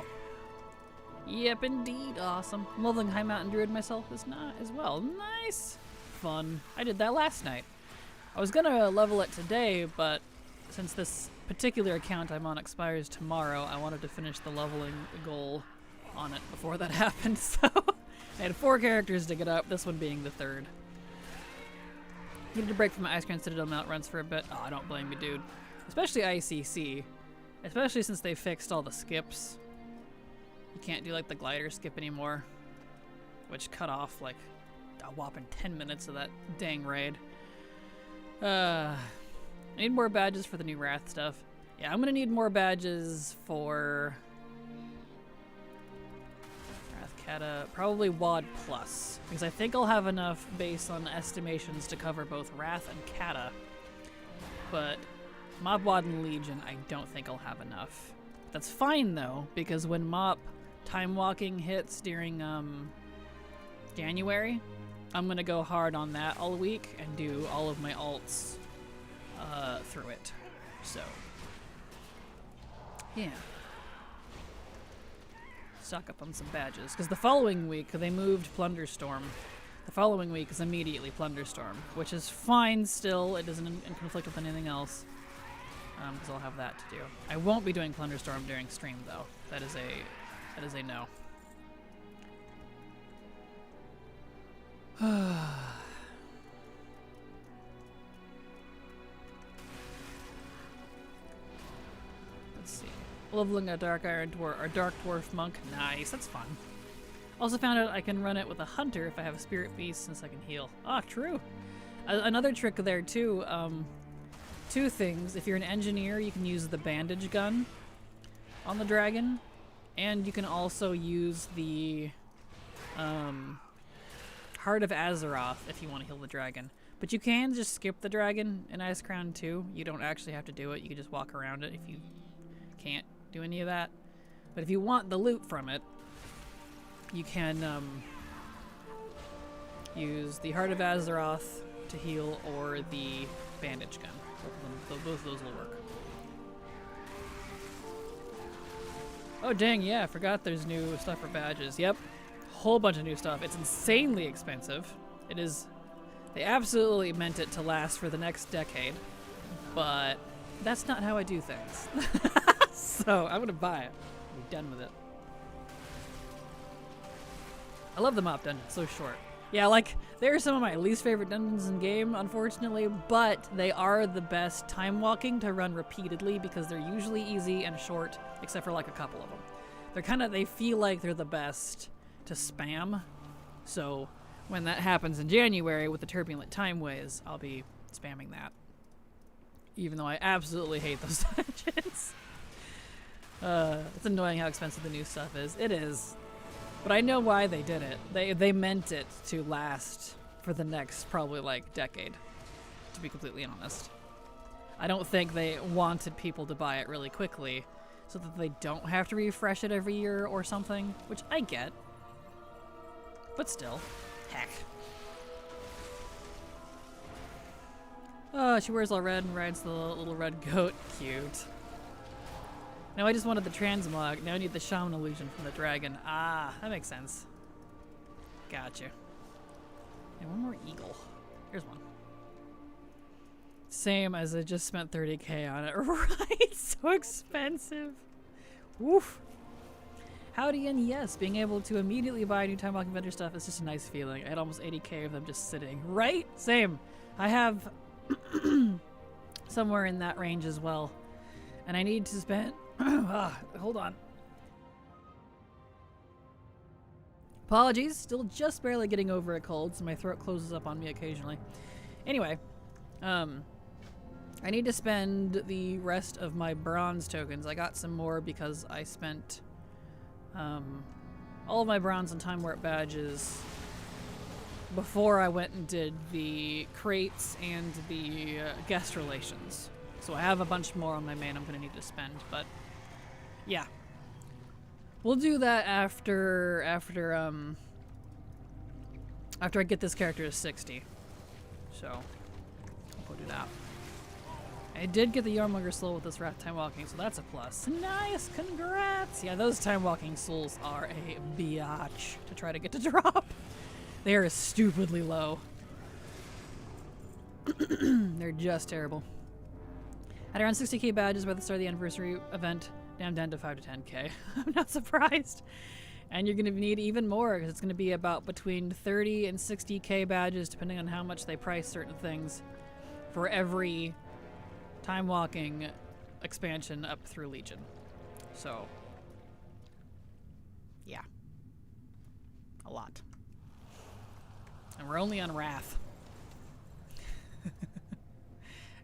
Yep, indeed. Awesome. I'm leveling High Mountain Druid myself as well. Nice. Fun. I did that last night. I was gonna level it today, but since this particular account I'm on expires tomorrow, I wanted to finish the leveling goal on it before that happened, so I had 4 characters to get up, this one being the 3rd. Needed a break from my Ice Crown Citadel mount runs for a bit. Oh, I don't blame you, dude. Especially ICC. Especially since they fixed all the skips. You can't do like the glider skip anymore, which cut off like a whopping 10 minutes of that dang raid. I need more badges for the new Wrath stuff. Yeah, I'm gonna need more badges for Wrath Kata, probably WAD Plus, because I think I'll have enough based on estimations to cover both Wrath and Kata. But Mob WAD and Legion, I don't think I'll have enough. That's fine though, because when Mop time walking hits during January, I'm gonna go hard on that all week and do all of my alts through it. So yeah, stock up on some badges, because the following week they moved Plunderstorm. The following week is immediately Plunderstorm, which is fine still. It doesn't in conflict with anything else, because I'll have that to do. I won't be doing Plunderstorm during stream though. That is a no. Let's see. Leveling a Dark Iron Dwarf or Dark Dwarf Monk. Nice, that's fun. Also found out I can run it with a Hunter if I have a Spirit Beast, since I can heal. Ah, true. Another trick there too. 2 things. If you're an engineer, you can use the bandage gun on the dragon, and you can also use the Heart of Azeroth if you want to heal the dragon. But you can just skip the dragon in Ice Crown too. You don't actually have to do it. You can just walk around it if you can't do any of that. But if you want the loot from it, you can use the Heart of Azeroth to heal, or the bandage gun. Both of those will work. Oh dang, yeah, I forgot there's new stuff for badges. Yep, whole bunch of new stuff. It's insanely expensive. It is. They absolutely meant it to last for the next decade, but that's not how I do things. So I'm gonna buy it. Be done with it. I love the mop dungeon, so short. Yeah, like, they're some of my least favorite dungeons in game, unfortunately, but they are the best time walking to run repeatedly because they're usually easy and short, except for like a couple of them. They feel like they're the best to spam, so when that happens in January with the Turbulent Time Ways, I'll be spamming that. Even though I absolutely hate those dungeons. It's annoying how expensive the new stuff is. It is. But I know why they did it. They meant it to last for the next probably like decade, to be completely honest. I don't think they wanted people to buy it really quickly so that they don't have to refresh it every year or something, which I get. But still, heck. Oh, she wears all red and rides the little red goat. Cute. Now I just wanted the transmog. Now I need the shaman illusion from the dragon. Ah, that makes sense. Gotcha. And one more eagle. Here's one. Same, as I just spent 30k on it. Right? So expensive. Woof. Howdy, and yes, being able to immediately buy new time walking vendor stuff is just a nice feeling. I had almost 80k of them just sitting. Right? Same. I have somewhere in that range as well. And I need to spend... hold on. Apologies, still just barely getting over a cold, so my throat closes up on me occasionally. Anyway, I need to spend the rest of my bronze tokens. I got some more because I spent all of my bronze and time warp badges before I went and did the crates and the guest relations. So I have a bunch more on my main I'm going to need to spend, but yeah. We'll do that after I get this character to 60. So, we'll do that. I did get the Yarmonger Soul with this rat time walking, so that's a plus. Nice, congrats! Yeah, those time walking souls are a biatch to try to get to drop. They are stupidly low. They're just terrible. Had around 60k badges by the start of the anniversary event. Now I'm down to 5 to 10k. I'm not surprised. And you're going to need even more, because it's going to be about between 30 and 60k badges, depending on how much they price certain things, for every time walking expansion up through Legion. So, yeah. A lot. And we're only on Wrath.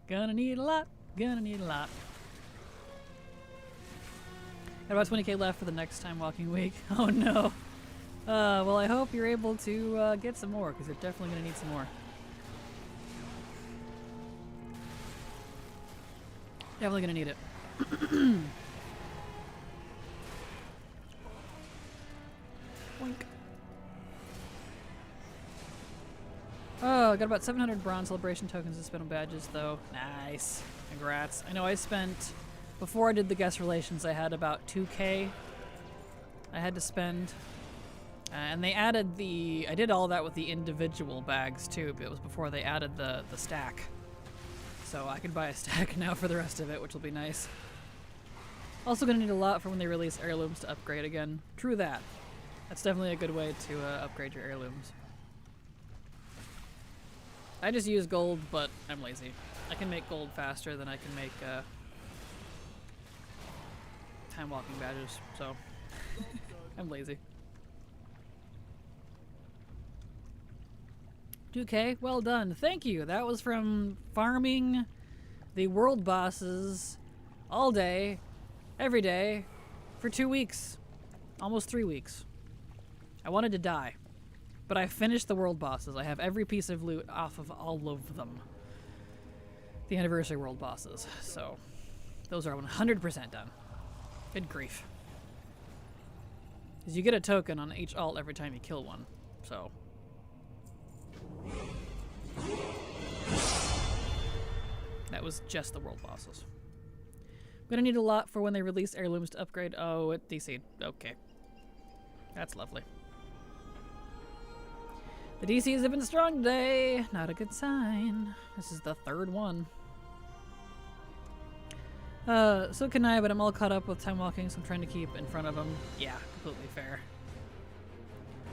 Gonna need a lot. Gonna need a lot. Got about 20k left for the next time walking week. Oh no. Well, I hope you're able to get some more, because you're definitely gonna need some more. Definitely gonna need it. Boink. Oh, I got about 700 bronze celebration tokens to spend on badges, though. Nice. Congrats. I know I spent, before I did the guest relations, I had about 2k I had to spend. And they added I did all that with the individual bags, too, but it was before they added the stack. So I can buy a stack now for the rest of it, which will be nice. Also gonna need a lot for when they release heirlooms to upgrade again. True that. That's definitely a good way to upgrade your heirlooms. I just use gold, but I'm lazy. I can make gold faster than I can make time walking badges, so I'm lazy. 2k, well done. Thank you. That was from farming the world bosses all day, every day, for 2 weeks. Almost 3 weeks. I wanted to die, but I finished the world bosses. I have every piece of loot off of all of them. The anniversary world bosses. So, those are 100% done. Good grief. Because you get a token on each alt every time you kill one. So, that was just the world bosses. I'm gonna need a lot for when they release heirlooms to upgrade. Oh, it DC'd. Okay. That's lovely. The DCs have been strong today. Not a good sign. This is the third one. So can I, but I'm all caught up with time walking, so I'm trying to keep in front of them. Yeah, completely fair.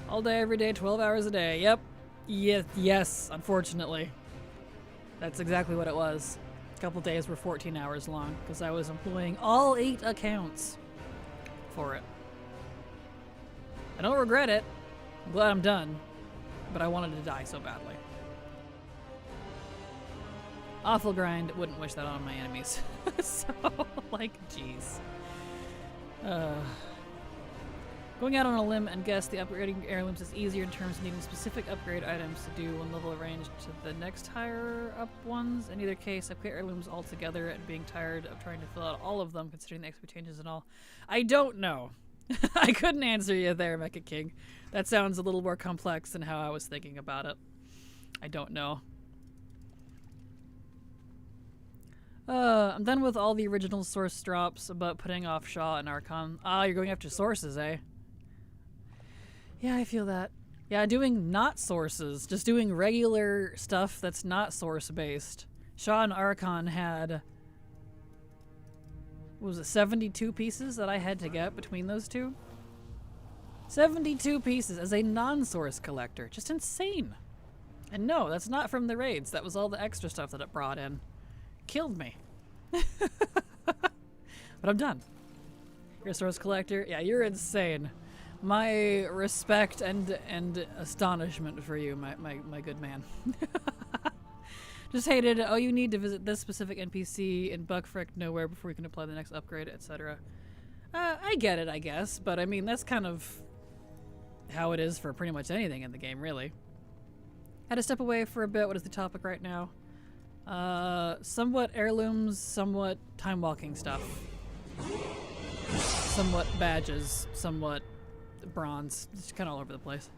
All day, every day, 12 hours a day. Yep. Yes, unfortunately. That's exactly what it was. A couple days were 14 hours long, because I was employing all 8 accounts for it. I don't regret it. I'm glad I'm done. But I wanted to die so badly. Awful grind. Wouldn't wish that on my enemies. So, like, jeez. Going out on a limb and guess the upgrading heirlooms is easier in terms of needing specific upgrade items to do one level arranged to the next higher up ones. In either case, I quit heirlooms altogether and being tired of trying to fill out all of them, considering the XP changes and all. I don't know. I couldn't answer you there, Mecha King. That sounds a little more complex than how I was thinking about it. I don't know. I'm done with all the original source drops about putting off Shaw and Archon. Ah, you're going after sources, eh? Yeah, I feel that. Yeah, doing not sources. Just doing regular stuff that's not source-based. Shaw and Archon had... what was it, 72 pieces that I had to get between those two? 72 pieces as a non-source collector. Just insane. And no, that's not from the raids. That was all the extra stuff that it brought in. Killed me. But I'm done. You're a source collector? Yeah, you're insane. My respect and astonishment for you, my good man. Just hated, oh, you need to visit this specific NPC in Buckfrick nowhere before you can apply the next upgrade, etc. I get it, I guess, but I mean, that's kind of how it is for pretty much anything in the game, really. Had to step away for a bit. What is the topic right now? Somewhat heirlooms, somewhat time walking stuff. Somewhat badges, somewhat bronze. It's kind of all over the place.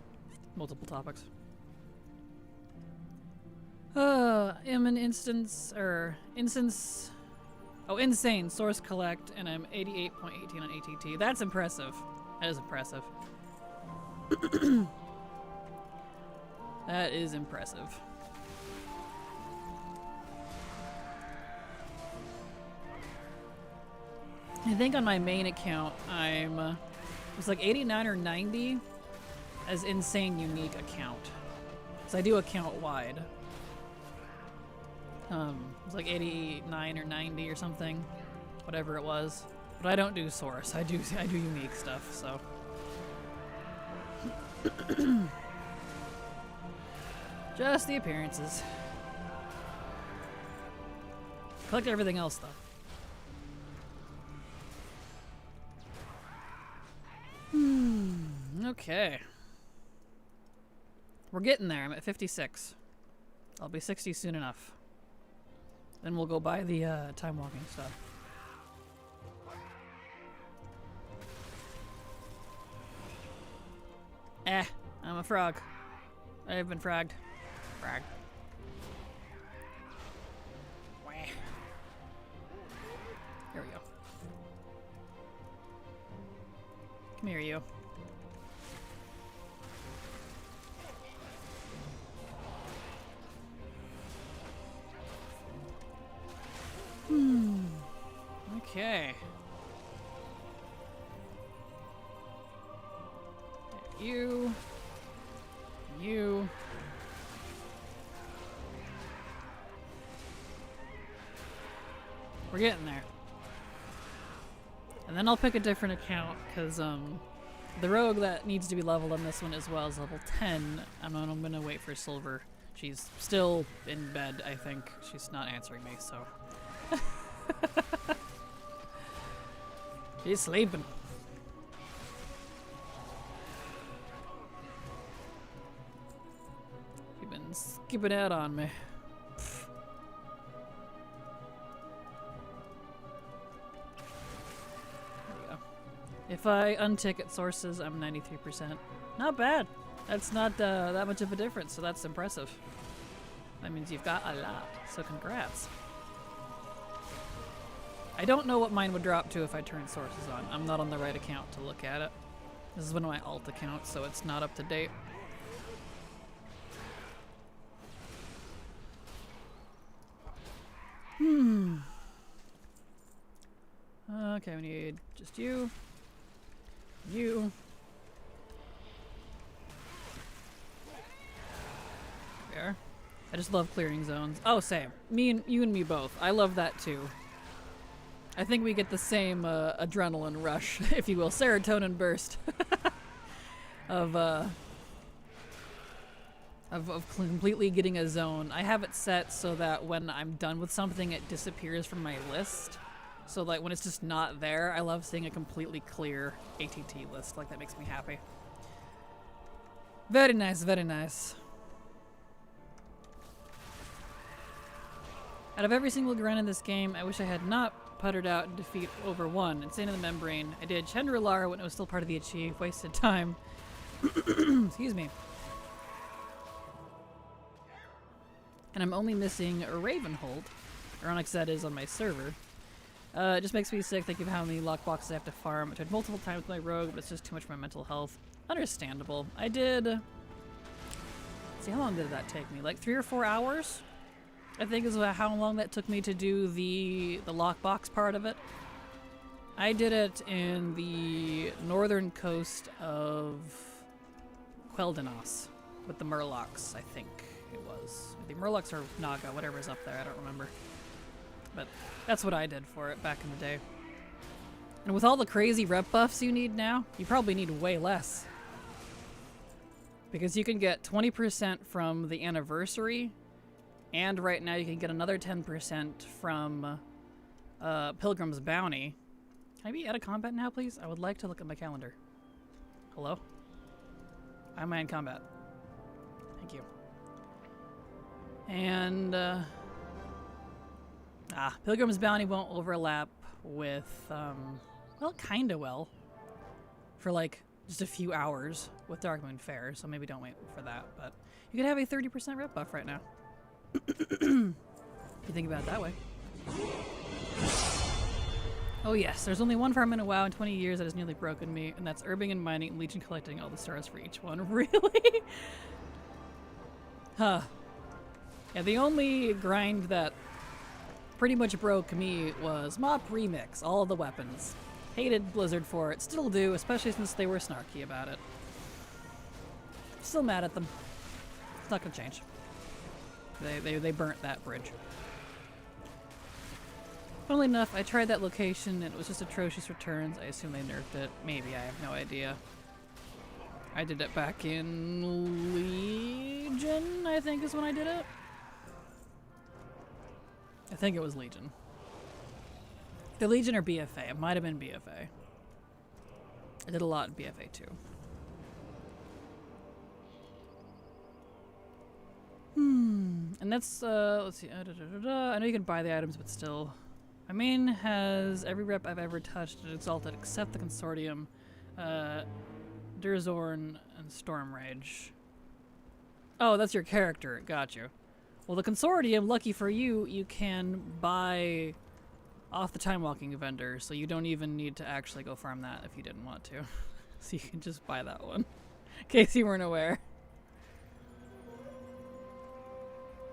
Multiple topics. I'm an insane source collect, and I'm 88.18 on ATT. That's impressive. That is impressive. That is impressive. I think on my main account, I'm it was like 89 or 90 as insane unique account. So I do account wide. It was like 89 or 90 or something, whatever it was. But I don't do source. I do unique stuff. So. Just the appearances. Collect everything else though. Okay. We're getting there. I'm at 56. I'll be 60 soon enough. Then we'll go buy the time walking stuff. I'm a frog. I've been fragged. Frag. Here we go. Come here, you. Okay. You. We're getting there. And then I'll pick a different account, because the rogue that needs to be leveled on this one as well is level 10, and I'm gonna wait for Silver. She's still in bed, I think. She's not answering me, so. She's sleeping. You've been skipping out on me. If I unticket sources, I'm 93%. Not bad. That's not that much of a difference, so that's impressive. That means you've got a lot, so congrats. I don't know what mine would drop to if I turn sources on. I'm not on the right account to look at it. This is one of my alt accounts, so it's not up to date. Okay, we need just you. You. There. I just love clearing zones. Oh, same. You and me both. I love that too. I think we get the same adrenaline rush, if you will, serotonin burst of completely getting a zone. I have it set so that when I'm done with something, it disappears from my list. So like when it's just not there, I love seeing a completely clear ATT list. Like that makes me happy. Very nice, very nice. Out of every single grind in this game, I wish I had not puttered out and defeat over 1. Insane in the Membrane. I did Chandra when it was still part of the achieve. Wasted time. Excuse me. And I'm only missing a Ravenhold. Or Onyx that is on my server. It just makes me sick thinking of how many lockboxes I have to farm. I tried multiple times with my rogue, but it's just too much for my mental health. Understandable. I did... Let's see, how long did that take me? Like 3 or 4 hours? I think is how long that took me to do the lockbox part of it. I did it in the northern coast of Quel'Danos with the Murlocs, I think it was. The Murlocs or Naga, whatever's up there, I don't remember. But that's what I did for it back in the day. And with all the crazy rep buffs you need now, you probably need way less. Because you can get 20% from the anniversary, and right now you can get another 10% from Pilgrim's Bounty. Can I be out of combat now, please? I would like to look at my calendar. Hello? Why am I in combat? Thank you. And, Pilgrim's Bounty won't overlap with, well, kinda will. For, like, just a few hours with Darkmoon Fair, so maybe don't wait for that. But you could have a 30% rep buff right now. If you think about it that way. Oh yes, there's only one farm in a WoW in 20 years that has nearly broken me, and that's herbing and mining and Legion collecting all the stars for each one. Really? Huh. Yeah, the only grind that pretty much broke me was Mop Remix, all of the weapons. Hated Blizzard for it, still do, especially since they were snarky about it. Still mad at them. It's not gonna change. They burnt that bridge. Funnily enough, I tried that location and it was just atrocious returns. I assume they nerfed it. Maybe, I have no idea. I did it back in Legion, I think is when I did it. I think it was Legion. The Legion or BFA. It might have been BFA. I did a lot in BFA too. And that's, let's see. I know you can buy the items, but still. My main has every rep I've ever touched at Exalted except the Consortium, Durzorn, and Stormrage. Oh, that's your character. Got you. Well, the Consortium, lucky for you, you can buy off the Time Walking vendor, so you don't even need to actually go farm that if you didn't want to. So you can just buy that one, in case you weren't aware.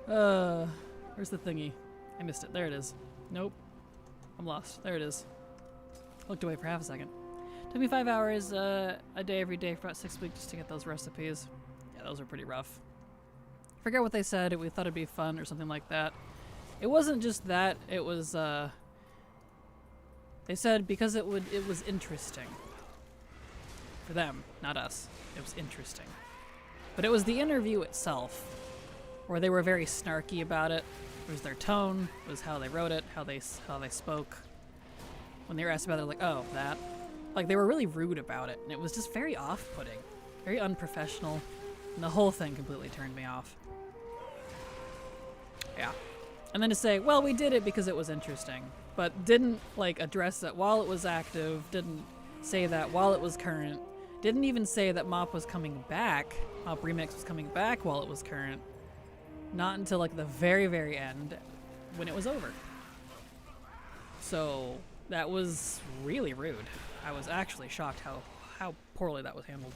Where's the thingy? I missed it. There it is. Nope. I'm lost. There it is. Looked away for half a second. Took me 5 hours a day every day for about 6 weeks just to get those recipes. Yeah, those were pretty rough. Forget what they said. We thought it'd be fun or something like that. It wasn't just that. It was, they said because it was interesting. For them, not us. It was interesting. But it was the interview itself where they were very snarky about it. It was their tone, it was how they wrote it, how they spoke. When they were asked about it, they're like, oh, that. Like, they were really rude about it, and it was just very off-putting, very unprofessional, and the whole thing completely turned me off. Yeah. And then to say, well, we did it because it was interesting, but didn't, like, address it while it was active, didn't say that while it was current, didn't even say that Mop was coming back, Mop Remix was coming back while it was current. Not until like the very, very end when it was over. So that was really rude. I was actually shocked how poorly that was handled.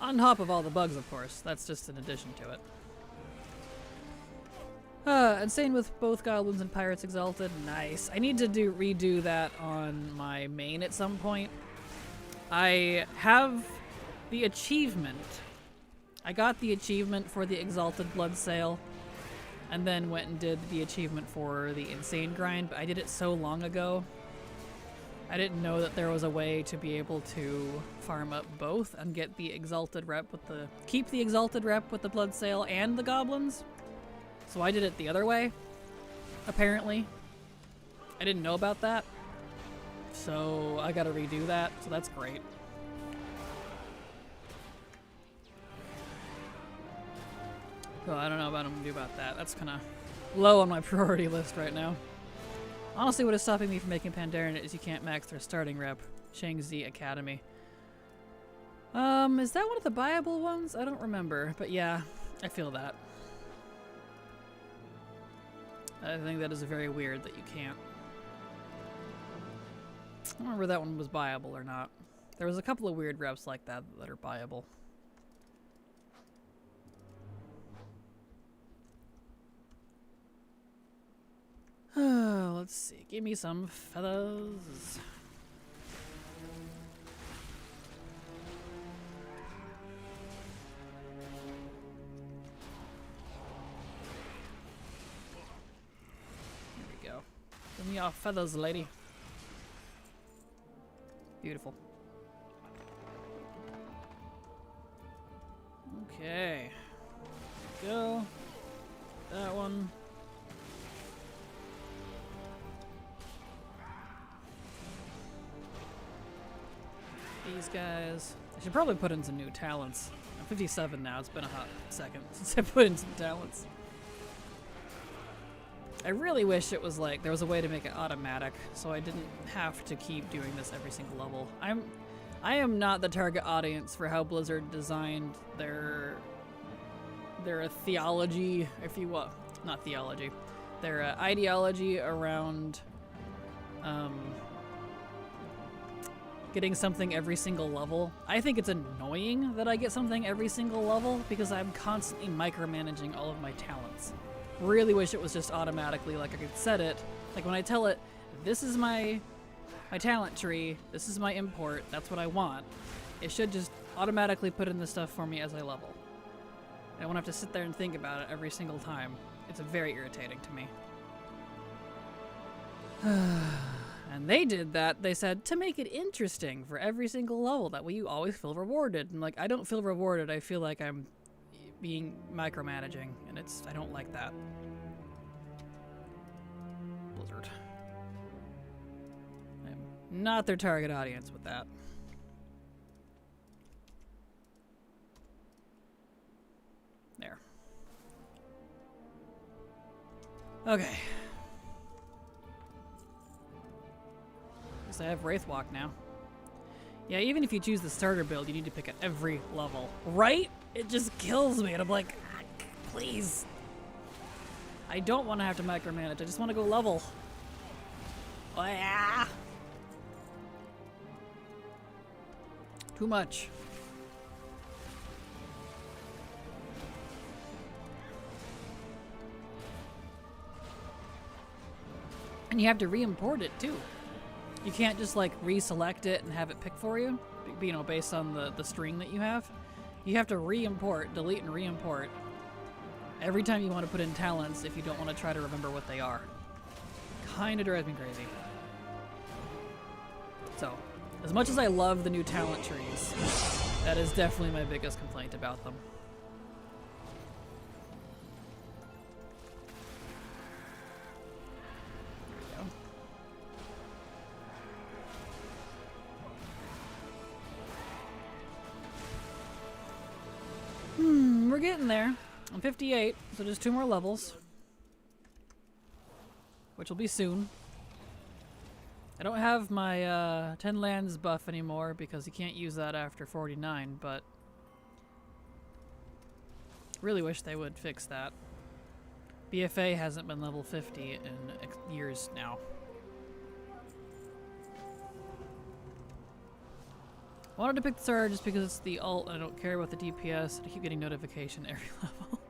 On top of all the bugs, of course. That's just an addition to it. Insane with both Goblins and Pirates Exalted. Nice. I need to redo that on my main at some point. I have the achievement. I got the achievement for the Exalted Blood Sale, and then went and did the achievement for the Insane Grind, but I did it so long ago. I didn't know that there was a way to be able to farm up both and get the Exalted rep with the... keep the Exalted rep with the Blood Sale and the Goblins. So I did it the other way, apparently. I didn't know about that. So I gotta redo that, so that's great. So I don't know what I'm gonna do about that. That's kind of low on my priority list right now. Honestly, what is stopping me from making Pandaren is you can't max their starting rep. Shangzi Academy. Is that one of the buyable ones? I don't remember, but yeah, I feel that. I think that is very weird that you can't. I don't remember that one was buyable or not. There was a couple of weird reps like that that are buyable. Let's see. Give me some feathers. There we go. Give me your feathers, lady. Beautiful. Okay. Go. That one. These guys. I should probably put in some new talents and 57 now. It's been a hot second since I put in some talents. I really wish it was like there was a way to make it automatic, so I didn't have to keep doing this every single level. I am not the target audience for how Blizzard designed their theology, if you will, not theology, their ideology around getting something every single level. I think it's annoying that I get something every single level because I'm constantly micromanaging all of my talents. Really wish it was just automatically, like I could set it, like when I tell it, this is my talent tree, this is my import, that's what I want. It should just automatically put in the stuff for me as I level. I don't have to sit there and think about it every single time. It's very irritating to me. And they did that, they said, to make it interesting for every single level. That way you always feel rewarded. And like, I don't feel rewarded, I feel like I'm being micromanaging, and I don't like that. Blizzard. I'm not their target audience with that. There. Okay. Guess I have Wraithwalk now. Yeah, even if you choose the starter build, you need to pick at every level. Right? It just kills me, and I'm like, please. I don't want to have to micromanage. I just want to go level. Oh, yeah. Too much. And you have to re-import it too. You can't just like reselect it and have it pick for you, you know, based on the string that you have. You have to re-import, delete and re-import every time you want to put in talents if you don't want to try to remember what they are. Kinda drives me crazy. So, as much as I love the new talent trees, that is definitely my biggest complaint about them. We're getting there. I'm 58, so just 2 more levels. Which will be soon. I don't have my 10 lands buff anymore because you can't use that after 49, but really wish they would fix that. BFA hasn't been level 50 in years now. I wanted to pick the Surge just because it's the ult and I don't care about the DPS and I keep getting notification every level.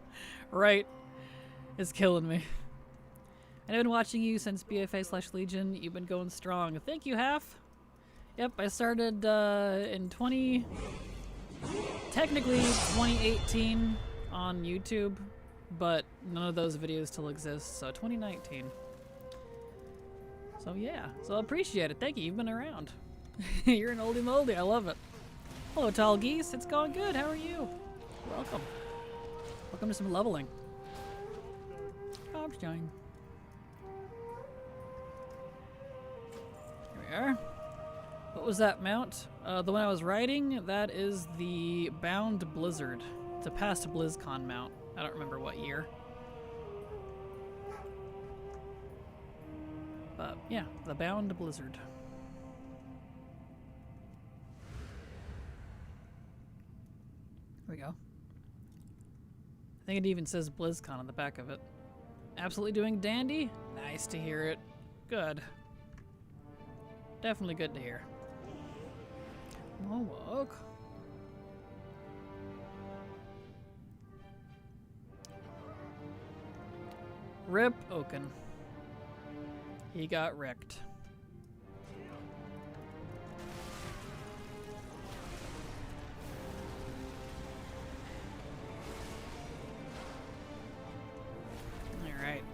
Right? It's killing me. And I've been watching you since BFA/Legion. You've been going strong. Thank you, Half. Yep, I started in technically 2018 on YouTube, but none of those videos still exist, so 2019. So yeah, so I appreciate it. Thank you, you've been around. You're an oldie moldy, I love it. Hello, Tall Geese, it's going good, how are you? Welcome. Welcome to some leveling. I'm Stein. Here we are. What was that mount? The one I was riding, that is the Bound Blizzard. It's a past BlizzCon mount. I don't remember what year. But yeah, the Bound Blizzard. There we go. I think it even says BlizzCon on the back of it. Absolutely doing dandy? Nice to hear it. Good. Definitely good to hear. Oh, look. Rip Oaken. He got wrecked. Alright.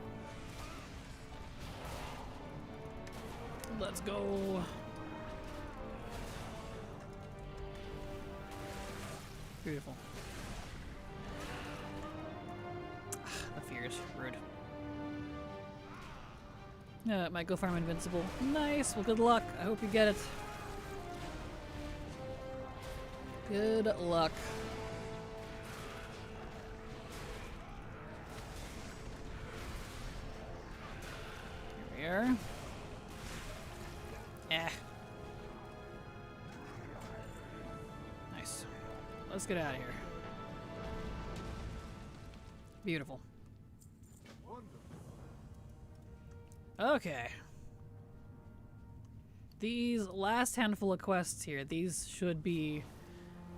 Let's go. Beautiful. The fears. Rude. Yeah, might go farm invincible. Nice. Well, good luck. I hope you get it. Good luck. there. Eh. Nice. Let's get out of here. Beautiful. Okay. These last handful of quests here, these should be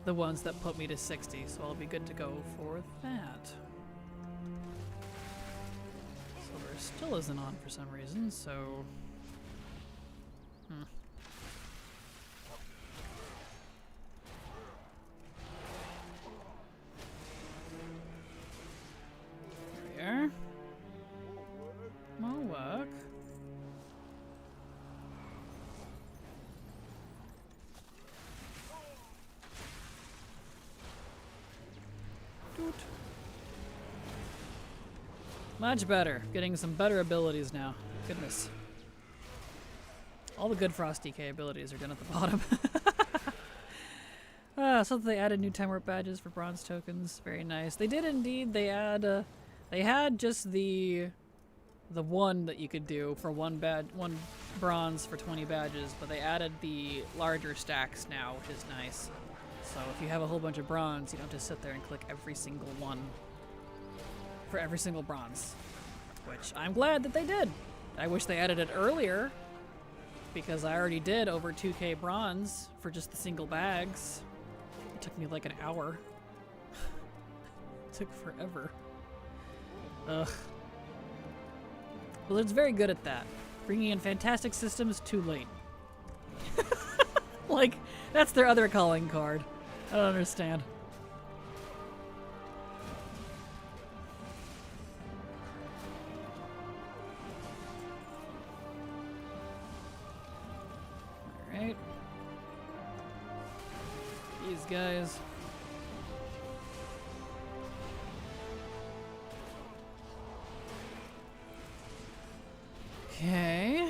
the ones that put me to 60, so I'll be good to go for that. Silver still isn't on for some reason, so... There we are. More work. Doot. Much better. Getting some better abilities now. Goodness. All the good Frost DK abilities are done at the bottom. So they added new time warp badges for bronze tokens. Very nice. They did indeed. They add. They had just the one that you could do for one bronze for 20 badges, but they added the larger stacks now, which is nice. So if you have a whole bunch of bronze, you don't have to sit there and click every single one for every single bronze, which I'm glad that they did. I wish they added it earlier, because I already did over 2k bronze for just the single bags. It took me like an hour. It took forever. Ugh. Blizzard's very good at that. Bringing in fantastic systems too late. Like, that's their other calling card. I don't understand. Alright. These guys. Okay.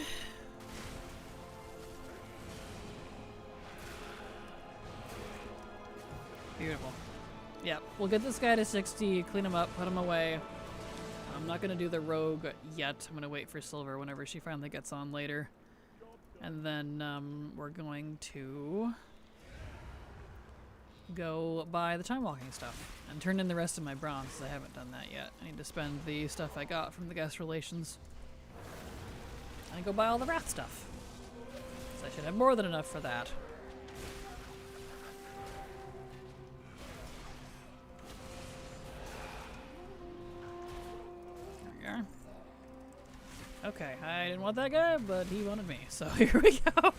Beautiful. Yeah, we'll get this guy to 60, clean him up, put him away. I'm not going to do the rogue yet. I'm going to wait for Silver whenever she finally gets on later. And then we're going to go buy the time walking stuff and turn in the rest of my bronze, because I haven't done that yet. I need to spend the stuff I got from the guest relations. And go buy all the Wrath stuff. So I should have more than enough for that. There we are. Okay, I didn't want that guy, but he wanted me, so here we go.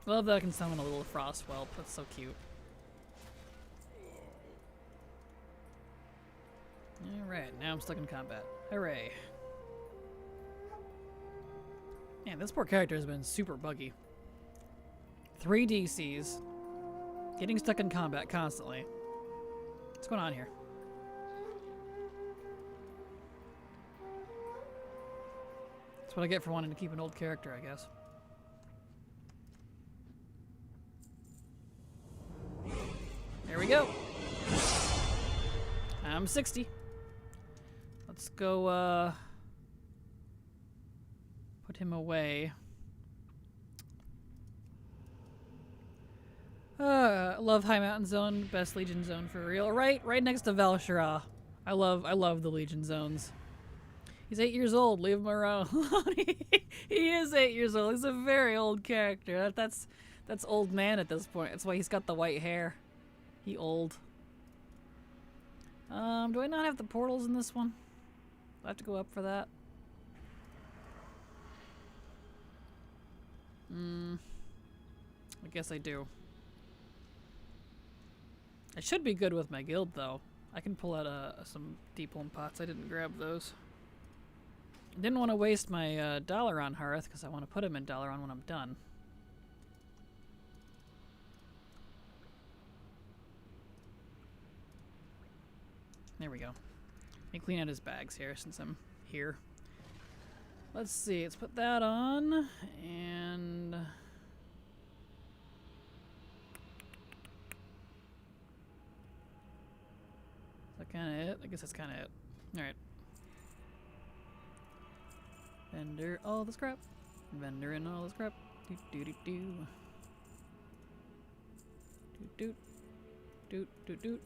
Love that I can summon a little frost whelp. That's so cute. Alright, now I'm stuck in combat. Hooray. Man, this poor character has been super buggy. 3 DCs. Getting stuck in combat constantly. What's going on here? That's what I get for wanting to keep an old character, I guess. There we go. I'm 60. Let's go, put him away. Love High Mountain Zone, best Legion zone for real. Right next to Val'sharah. I love the Legion zones. He's 8 years old. Leave him alone. He is 8 years old. He's a very old character. That's old man at this point. That's why he's got the white hair. He old. Do I not have the portals in this one? Do I have to go up for that? I guess I do. I should be good with my guild, though. I can pull out some deep home pots. I didn't grab those. I didn't want to waste my Dalaran Hearth, because I want to put him in Dalaran when I'm done. There we go. Let me clean out his bags here since I'm here. Let's see. Let's put that on. And... kinda it? I guess that's kinda it. Alright. Vendor all the scrap. Vendor in all the scrap. Doot doot doot doo. Doot doot. Doot doot doot.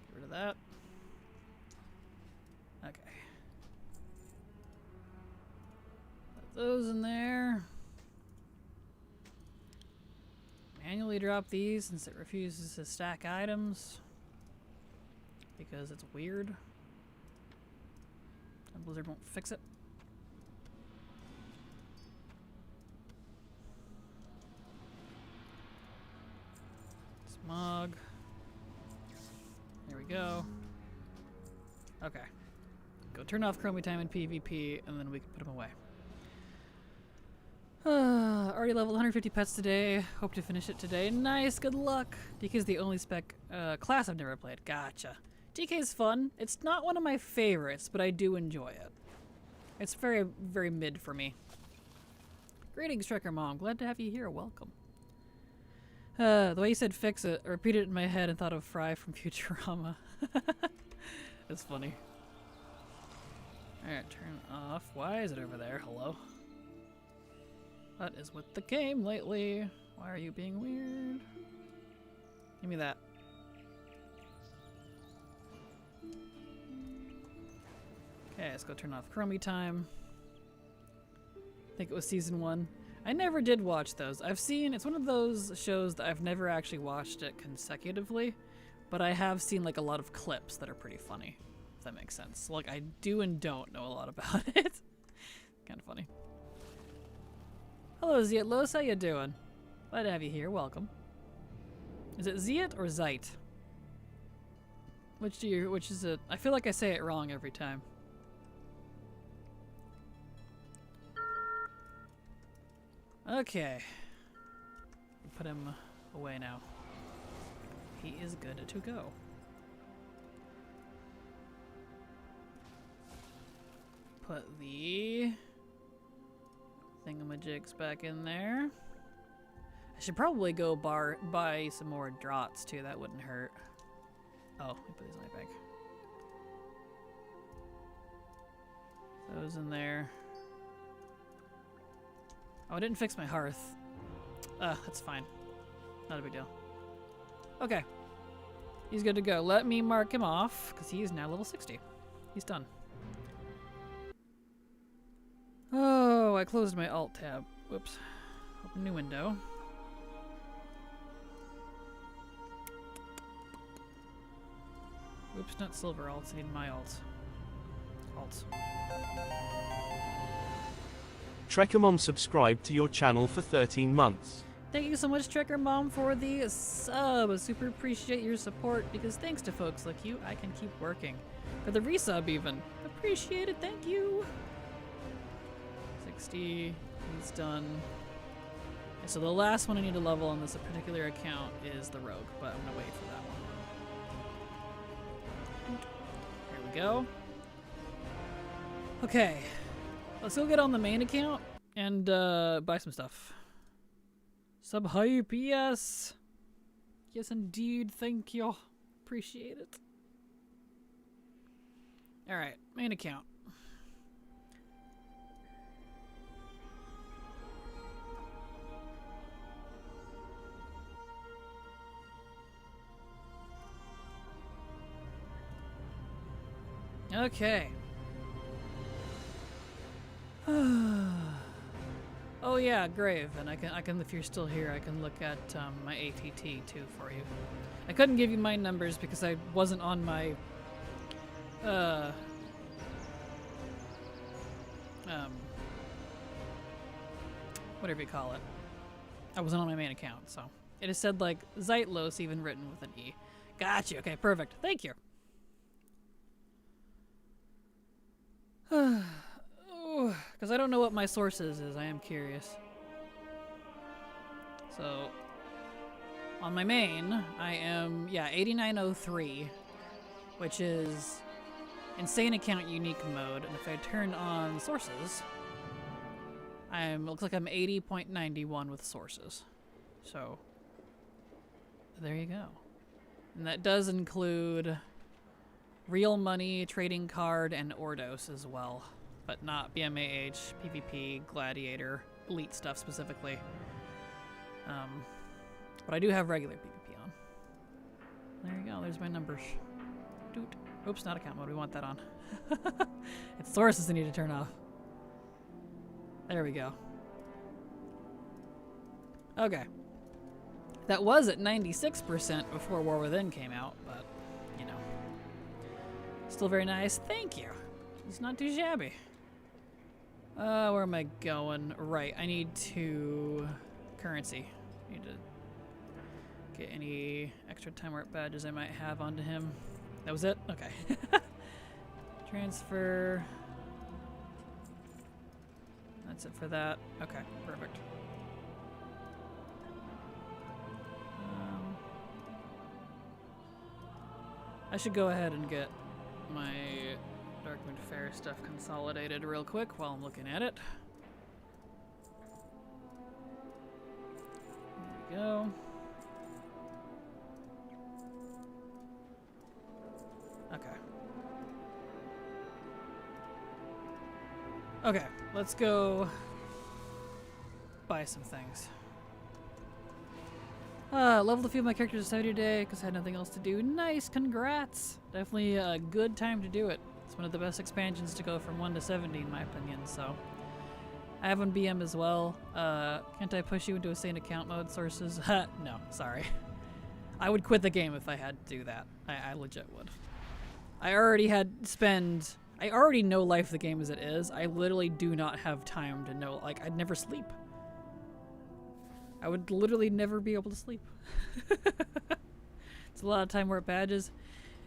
Get rid of that. Okay. Put those in there. Manually drop these since it refuses to stack items. Because it's weird. And Blizzard won't fix it. Smog. There we go. Okay. Go turn off chromie time in PvP, and then we can put them away. Already leveled 150 pets today. Hope to finish it today. Nice, good luck. DK is the only spec class I've never played. Gotcha. DK is fun. It's not one of my favorites, but I do enjoy it. It's very, very mid for me. Greetings, Trekker Mom. Glad to have you here. Welcome. The way you said fix it, I repeated it in my head and thought of Fry from Futurama. That's funny. Alright, turn off. Why is it over there? Hello? What is with the game lately? Why are you being weird? Give me that. Okay, let's go turn off chromie time. I think it was season 1. I never did watch those. I've seen, it's one of those shows that I've never actually watched it consecutively, but I have seen like a lot of clips that are pretty funny, if that makes sense. Like I do and don't know a lot about it. Kind of funny. Hello Zietlos, how you doing? Glad to have you here, welcome. Is it Ziet or Zeit? Which is it? I feel like I say it wrong every time. Okay. Put him away now. He is good to go. Put the thingamajigs back in there. I should probably go buy some more draughts too, that wouldn't hurt. Oh, let me put these in my bag. Those in there. Oh, I didn't fix my hearth. That's fine. Not a big deal. Okay. He's good to go. Let me mark him off, because he is now level 60. He's done. Oh, I closed my alt tab. Whoops. Open new window. Oops, not silver alts. I need my alts. Alts. Trekker Mom subscribed to your channel for 13 months. Thank you so much, Trekker Mom, for the sub. I super appreciate your support, because thanks to folks like you, I can keep working. For the resub even. Appreciate it, thank you. 60, he's done. Okay, so the last one I need to level on this particular account is the rogue, but I'm gonna wait for that one. Here we go. Okay. Let's go get on the main account and buy some stuff. Sub hype, yes. Yes, indeed. Thank you. Appreciate it. All right, main account. Okay. Oh yeah, Grave, and I can if you're still here, I can look at my ATT too for you. I couldn't give you my numbers because I wasn't on my whatever you call it. I wasn't on my main account, so it is said like Zeitlos, even written with an E. Gotcha. Okay, perfect. Thank you. Because I don't know what my sources is, I am curious. So, on my main, I am, 8903, which is insane account unique mode, and if I turn on sources, looks like I'm 80.91 with sources. So, there you go. And that does include real money, trading card, and Ordos as well. But not BMAH, PvP, Gladiator, Elite stuff specifically. But I do have regular PvP on. There you go, there's my numbers. Doot. Oops, not account mode, we want that on. It's sources I need to turn off. There we go. Okay. That was at 96% before War Within came out, but, you know. Still very nice. Thank you. It's not too shabby. Where am I going? Right, I need to... currency. Need to get any extra time warp badges I might have onto him. That was it? Okay. Transfer. That's it for that. Okay, perfect. I should go ahead and get my Darkmoon Fair stuff consolidated real quick while I'm looking at it. There we go. Okay. Okay, let's go buy some things. Leveled a few of my characters to 70 today because I had nothing else to do. Nice, congrats! Definitely a good time to do it. It's one of the best expansions to go from 1 to 70 in my opinion, so. I have on BM as well. Can't I push you into a sane account mode, sources? No, sorry. I would quit the game if I had to do that. I legit would. I already know life the game as it is. I literally do not have time to know, like, I'd never sleep. I would literally never be able to sleep. It's a lot of time warp badges.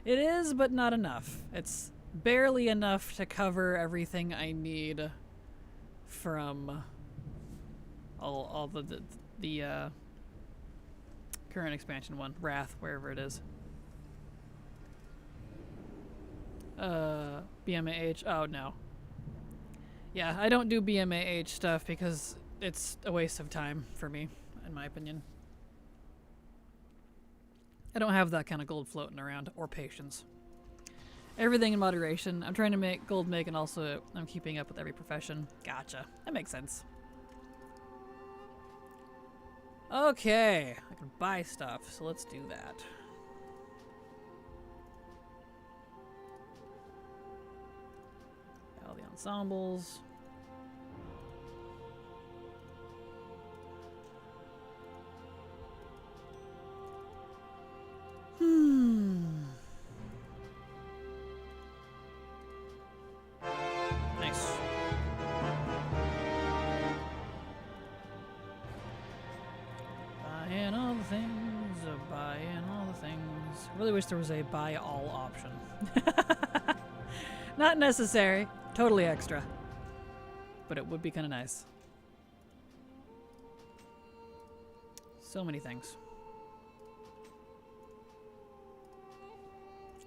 It is, but not enough. It's barely enough to cover everything I need from all the current expansion one, Wrath, wherever it is. BMAH, oh no. Yeah, I don't do BMAH stuff because it's a waste of time for me, in my opinion. I don't have that kind of gold floating around, or patience. Everything in moderation. I'm trying to make gold make, and also I'm keeping up with every profession. Gotcha. That makes sense. Okay, I can buy stuff, so let's do that. All the ensembles. Nice. Buying all the things, buying all the things. Really wish there was a buy all option. Not necessary, totally extra. But it would be kind of nice. So many things.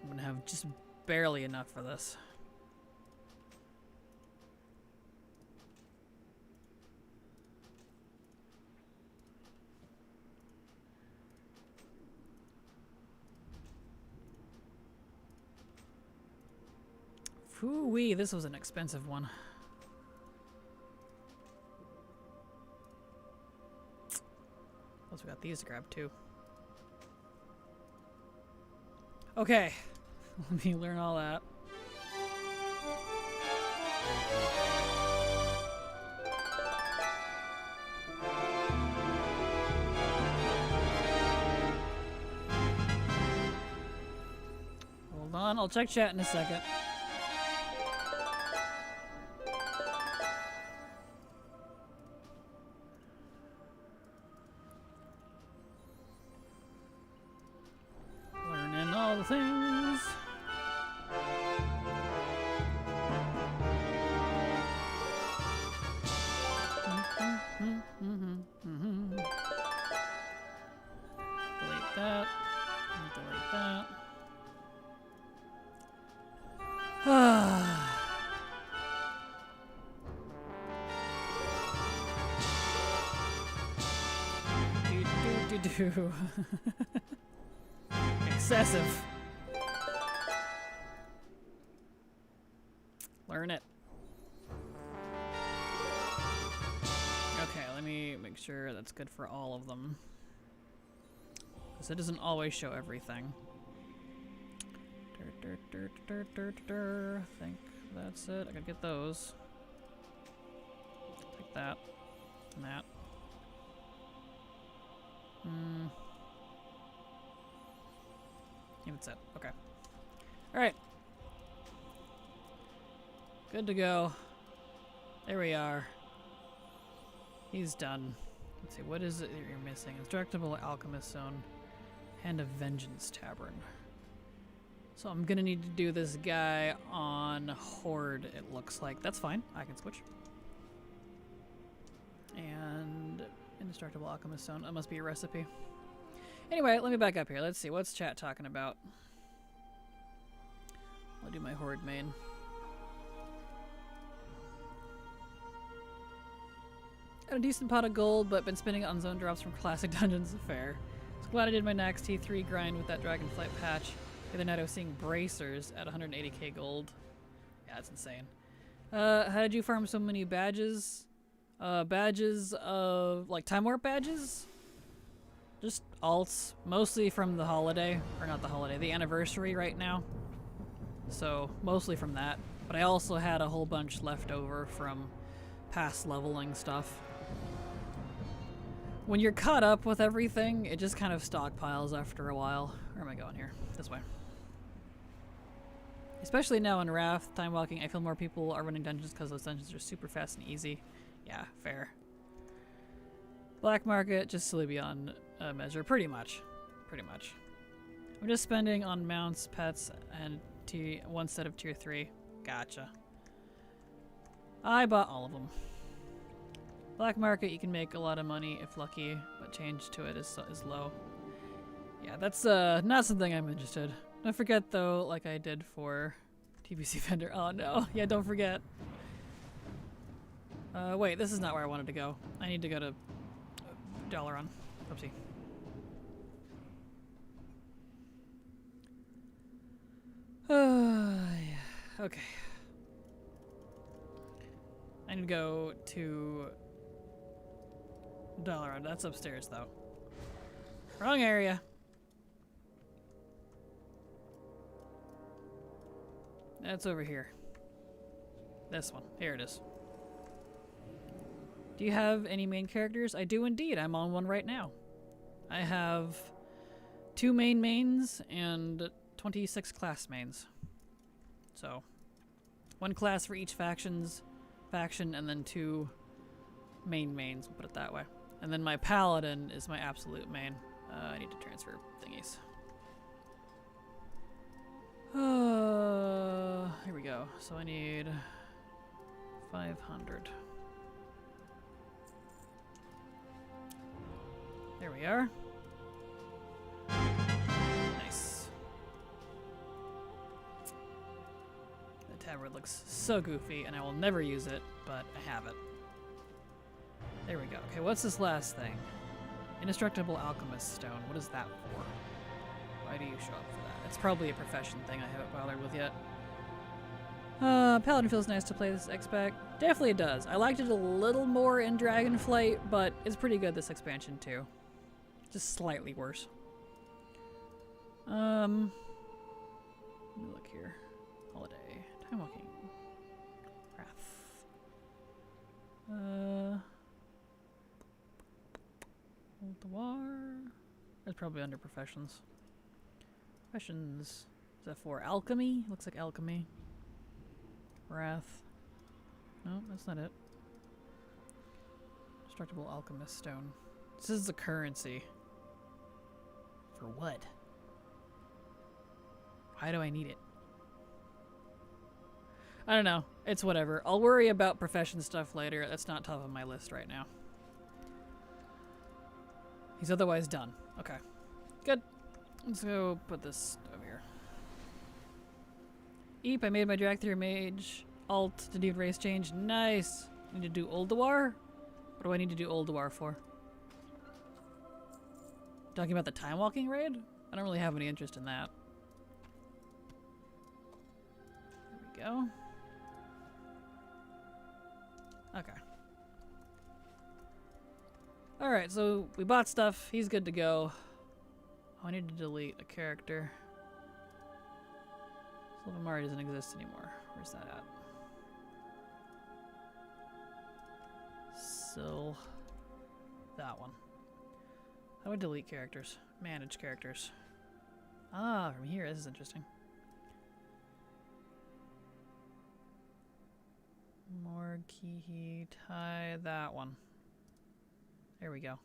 I'm gonna have just barely enough for this. Phoo-wee, this was an expensive one. Plus we got these to grab too. Okay, let me learn all that. Hold on, I'll check chat in a second. Learning all the things. Delete that. Delete that. excessive. Learn it. Okay, let me make sure that's good for all of them. Because it doesn't always show everything. I think that's it. I gotta get those. Take that. And that. Yeah, that's it. Okay. Alright. Good to go. There we are. He's done. Let's see, what is it that you're missing? Instructable Alchemist Zone. Hand of Vengeance Tavern. So I'm gonna need to do this guy on Horde, it looks like. That's fine. I can switch. And Indestructible Alchemist Zone. That must be a recipe. Anyway, let me back up here. Let's see. What's chat talking about? I'll do my Horde main. Got a decent pot of gold, but been spending it on zone drops from classic dungeons. Fair. So glad I did my next T3 grind with that Dragonflight patch. The other night I was seeing bracers at 180k gold. Yeah, that's insane. How did you farm so many badges? Badges of, like, Time Warp badges? Just alts, mostly from the holiday, or not the holiday, the anniversary right now. So, mostly from that. But I also had a whole bunch left over from past leveling stuff. When you're caught up with everything, it just kind of stockpiles after a while. Where am I going here? This way. Especially now in Wrath, time walking, I feel more people are running dungeons because those dungeons are super fast and easy. Yeah, fair. Black market, just silly beyond measure, pretty much. Pretty much. I'm just spending on mounts, pets, and one set of tier 3. Gotcha. I bought all of them. Black market, you can make a lot of money if lucky, but change to it is low. Yeah, that's not something I'm interested. Don't forget though, like I did for TBC vendor. Oh no, yeah, don't forget. Wait, this is not where I wanted to go. I need to go to Dalaran. Oopsie. Yeah. Okay. I need to go to Dalaran. That's upstairs though. Wrong area. That's over here. This one. Here it is. Do you have any main characters? I do indeed. I'm on one right now. I have 2 mains and 26 class mains. So, 1 class for each faction, and then 2 mains, we'll put it that way. And then my paladin is my absolute main. I need to transfer thingies. Here we go. So I need 500. There we are. Nice. The tabard looks so goofy, and I will never use it, but I have it. There we go. Okay, what's this last thing? Indestructible Alchemist Stone. What is that for? Why do you show up for that? It's probably a profession thing I haven't bothered with yet. Paladin feels nice to play this X-Pack. Definitely it does. I liked it a little more in Dragonflight, but it's pretty good this expansion too. Just slightly worse. Let me look here. Holiday. Time walking. Wrath. Ultawar. That's probably under professions. Professions. Is that for alchemy? Looks like alchemy. Wrath. No, that's not it. Destructible Alchemist Stone. This is the currency. For what? Why do I need it? I don't know. It's whatever. I'll worry about profession stuff later. That's not top of my list right now. He's otherwise done. Okay. Good. Let's go put this over here. Eep, I made my drag through mage alt to do race change. Nice. Need to do Ulduar? What do I need to do Ulduar for? Talking about the time walking raid? I don't really have any interest in that. There we go. Okay. Alright, so we bought stuff. He's good to go. Oh, I need to delete a character. Silvamari doesn't exist anymore. Where's that at? That one. How do I delete characters? Manage characters. Ah, from here. This is interesting. Morkihi Tai, that one. There we go.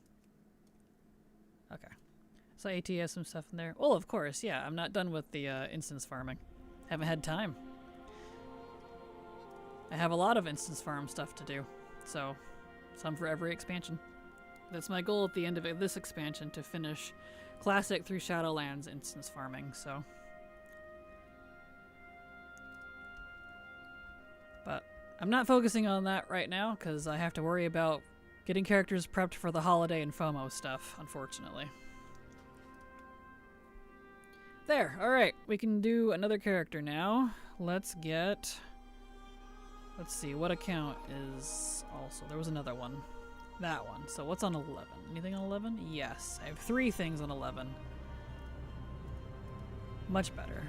Okay. So AT has some stuff in there. Well, of course, yeah. I'm not done with the instance farming. Haven't had time. I have a lot of instance farm stuff to do. So, some for every expansion. That's my goal at the end of this expansion, to finish Classic through Shadowlands instance farming, so. But I'm not focusing on that right now, because I have to worry about getting characters prepped for the holiday and FOMO stuff, unfortunately. There, alright, we can do another character now. Let's see, what account is also, there was another one. That one. So what's on 11? Anything on 11? Yes, I have 3 things on 11. Much better.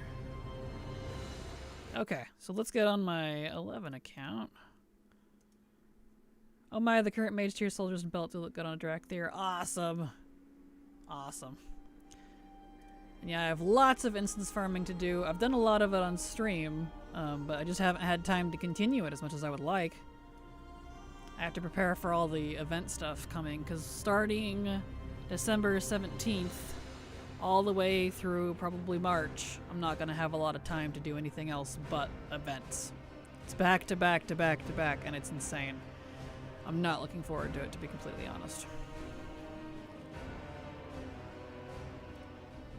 Okay, so let's get on my 11 account. Oh my, the current mage tier soldiers and belt do look good on a Drac Theer. Awesome. Awesome. And yeah, I have lots of instance farming to do. I've done a lot of it on stream, but I just haven't had time to continue it as much as I would like. I have to prepare for all the event stuff coming, because starting December 17th all the way through probably March, I'm not going to have a lot of time to do anything else but events. It's back to back to back to back, and it's insane. I'm not looking forward to it, to be completely honest.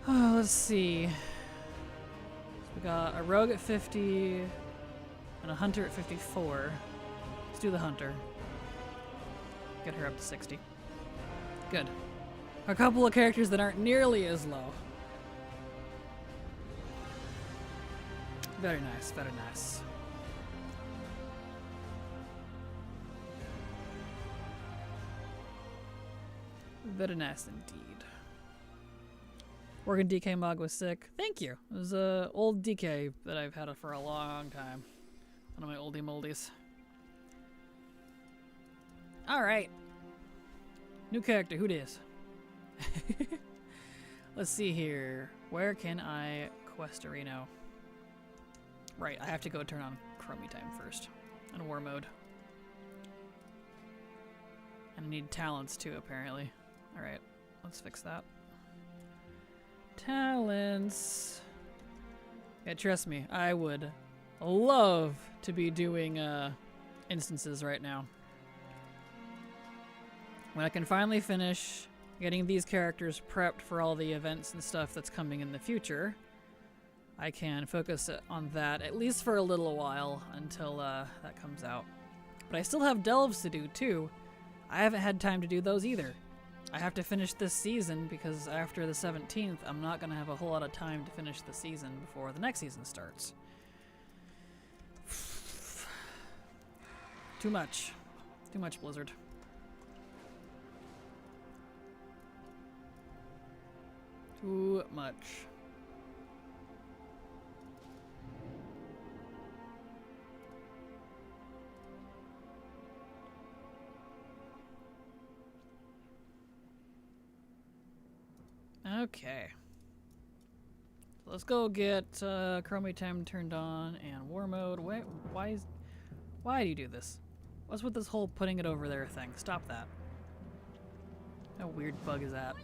Oh, let's see. So we got a rogue at 50 and a hunter at 54. Let's do the hunter. Get her up to 60. Good. A couple of characters that aren't nearly as low. Very nice, very nice. Very nice indeed. Working DK Mog was sick. Thank you. It was an old DK that I've had for a long time. One of my oldie moldies. Alright. New character, who dis? Let's see here. Where can I quest a Reno? Right, I have to go turn on Chromie time first. In war mode. And I need talents too, apparently. Alright, let's fix that. Talents. Yeah, trust me, I would love to be doing instances right now. When I can finally finish getting these characters prepped for all the events and stuff that's coming in the future, I can focus on that, at least for a little while, until that comes out. But I still have delves to do, too. I haven't had time to do those either. I have to finish this season, because after the 17th, I'm not going to have a whole lot of time to finish the season before the next season starts. Too much. Too much, Blizzard. Too much. Okay. So let's go get Chromie time turned on and war mode. Wait, why do you do this? What's with this whole putting it over there thing? Stop that. How weird bug is that?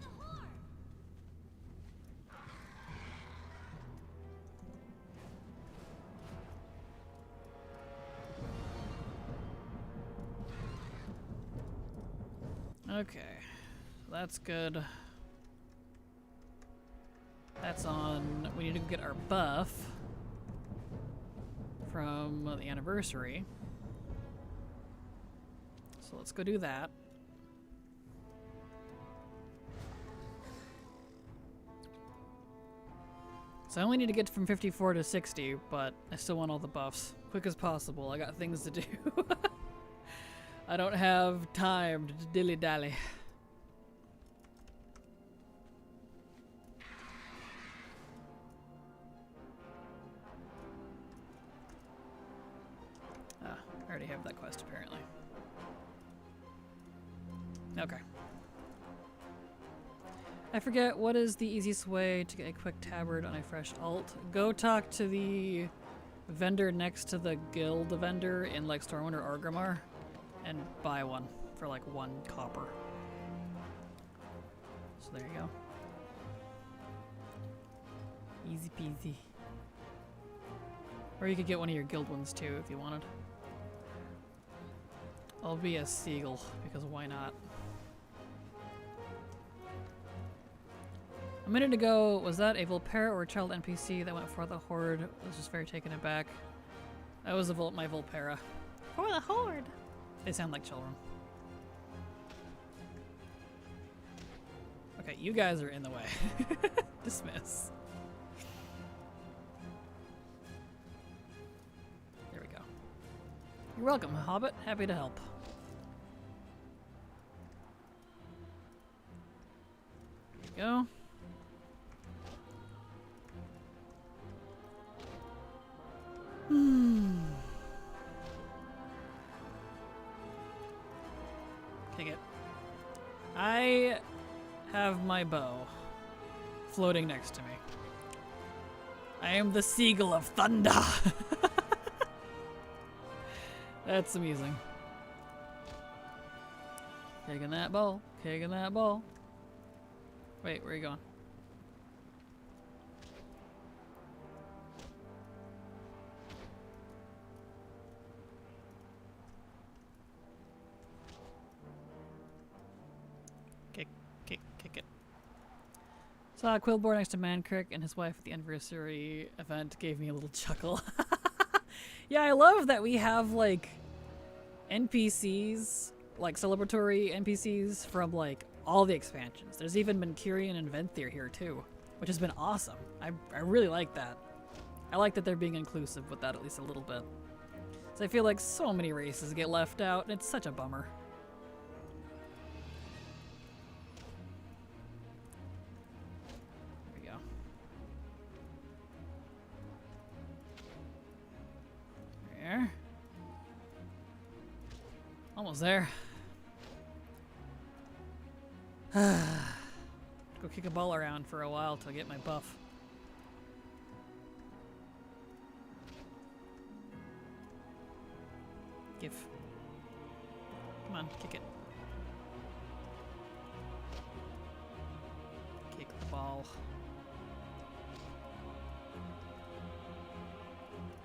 Okay, so that's good. That's on. We need to get our buff from the anniversary. So let's go do that. So I only need to get from 54 to 60, but I still want all the buffs. Quick as possible. I got things to do. I don't have time to dilly-dally. Ah, I already have that quest apparently. Okay. I forget, what is the easiest way to get a quick tabard on a fresh alt? Go talk to the vendor next to the guild vendor in like Stormwind or Orgrimmar and buy one for like 1 copper. So there you go. Easy peasy. Or you could get one of your guild ones too if you wanted. I'll be a seagull because why not? A minute ago, was that a Volpera or a child NPC that went for the Horde? I was just very taken aback. That was my Volpera. For the Horde! They sound like children. Okay, you guys are in the way. Dismiss. There we go. You're welcome, Hobbit. Happy to help. There we go. Kick it. I have my bow floating next to me. I am the Seagull of Thunder. That's amusing. Kicking that ball. Kicking that ball. Wait, where are you going? Kick it. Saw Quillboar next to Mankrick and his wife at the anniversary event. Gave me a little chuckle. Yeah, I love that we have like NPCs, like celebratory NPCs from like all the expansions. There's even Manchurian and Venthyr here too, which has been awesome. I really like that. I like that they're being inclusive with that at least a little bit. So I feel like so many races get left out and it's such a bummer. Almost there. Go kick a ball around for a while to get my buff. Give. Come on, kick it. Kick the ball.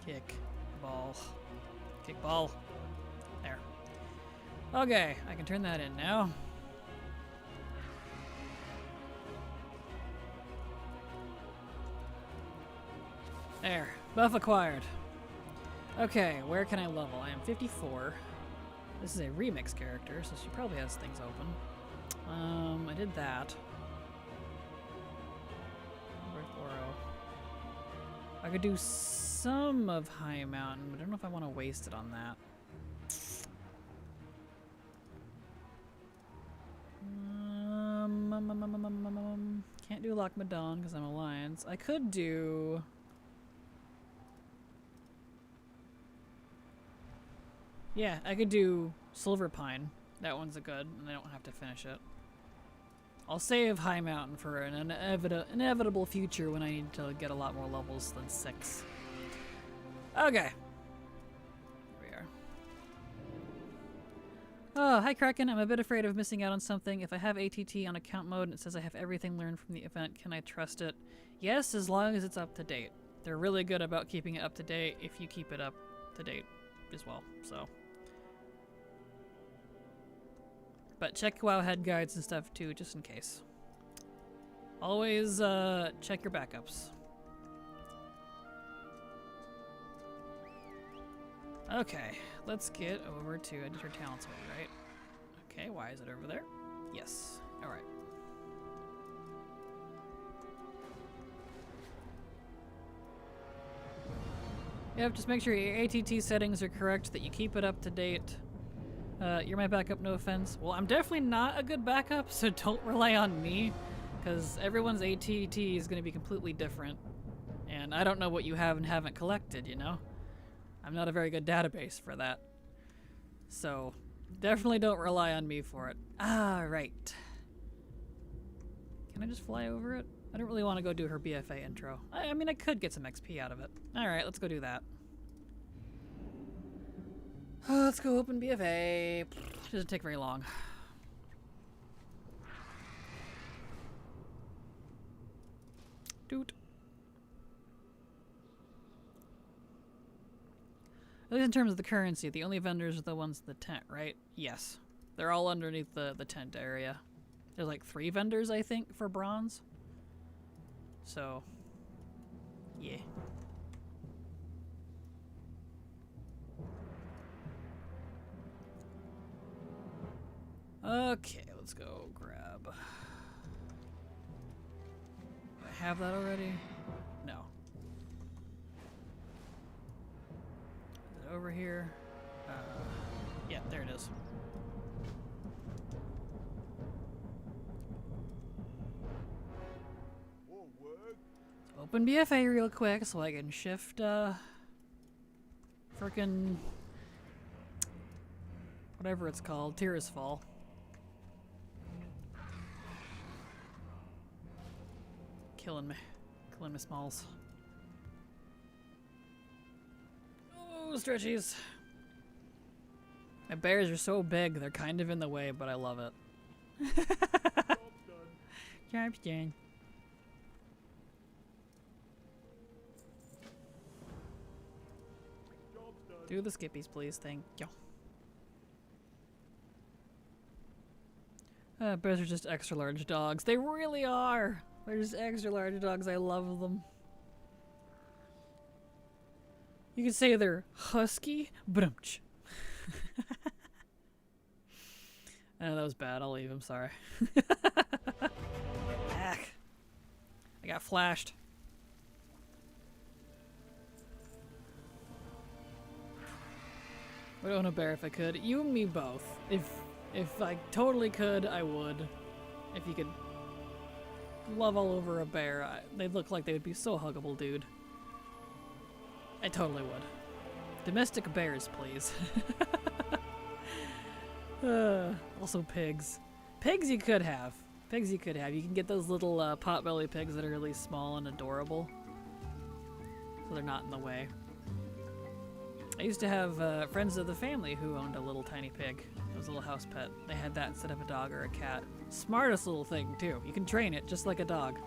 Kick ball. Kick ball. There. Okay, I can turn that in now. There. Buff acquired. Okay, where can I level? I am 54. This is a remix character, so she probably has things open. I did that. I could do some of High Mountain, but I don't know if I want to waste it on that. Can't do Loch Madon because I'm Alliance. I could do... Yeah, I could do Silver Pine. That one's a good, and I don't have to finish it. I'll save High Mountain for an inevitable future when I need to get a lot more levels than 6. Okay. Here we are. Oh, hi Kraken. I'm a bit afraid of missing out on something. If I have ATT on account mode and it says I have everything learned from the event, can I trust it? Yes, as long as it's up to date. They're really good about keeping it up to date if you keep it up to date as well, so. But check WoW head guides and stuff too, just in case. Always check your backups. Okay, let's get over to Editor Talents mode, right? Okay, why is it over there? Yes, alright. Yep, just make sure your ATT settings are correct, that you keep it up to date. You're my backup, no offense. Well, I'm definitely not a good backup, so don't rely on me, because everyone's ATT is going to be completely different. And I don't know what you have and haven't collected, you know? I'm not a very good database for that. So, definitely don't rely on me for it. Right. Can I just fly over it? I don't really want to go do her BFA intro. I mean, I could get some XP out of it. Alright, let's go do that. Let's go open BFA. Doesn't take very long. Doot. At least in terms of the currency, the only vendors are the ones in the tent, right? Yes. They're all underneath the tent area. There's like 3 vendors, I think, for bronze. So, yeah. Okay, let's go grab. Do I have that already? No. Is it over here? Yeah, there it is. Open BFA real quick so I can shift, frickin' whatever it's called, Tears Fall. Killing me smalls. Oh, stretchies. My bears are so big, they're kind of in the way, but I love it. Job's done. Do the skippies, please. Thank you. Bears are just extra large dogs. They really are. They're just extra large dogs. I love them. You could say they're husky, brumch. Oh, that was bad. I'll leave. I'm sorry. Back. I got flashed. Would own a bear if I could. You and me both. If I totally could, I would. If you could love all over a bear, they'd look like they would be so huggable, dude. I totally would. Domestic bears, please. Also pigs. Pigs you could have. Pigs you could have. You can get those little potbelly pigs that are really small and adorable. So they're not in the way. I used to have friends of the family who owned a little tiny pig. It was a little house pet. They had that instead of a dog or a cat. Smartest little thing, too. You can train it just like a dog.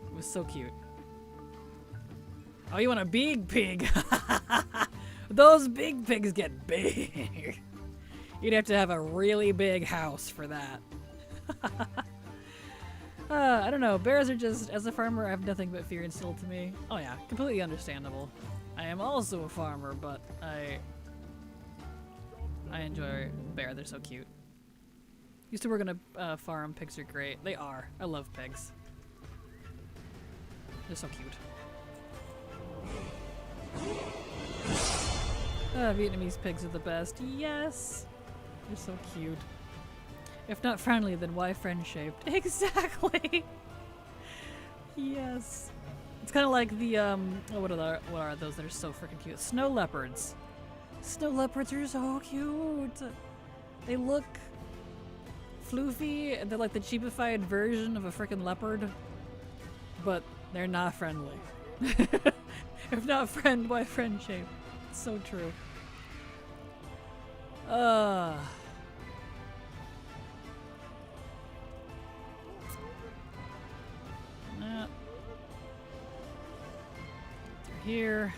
It was so cute. Oh, you want a big pig? Those big pigs get big. You'd have to have a really big house for that. I don't know. Bears are just, as a farmer, I have nothing but fear instilled to me. Oh yeah, completely understandable. I am also a farmer, but I enjoy bear. They're so cute. Used to work on a farm. Pigs are great. They are. I love pigs. They're so cute. Vietnamese pigs are the best. Yes! They're so cute. If not friendly, then why friend-shaped? Exactly! Yes. It's kind of like the, what are those that are so freaking cute? Snow leopards. Snow leopards are so cute! They look floofy, and they're like the cheapified version of a freaking leopard. But they're not friendly. If not friend, why friend-shaped? It's so true. That. Through here.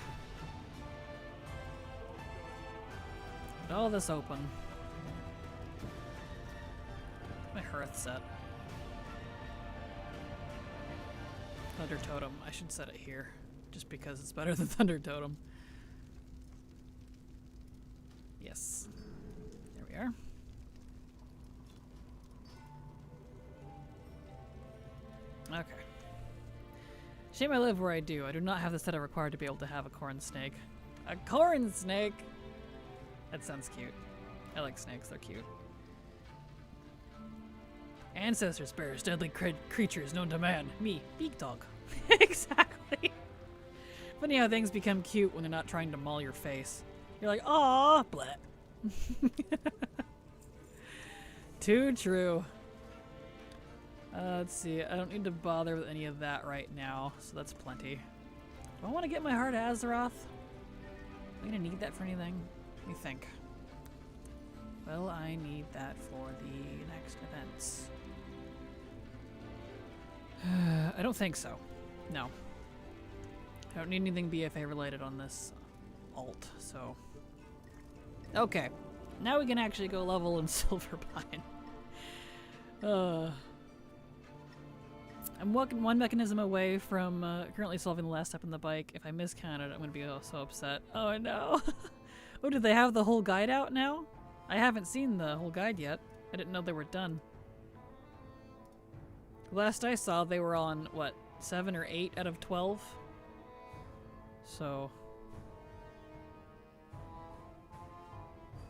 Get all this open. My hearth set. Thunder Totem. I should set it here. Just because it's better than Thunder Totem. Yes. There we are. Okay. Shame I live where I do. I do not have the setup required to be able to have a corn snake. A corn snake. That sounds cute. I like snakes, they're cute. Ancestor spares deadly creatures known to man. Me, big dog. Exactly. Funny how things become cute when they're not trying to maul your face. You're like, aww, bleh. Too true. Let's see. I don't need to bother with any of that right now, so that's plenty. Do I want to get my heart Azeroth? Am I gonna need that for anything? Let me think. Well, I need that for the next events. I don't think so. No. I don't need anything BFA related on this alt, so. Okay. Now we can actually go level in Silverpine. I'm one mechanism away from currently solving the last step in the bike. If I miscounted, I'm going to be so upset. Oh no. Oh, did they have the whole guide out now? I haven't seen the whole guide yet. I didn't know they were done. Last I saw, they were on, what, 7 or 8 out of 12? So.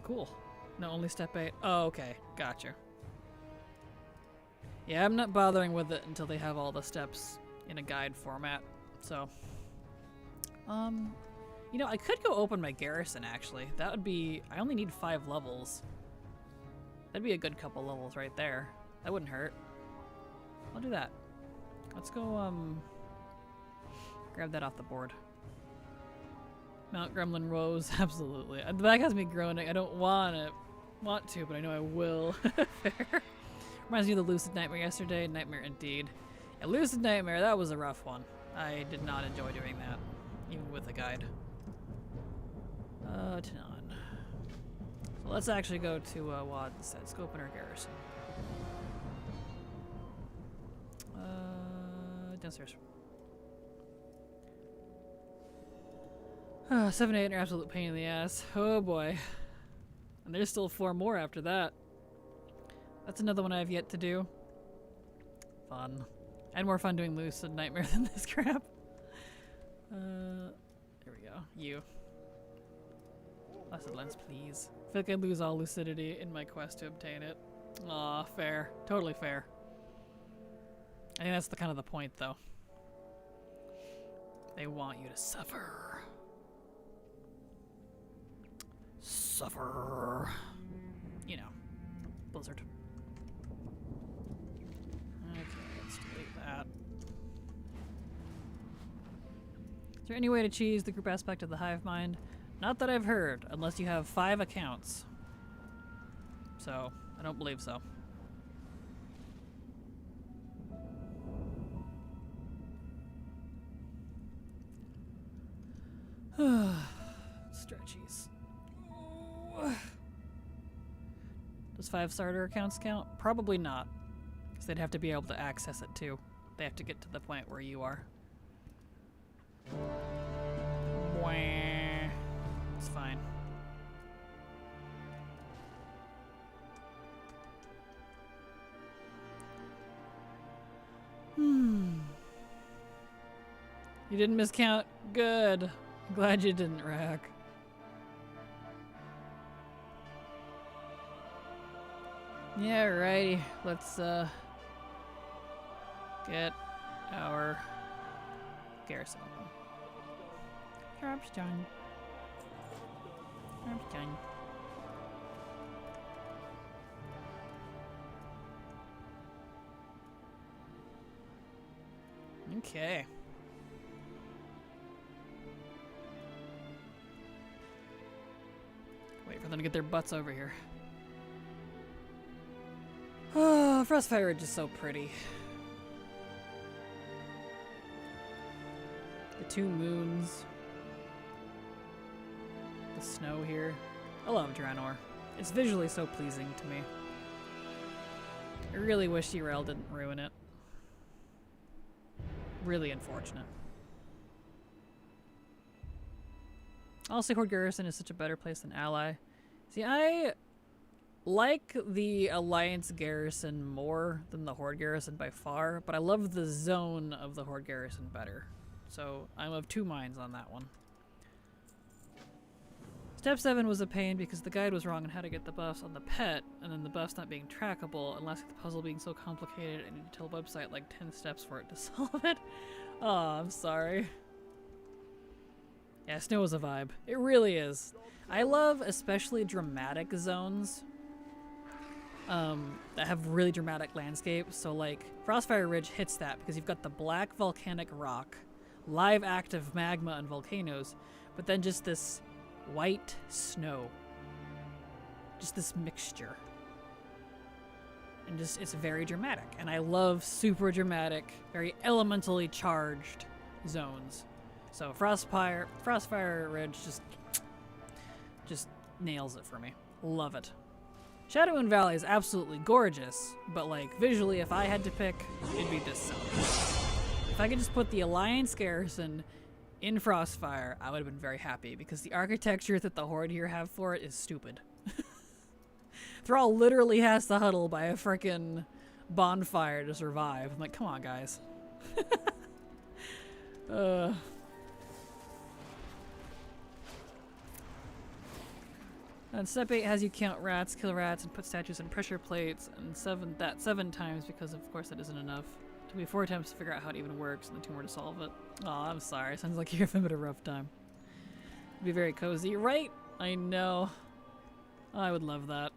Cool. No, only step 8. Oh, okay. Gotcha. Yeah, I'm not bothering with it until they have all the steps in a guide format. So. You know, I could go open my garrison, actually. That would be... I only need 5 levels. That'd be a good couple levels right there. That wouldn't hurt. I'll do that. Let's go, grab that off the board. Mount Gremlin Rose, absolutely. The back has me groaning. I don't want to, but I know I will. Fair. Reminds me of the Lucid Nightmare yesterday. Nightmare indeed. A Lucid Nightmare, that was a rough one. I did not enjoy doing that, even with a guide. Tanon. So let's actually go to WAD instead. Let's go open our garrison. Downstairs. 7 8 are absolute pain in the ass. Oh boy. And there's still 4 more after that. That's another one I have yet to do. Fun. I had more fun doing Lucid Nightmare than this crap. There we go. You. Lucid Lens, please. I feel like I lose all lucidity in my quest to obtain it. Aw, fair. Totally fair. I think that's the kind of the point, though. They want you to suffer. Suffer. You know. Blizzard. Okay, let's delete that. Is there any way to cheese the group aspect of the hive mind? Not that I've heard, unless you have 5 accounts. So, I don't believe so. Stretchies. Does 5 starter accounts count? Probably not. Because they'd have to be able to access it too. They have to get to the point where you are. It's fine. You didn't miscount? Good. Glad you didn't, Rack. Yeah, righty. Let's get our garrison open. Job's done. Job's done. Okay. Wait for them to get their butts over here. Oh, Frostfire Ridge is so pretty. The 2 moons. The snow here. I love Draenor. It's visually so pleasing to me. I really wish Yrel didn't ruin it. Really unfortunate. Honestly, Horde Garrison is such a better place than Ally. See, I like the Alliance Garrison more than the Horde Garrison by far, but I love the zone of the Horde Garrison better. So I'm of 2 minds on that one. Step 7 was a pain because the guide was wrong on how to get the buffs on the pet, and then the buffs not being trackable, and lastly the puzzle being so complicated I need to tell the website like 10 steps for it to solve it. Oh, I'm sorry. Yeah, snow is a vibe. It really is. I love especially dramatic zones that have really dramatic landscapes. So like Frostfire Ridge hits that because you've got the black volcanic rock, live active magma and volcanoes, but then just this white snow. Just this mixture. And just, it's very dramatic. And I love super dramatic, very elementally charged zones. So Frostfire Ridge just nails it for me. Love it. Shadowmoon Valley is absolutely gorgeous, but like visually if I had to pick, it'd be this zone. If I could just put the Alliance garrison in Frostfire, I would have been very happy because the architecture that the Horde here have for it is stupid. Thrall literally has to huddle by a frickin' bonfire to survive. I'm like, come on, guys. And step 8 has you count rats, kill rats, and put statues in pressure plates, and 7 times because of course that isn't enough. It took me 4 attempts to figure out how it even works, and then 2 more to solve it. Oh, I'm sorry. Sounds like you're having a rough time. It'd be very cozy, right? I know. Oh, I would love that.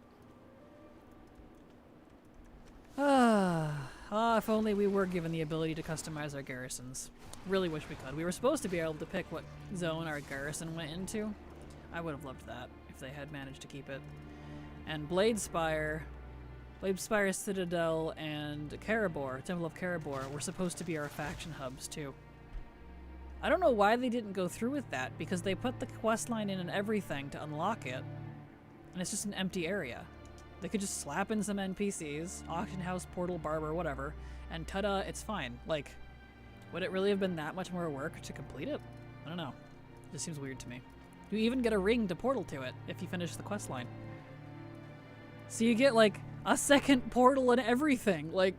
If only we were given the ability to customize our garrisons. Really wish we could. We were supposed to be able to pick what zone our garrison went into. I would have loved that if they had managed to keep it. And Bladespire, Citadel, and Karabor, Temple of Karabor, were supposed to be our faction hubs too. I don't know why they didn't go through with that, because they put the quest line in and everything to unlock it, and it's just an empty area. They could just slap in some NPCs, auction house, portal, barber, whatever, and ta-da, it's fine. Like, would it really have been that much more work to complete it? I don't know. It just seems weird to me. You even get a ring to portal to it if you finish the quest line. So you get like a second portal and everything. Like,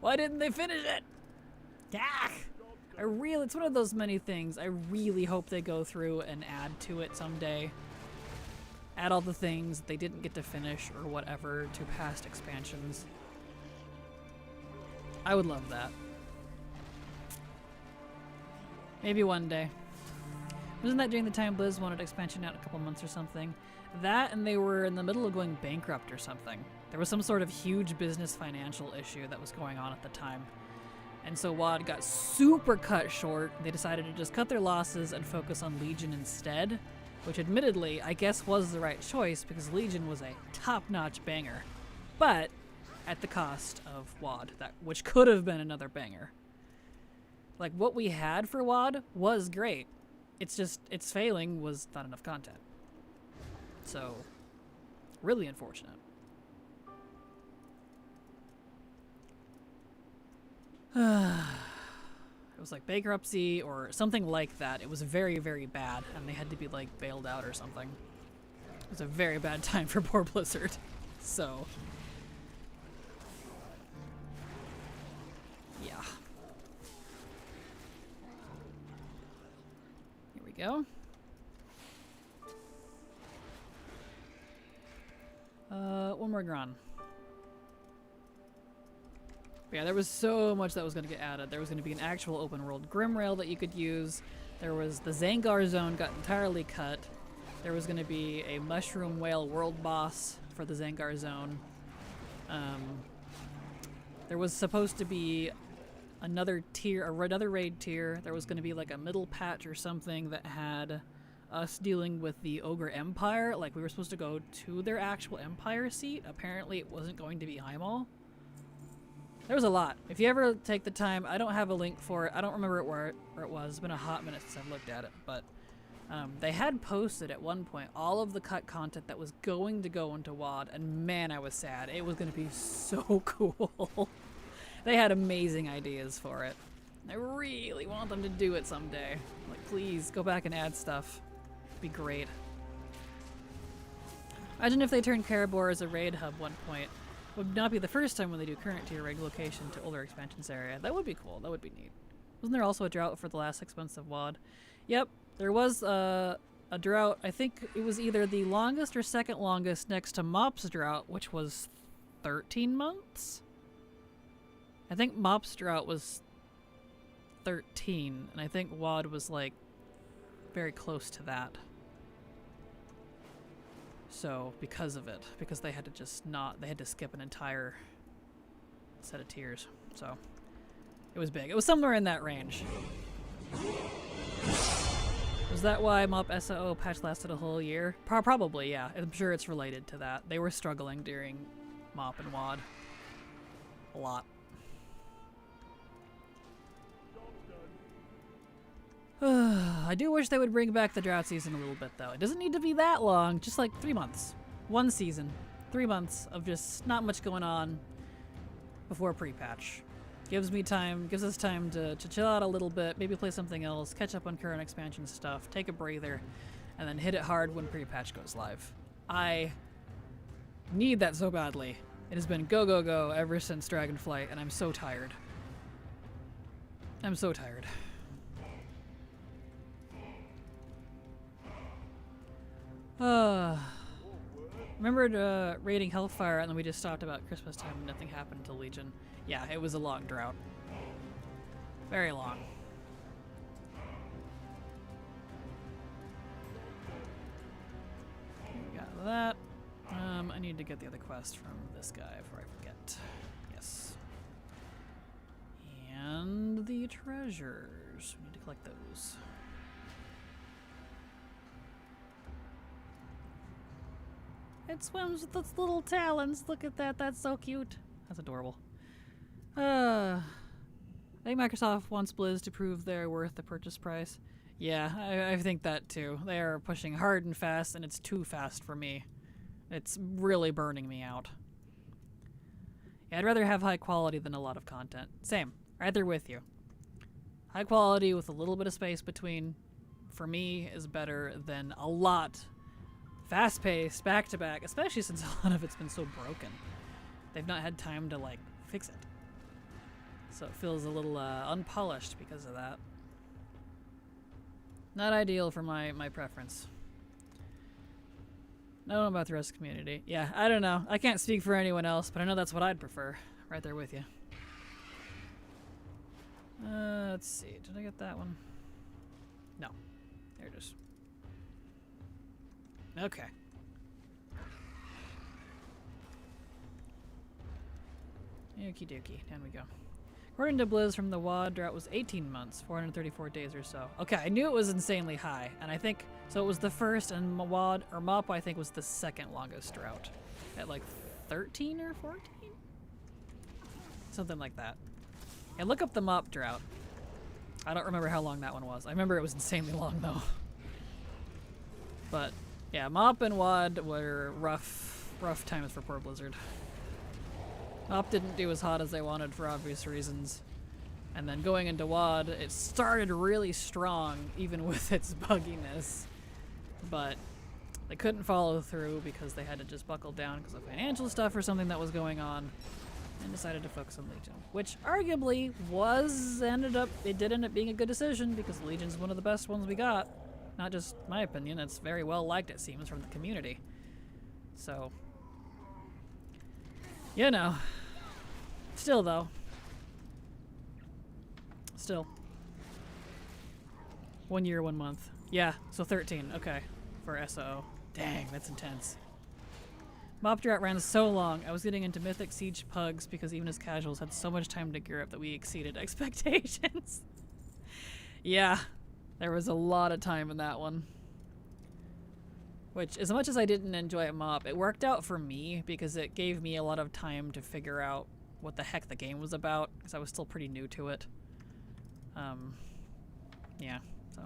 why didn't they finish it? Yeah. It's one of those many things. I really hope they go through and add to it someday. Add all the things they didn't get to finish or whatever to past expansions. I would love that. Maybe one day. Wasn't that during the time Blizz wanted expansion out in a couple months or something? That, and they were in the middle of going bankrupt or something. There was some sort of huge business financial issue that was going on at the time. And so WoD got super cut short. They decided to just cut their losses and focus on Legion instead, which admittedly I guess was the right choice because Legion was a top-notch banger, but at the cost of WoD, which could have been another banger. Like, what we had for WoD was great. It's just, its failing was not enough content. So, really unfortunate. It was like bankruptcy or something like that. It was very, very bad, and they had to be like bailed out or something. It was a very bad time for poor Blizzard. So, yeah. Here we go. One more Gron. Yeah, there was so much that was going to get added. There was going to be an actual open world Grimrail that you could use. There was the Zangar zone got entirely cut. There was going to be a Mushroom Whale world boss for the Zangar zone. There was supposed to be another tier, or another raid tier. There was going to be like a middle patch or something that had us dealing with the Ogre Empire. Like, we were supposed to go to their actual Empire seat. Apparently it wasn't going to be Highmaul. There was a lot. If you ever take the time, I don't have a link for it. I don't remember where it was. It's been a hot minute since I've looked at it. But they had posted at one point all of the cut content that was going to go into WoD, and man, I was sad. It was going to be so cool. They had amazing ideas for it. I really want them to do it someday. Like, please, go back and add stuff. It'd be great. Imagine if they turned Karabor as a raid hub one point. Would not be the first time when they do current tier raid location to older expansions area. That would be cool. That would be neat. Wasn't there also a drought for the last 6 months of WoD? Yep, there was a a drought. I think it was either the longest or second longest next to Mop's drought, which was 13 months. I think Mop's drought was 13, and I think WAD was like very close to that. So because of it, because they had to just they had to skip an entire set of tiers. So it was big. It was somewhere in that range. Was that why Mop SOO patch lasted a whole year? Probably, yeah. I'm sure it's related to that. They were struggling during Mop and WAD. A lot. I do wish they would bring back the drought season a little bit, though. It doesn't need to be that long. Just like 3 months. 1 season. 3 months of just not much going on before pre-patch. Gives us time to chill out a little bit, maybe play something else, catch up on current expansion stuff, take a breather, and then hit it hard when pre-patch goes live. I need that so badly. It has been go, go, go ever since Dragonflight, and I'm so tired. I'm so tired. Remembered raiding Hellfire, and then we just stopped about Christmas time and nothing happened until Legion. Yeah, it was a long drought. Very long. We got that. I need to get the other quest from this guy before I forget. Yes. And the treasures. We need to collect those. It swims with its little talons. Look at that. That's so cute. That's adorable. I think Microsoft wants Blizz to prove they're worth the purchase price. Yeah, I think that too. They are pushing hard and fast, and it's too fast for me. It's really burning me out. Yeah, I'd rather have high quality than a lot of content. Same. Right there with you. High quality with a little bit of space between, for me, is better than a lot. Fast-paced, back-to-back, especially since a lot of it's been so broken. They've not had time to, like, fix it. So it feels a little unpolished because of that. Not ideal for my preference. I don't know about the rest of the community. Yeah, I don't know. I can't speak for anyone else, but I know that's what I'd prefer. Right there with you. Let's see. Did I get that one? No. There it is. Okay. Okie dokie. Down we go. According to Blizz from the WAD, drought was 18 months, 434 days or so. Okay, I knew it was insanely high, and I think, so it was the first, and WAD, or MOP, I think, was the second longest drought. At like 13 or 14? Something like that. And look up the MOP drought. I don't remember how long that one was. I remember it was insanely long, though. But, yeah, MOP and WAD were rough times for poor Blizzard. MOP didn't do as hot as they wanted for obvious reasons. And then going into WAD, it started really strong, even with its bugginess. But they couldn't follow through because they had to just buckle down because of financial stuff or something that was going on. And decided to focus on Legion. Which arguably it did end up being a good decision because Legion's one of the best ones we got. Not just my opinion, it's very well liked, it seems, from the community. So, you know. Still, though. Still. 1 year, 1 month. Yeah, so 13. Okay. For SO. Dang, that's intense. Mop drought ran so long. I was getting into Mythic Siege Pugs because even as casuals had so much time to gear up that we exceeded expectations. Yeah. There was a lot of time in that one. Which, as much as I didn't enjoy Mop, it worked out for me because it gave me a lot of time to figure out what the heck the game was about, because I was still pretty new to it. Yeah, so.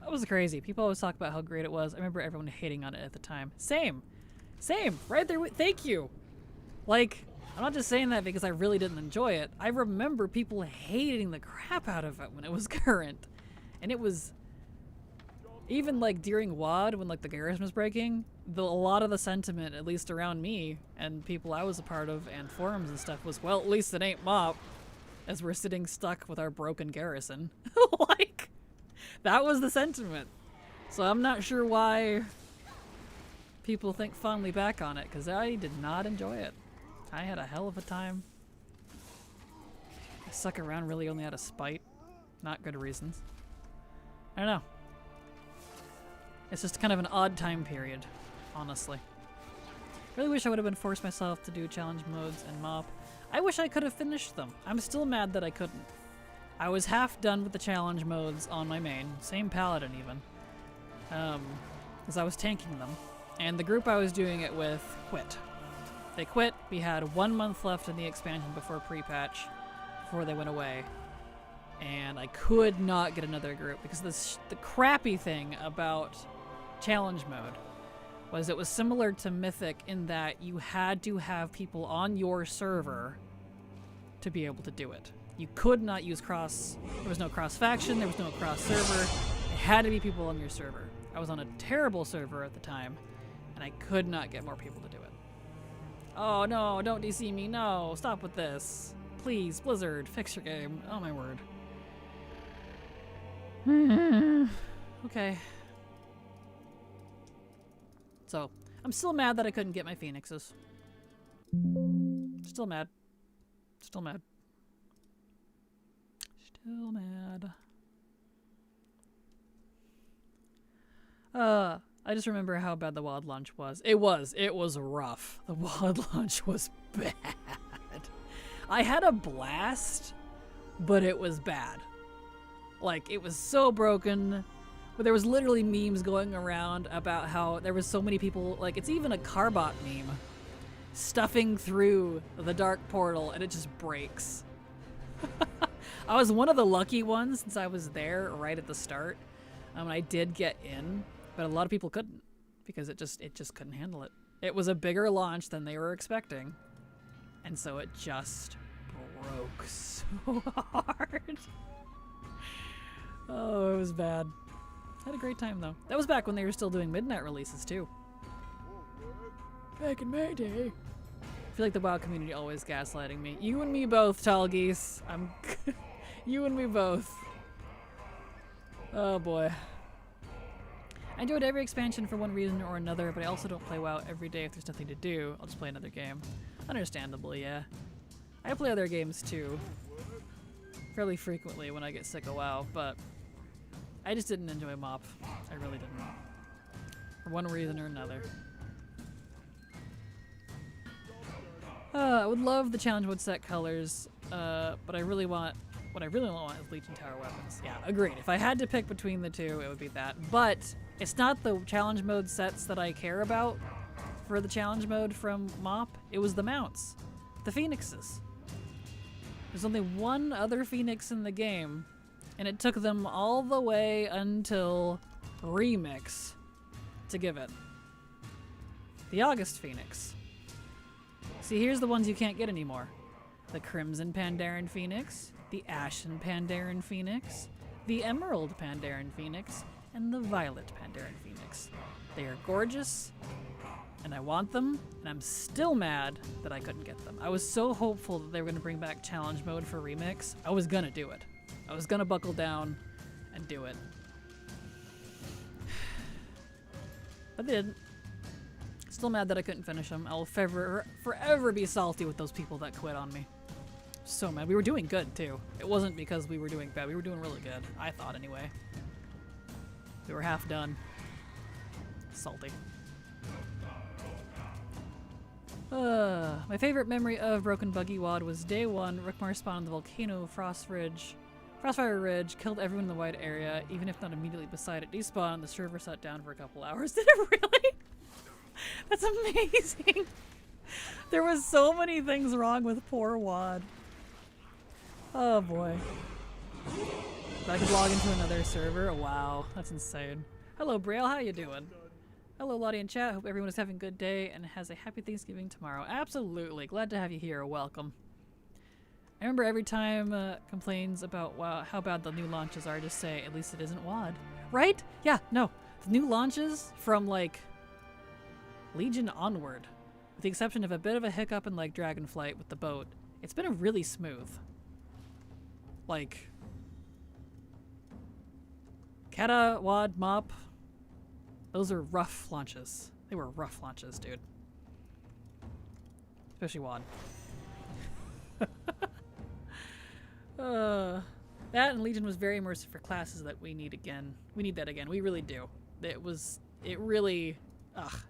That was crazy. People always talk about how great it was. I remember everyone hating on it at the time. Same. Right there. Thank you. Like, I'm not just saying that because I really didn't enjoy it. I remember people hating the crap out of it when it was current. And it was, even like during WAD, when like the garrison was breaking, a lot of the sentiment, at least around me and people I was a part of and forums and stuff, was, well, at least it ain't MOP, as we're sitting stuck with our broken garrison. Like, that was the sentiment. So I'm not sure why people think fondly back on it, because I did not enjoy it. I had a hell of a time. I suck around really only out of spite. Not good reasons. I don't know. It's just kind of an odd time period, honestly. Really wish I would have been forced myself to do challenge modes and mop. I wish I could have finished them. I'm still mad that I couldn't. I was half done with the challenge modes on my main, same paladin even, because I was tanking them. And the group I was doing it with quit. They quit. We had 1 month left in the expansion before pre-patch, before they went away. And I could not get another group because the crappy thing about challenge mode was it was similar to Mythic in that you had to have people on your server to be able to do it. You could not use cross, there was no cross faction, there was no cross server. It had to be people on your server. I was on a terrible server at the time, and I could not get more people to do it. Oh no, don't DC me, no, stop with this. Please, Blizzard, fix your game. Oh my word. Okay. So, I'm still mad that I couldn't get my phoenixes. Still mad. Still mad. Still mad. I just remember how bad the wild launch was. It was rough. The wild launch was bad. I had a blast, but it was bad. Like, it was so broken. But there was literally memes going around about how there was so many people, like, it's even a Carbot meme, stuffing through the dark portal and it just breaks. I was one of the lucky ones since I was there right at the start. I did get in, but a lot of people couldn't because it just couldn't handle it. It was a bigger launch than they were expecting. And so it just broke so hard. Oh, it was bad. Had a great time though. That was back when they were still doing midnight releases too. Back in my day. I feel like the WoW community always gaslighting me. You and me both, Tall Geese. You and me both. Oh boy. I enjoyed every expansion for one reason or another, but I also don't play WoW every day if there's nothing to do. I'll just play another game. Understandable, yeah. I play other games too. Fairly frequently when I get sick of WoW, but I just didn't enjoy MoP. I really didn't. For one reason or another. I would love the challenge mode set colors, but what I really want is Legion Tower weapons. Yeah, agreed. If I had to pick between the two, it would be that. But it's not the challenge mode sets that I care about for the challenge mode from MoP. It was the mounts. The phoenixes. There's only one other phoenix in the game, and it took them all the way until Remix to give it. The August Phoenix. See, here's the ones you can't get anymore. The Crimson Pandaren Phoenix, the Ashen Pandaren Phoenix, the Emerald Pandaren Phoenix, and the Violet Pandaren Phoenix. They are gorgeous, and I want them, and I'm still mad that I couldn't get them. I was so hopeful that they were going to bring back challenge mode for Remix. I was going to do it. I was going to buckle down and do it. But they didn't. Still mad that I couldn't finish them. I'll forever be salty with those people that quit on me. So mad. We were doing good, too. It wasn't because we were doing bad. We were doing really good. I thought, anyway. We were half done. Salty. My favorite memory of Broken Buggy Wad was day one. Rickmar spawned on the volcano, Frostfire Ridge, killed everyone in the wide area, even if not immediately beside it. Despawned, the server shut down for a couple hours. Did it really? That's amazing. There was so many things wrong with poor Wad. Oh boy. But I could log into another server? Wow, that's insane. Hello Braille, how you doing? Hello Latte in chat, hope everyone is having a good day and has a happy Thanksgiving tomorrow. Absolutely, glad to have you here, welcome. I remember every time complains about how bad the new launches are, just say, at least it isn't WoD. Right? Yeah, no. The new launches from like Legion onward, with the exception of a bit of a hiccup in like Dragonflight with the boat, it's been really smooth. Like Kata, WoD, MoP, Those are rough launches. They were rough launches, dude. Especially WAD. That and Legion was very immersive for classes that we need again. We need that again. We really do. It really,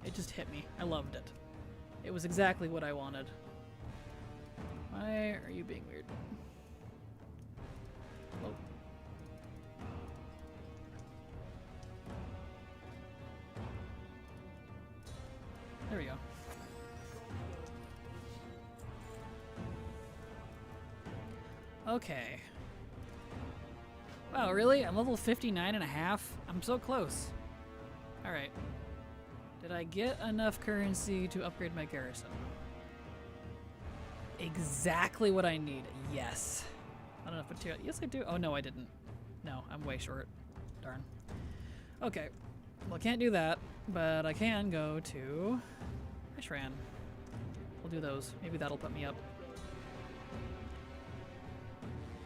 it just hit me. I loved it. It was exactly what I wanted. Why are you being weird? Oh. There we go. Okay. Wow, really? I'm level 59 and a half? I'm so close. Alright. Did I get enough currency to upgrade my garrison? Exactly what I need. Yes. Not enough material. Yes, I do. Oh, no, I didn't. No, I'm way short. Darn. Okay. Well, I can't do that, but I can go to Ashran. We'll do those. Maybe that'll put me up.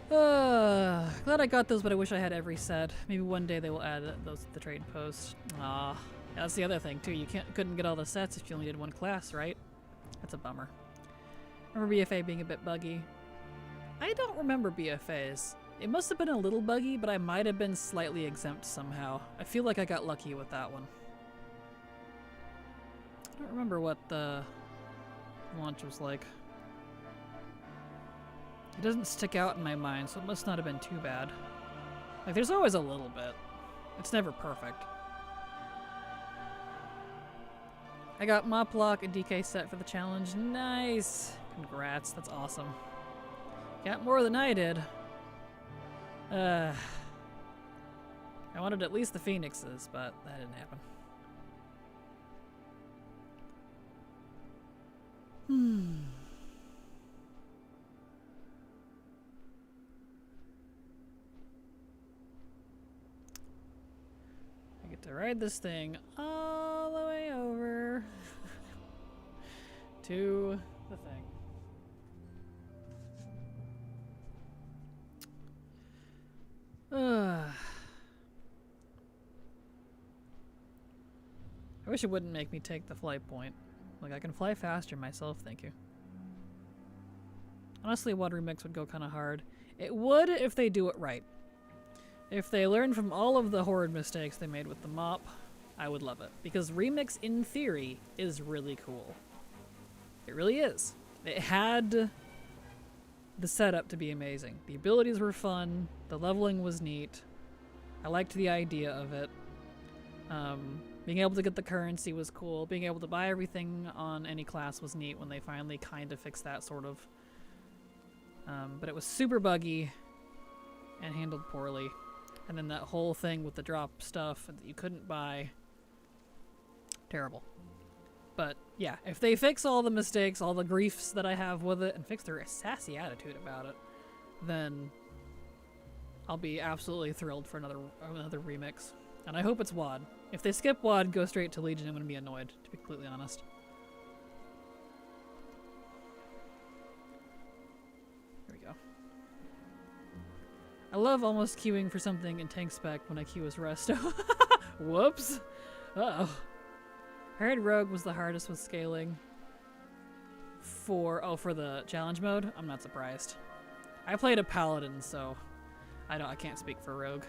Glad I got those, but I wish I had every set. Maybe one day they will add those to the trade post. Yeah, that's the other thing too. You couldn't get all the sets if you only did one class, right? That's a bummer. Remember BFA being a bit buggy? I don't remember BFAs. It must have been a little buggy, but I might have been slightly exempt somehow. I feel like I got lucky with that one. I don't remember what the launch was like. It doesn't stick out in my mind, so it must not have been too bad. Like, there's always a little bit. It's never perfect. I got Mop Lock and DK set for the challenge. Nice! Congrats, that's awesome. Got more than I did. I wanted at least the Phoenixes, but that didn't happen. I get to ride this thing all the way over to the thing. I wish it wouldn't make me take the flight point. Like, I can fly faster myself, thank you. Honestly, WAD Remix would go kind of hard. It would if they do it right. If they learn from all of the horrid mistakes they made with the mop, I would love it. Because Remix, in theory, is really cool. It really is. It had the setup to be amazing. The abilities were fun. The leveling was neat. I liked the idea of it. Being able to get the currency was cool. Being able to buy everything on any class was neat when they finally kind of fixed that, sort of. But it was super buggy and handled poorly. And then that whole thing with the drop stuff that you couldn't buy. Terrible. But yeah, if they fix all the mistakes, all the griefs that I have with it, and fix their sassy attitude about it, then I'll be absolutely thrilled for another remix. And I hope it's WAD. If they skip WAD, go straight to Legion, I'm going to be annoyed, to be completely honest. Here we go. I love almost queuing for something in tank spec when I queue as Resto. Whoops. Uh-oh. I heard Rogue was the hardest with scaling. For the challenge mode? I'm not surprised. I played a Paladin, so I can't speak for Rogue.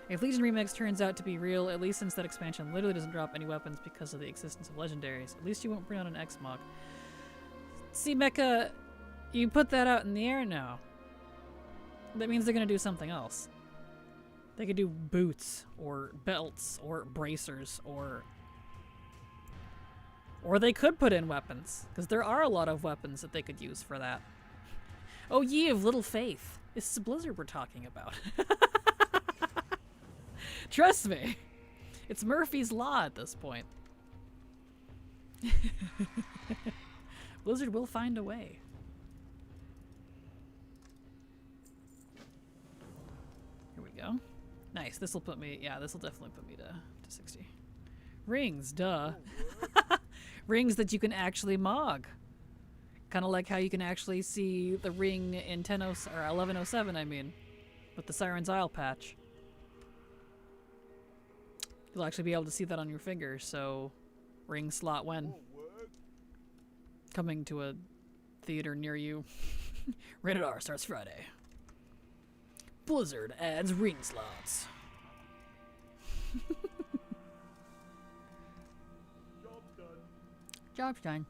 If Legion Remix turns out to be real, at least since that expansion literally doesn't drop any weapons because of the existence of legendaries, at least you won't bring out an X-Mog. See, Mecha, you put that out in the air now. That means they're going to do something else. They could do boots, or belts, or bracers, or they could put in weapons, because there are a lot of weapons that they could use for that. Oh, ye of little faith. This is Blizzard we're talking about. Trust me. It's Murphy's Law at this point. Blizzard will find a way. Here we go. Nice. This will put me, yeah, this will definitely put me to 60. Rings, duh. Rings that you can actually mog. Kind of like how you can actually see the ring in 1107, I mean, with the Siren's Isle patch. You'll actually be able to see that on your finger, so ring slot when. Coming to a theater near you. Rated R starts Friday. Blizzard adds ring slots. Job's done.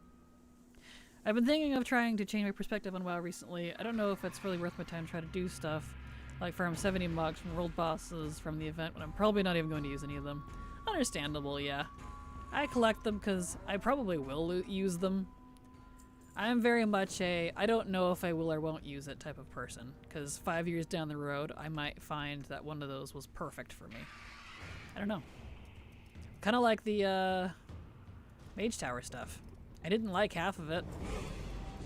I've been thinking of trying to change my perspective on WoW recently. I don't know if it's really worth my time to try to do stuff like farm 70 mugs from world bosses from the event when I'm probably not even going to use any of them. Understandable, yeah. I collect them because I probably will use them. I'm very much a I don't know if I will or won't use it type of person, because 5 years down the road I might find that one of those was perfect for me. I don't know. Kind of like the Mage Tower stuff. I didn't like half of it.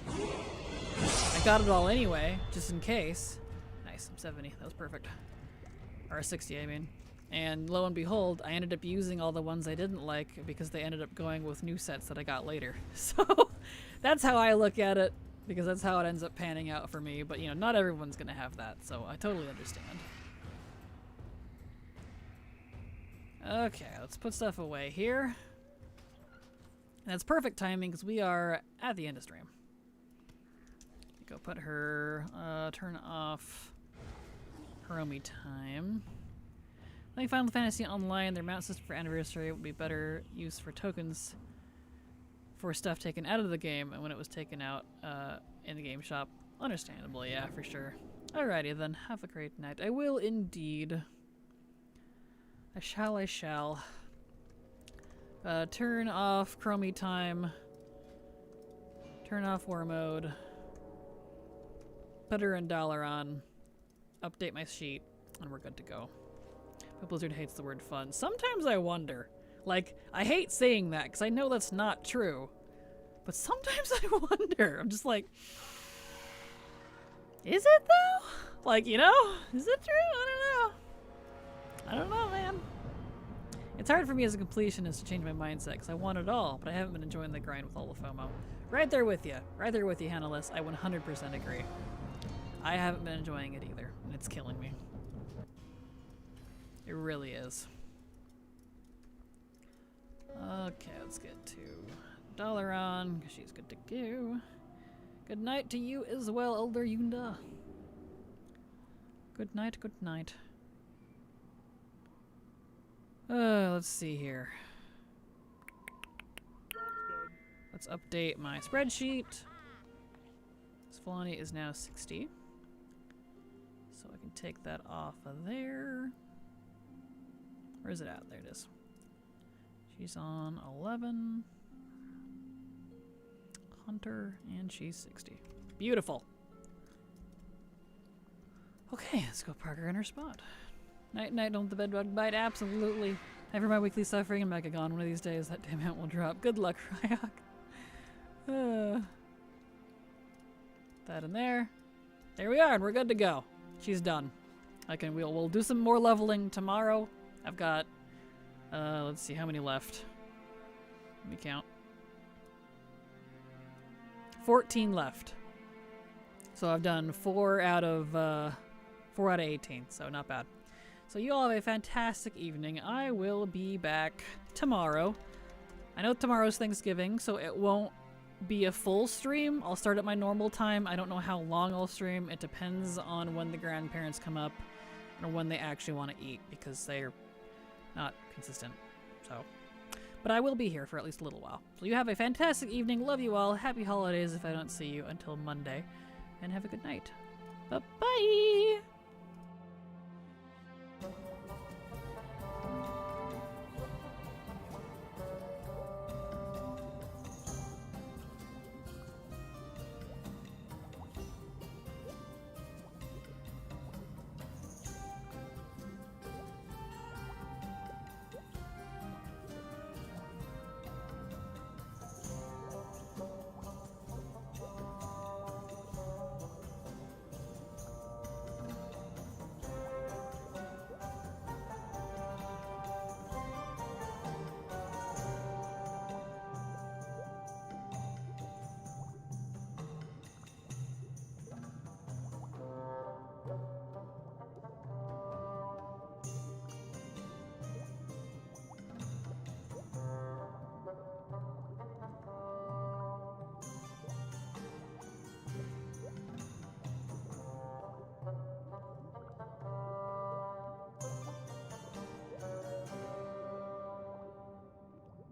I got it all anyway, just in case. Nice, I'm 70, that was perfect. Or 60, I mean. And lo and behold, I ended up using all the ones I didn't like because they ended up going with new sets that I got later. So that's how I look at it, because that's how it ends up panning out for me. But you know, not everyone's gonna have that, so I totally understand. Okay, let's put stuff away here. And that's perfect timing because we are at the end of stream. Go put her, turn off Hiromi time. Playing Final Fantasy Online, their mount system for Anniversary would be better use for tokens for stuff taken out of the game and when it was taken out in the game shop. Understandable, yeah, for sure. Alrighty then, have a great night. I will indeed. I shall. Turn off Chromie time. Turn off War Mode. Put her and dollar on. Update my sheet, and we're good to go. But Blizzard hates the word fun. Sometimes I wonder. Like, I hate saying that because I know that's not true. But sometimes I wonder. I'm just like, is it though? Like, you know, is it true? I don't know, man. It's hard for me as a completionist to change my mindset because I want it all, but I haven't been enjoying the grind with all the FOMO. Right there with you. Right there with you, Hannah-less. I 100% agree. I haven't been enjoying it either, and it's killing me. It really is. Okay, let's get to dollar on, because she's good to go. Good night to you as well, Elder Yunda. Good night, good night. Let's see here. Let's update my spreadsheet. Svalani is now 60. So I can take that off of there. Where is it at? There it is. She's on 11. Hunter, and she's 60. Beautiful. Okay, let's go park her in her spot. Night, night, don't the bedbug bite? Absolutely. After my weekly suffering and Megagon, one of these days that damn amount will drop. Good luck, Ryok. That in there. There we are, and we're good to go. She's done. We'll do some more leveling tomorrow. I've got, let's see, how many left? Let me count. 14 left. So I've done 4 out of 18, so not bad. So you all have a fantastic evening. I will be back tomorrow. I know tomorrow's Thanksgiving, so it won't be a full stream. I'll start at my normal time. I don't know how long I'll stream. It depends on when the grandparents come up and when they actually want to eat, because they're not consistent. So, but I will be here for at least a little while. So you have a fantastic evening. Love you all. Happy holidays if I don't see you until Monday. And have a good night. Bye-bye!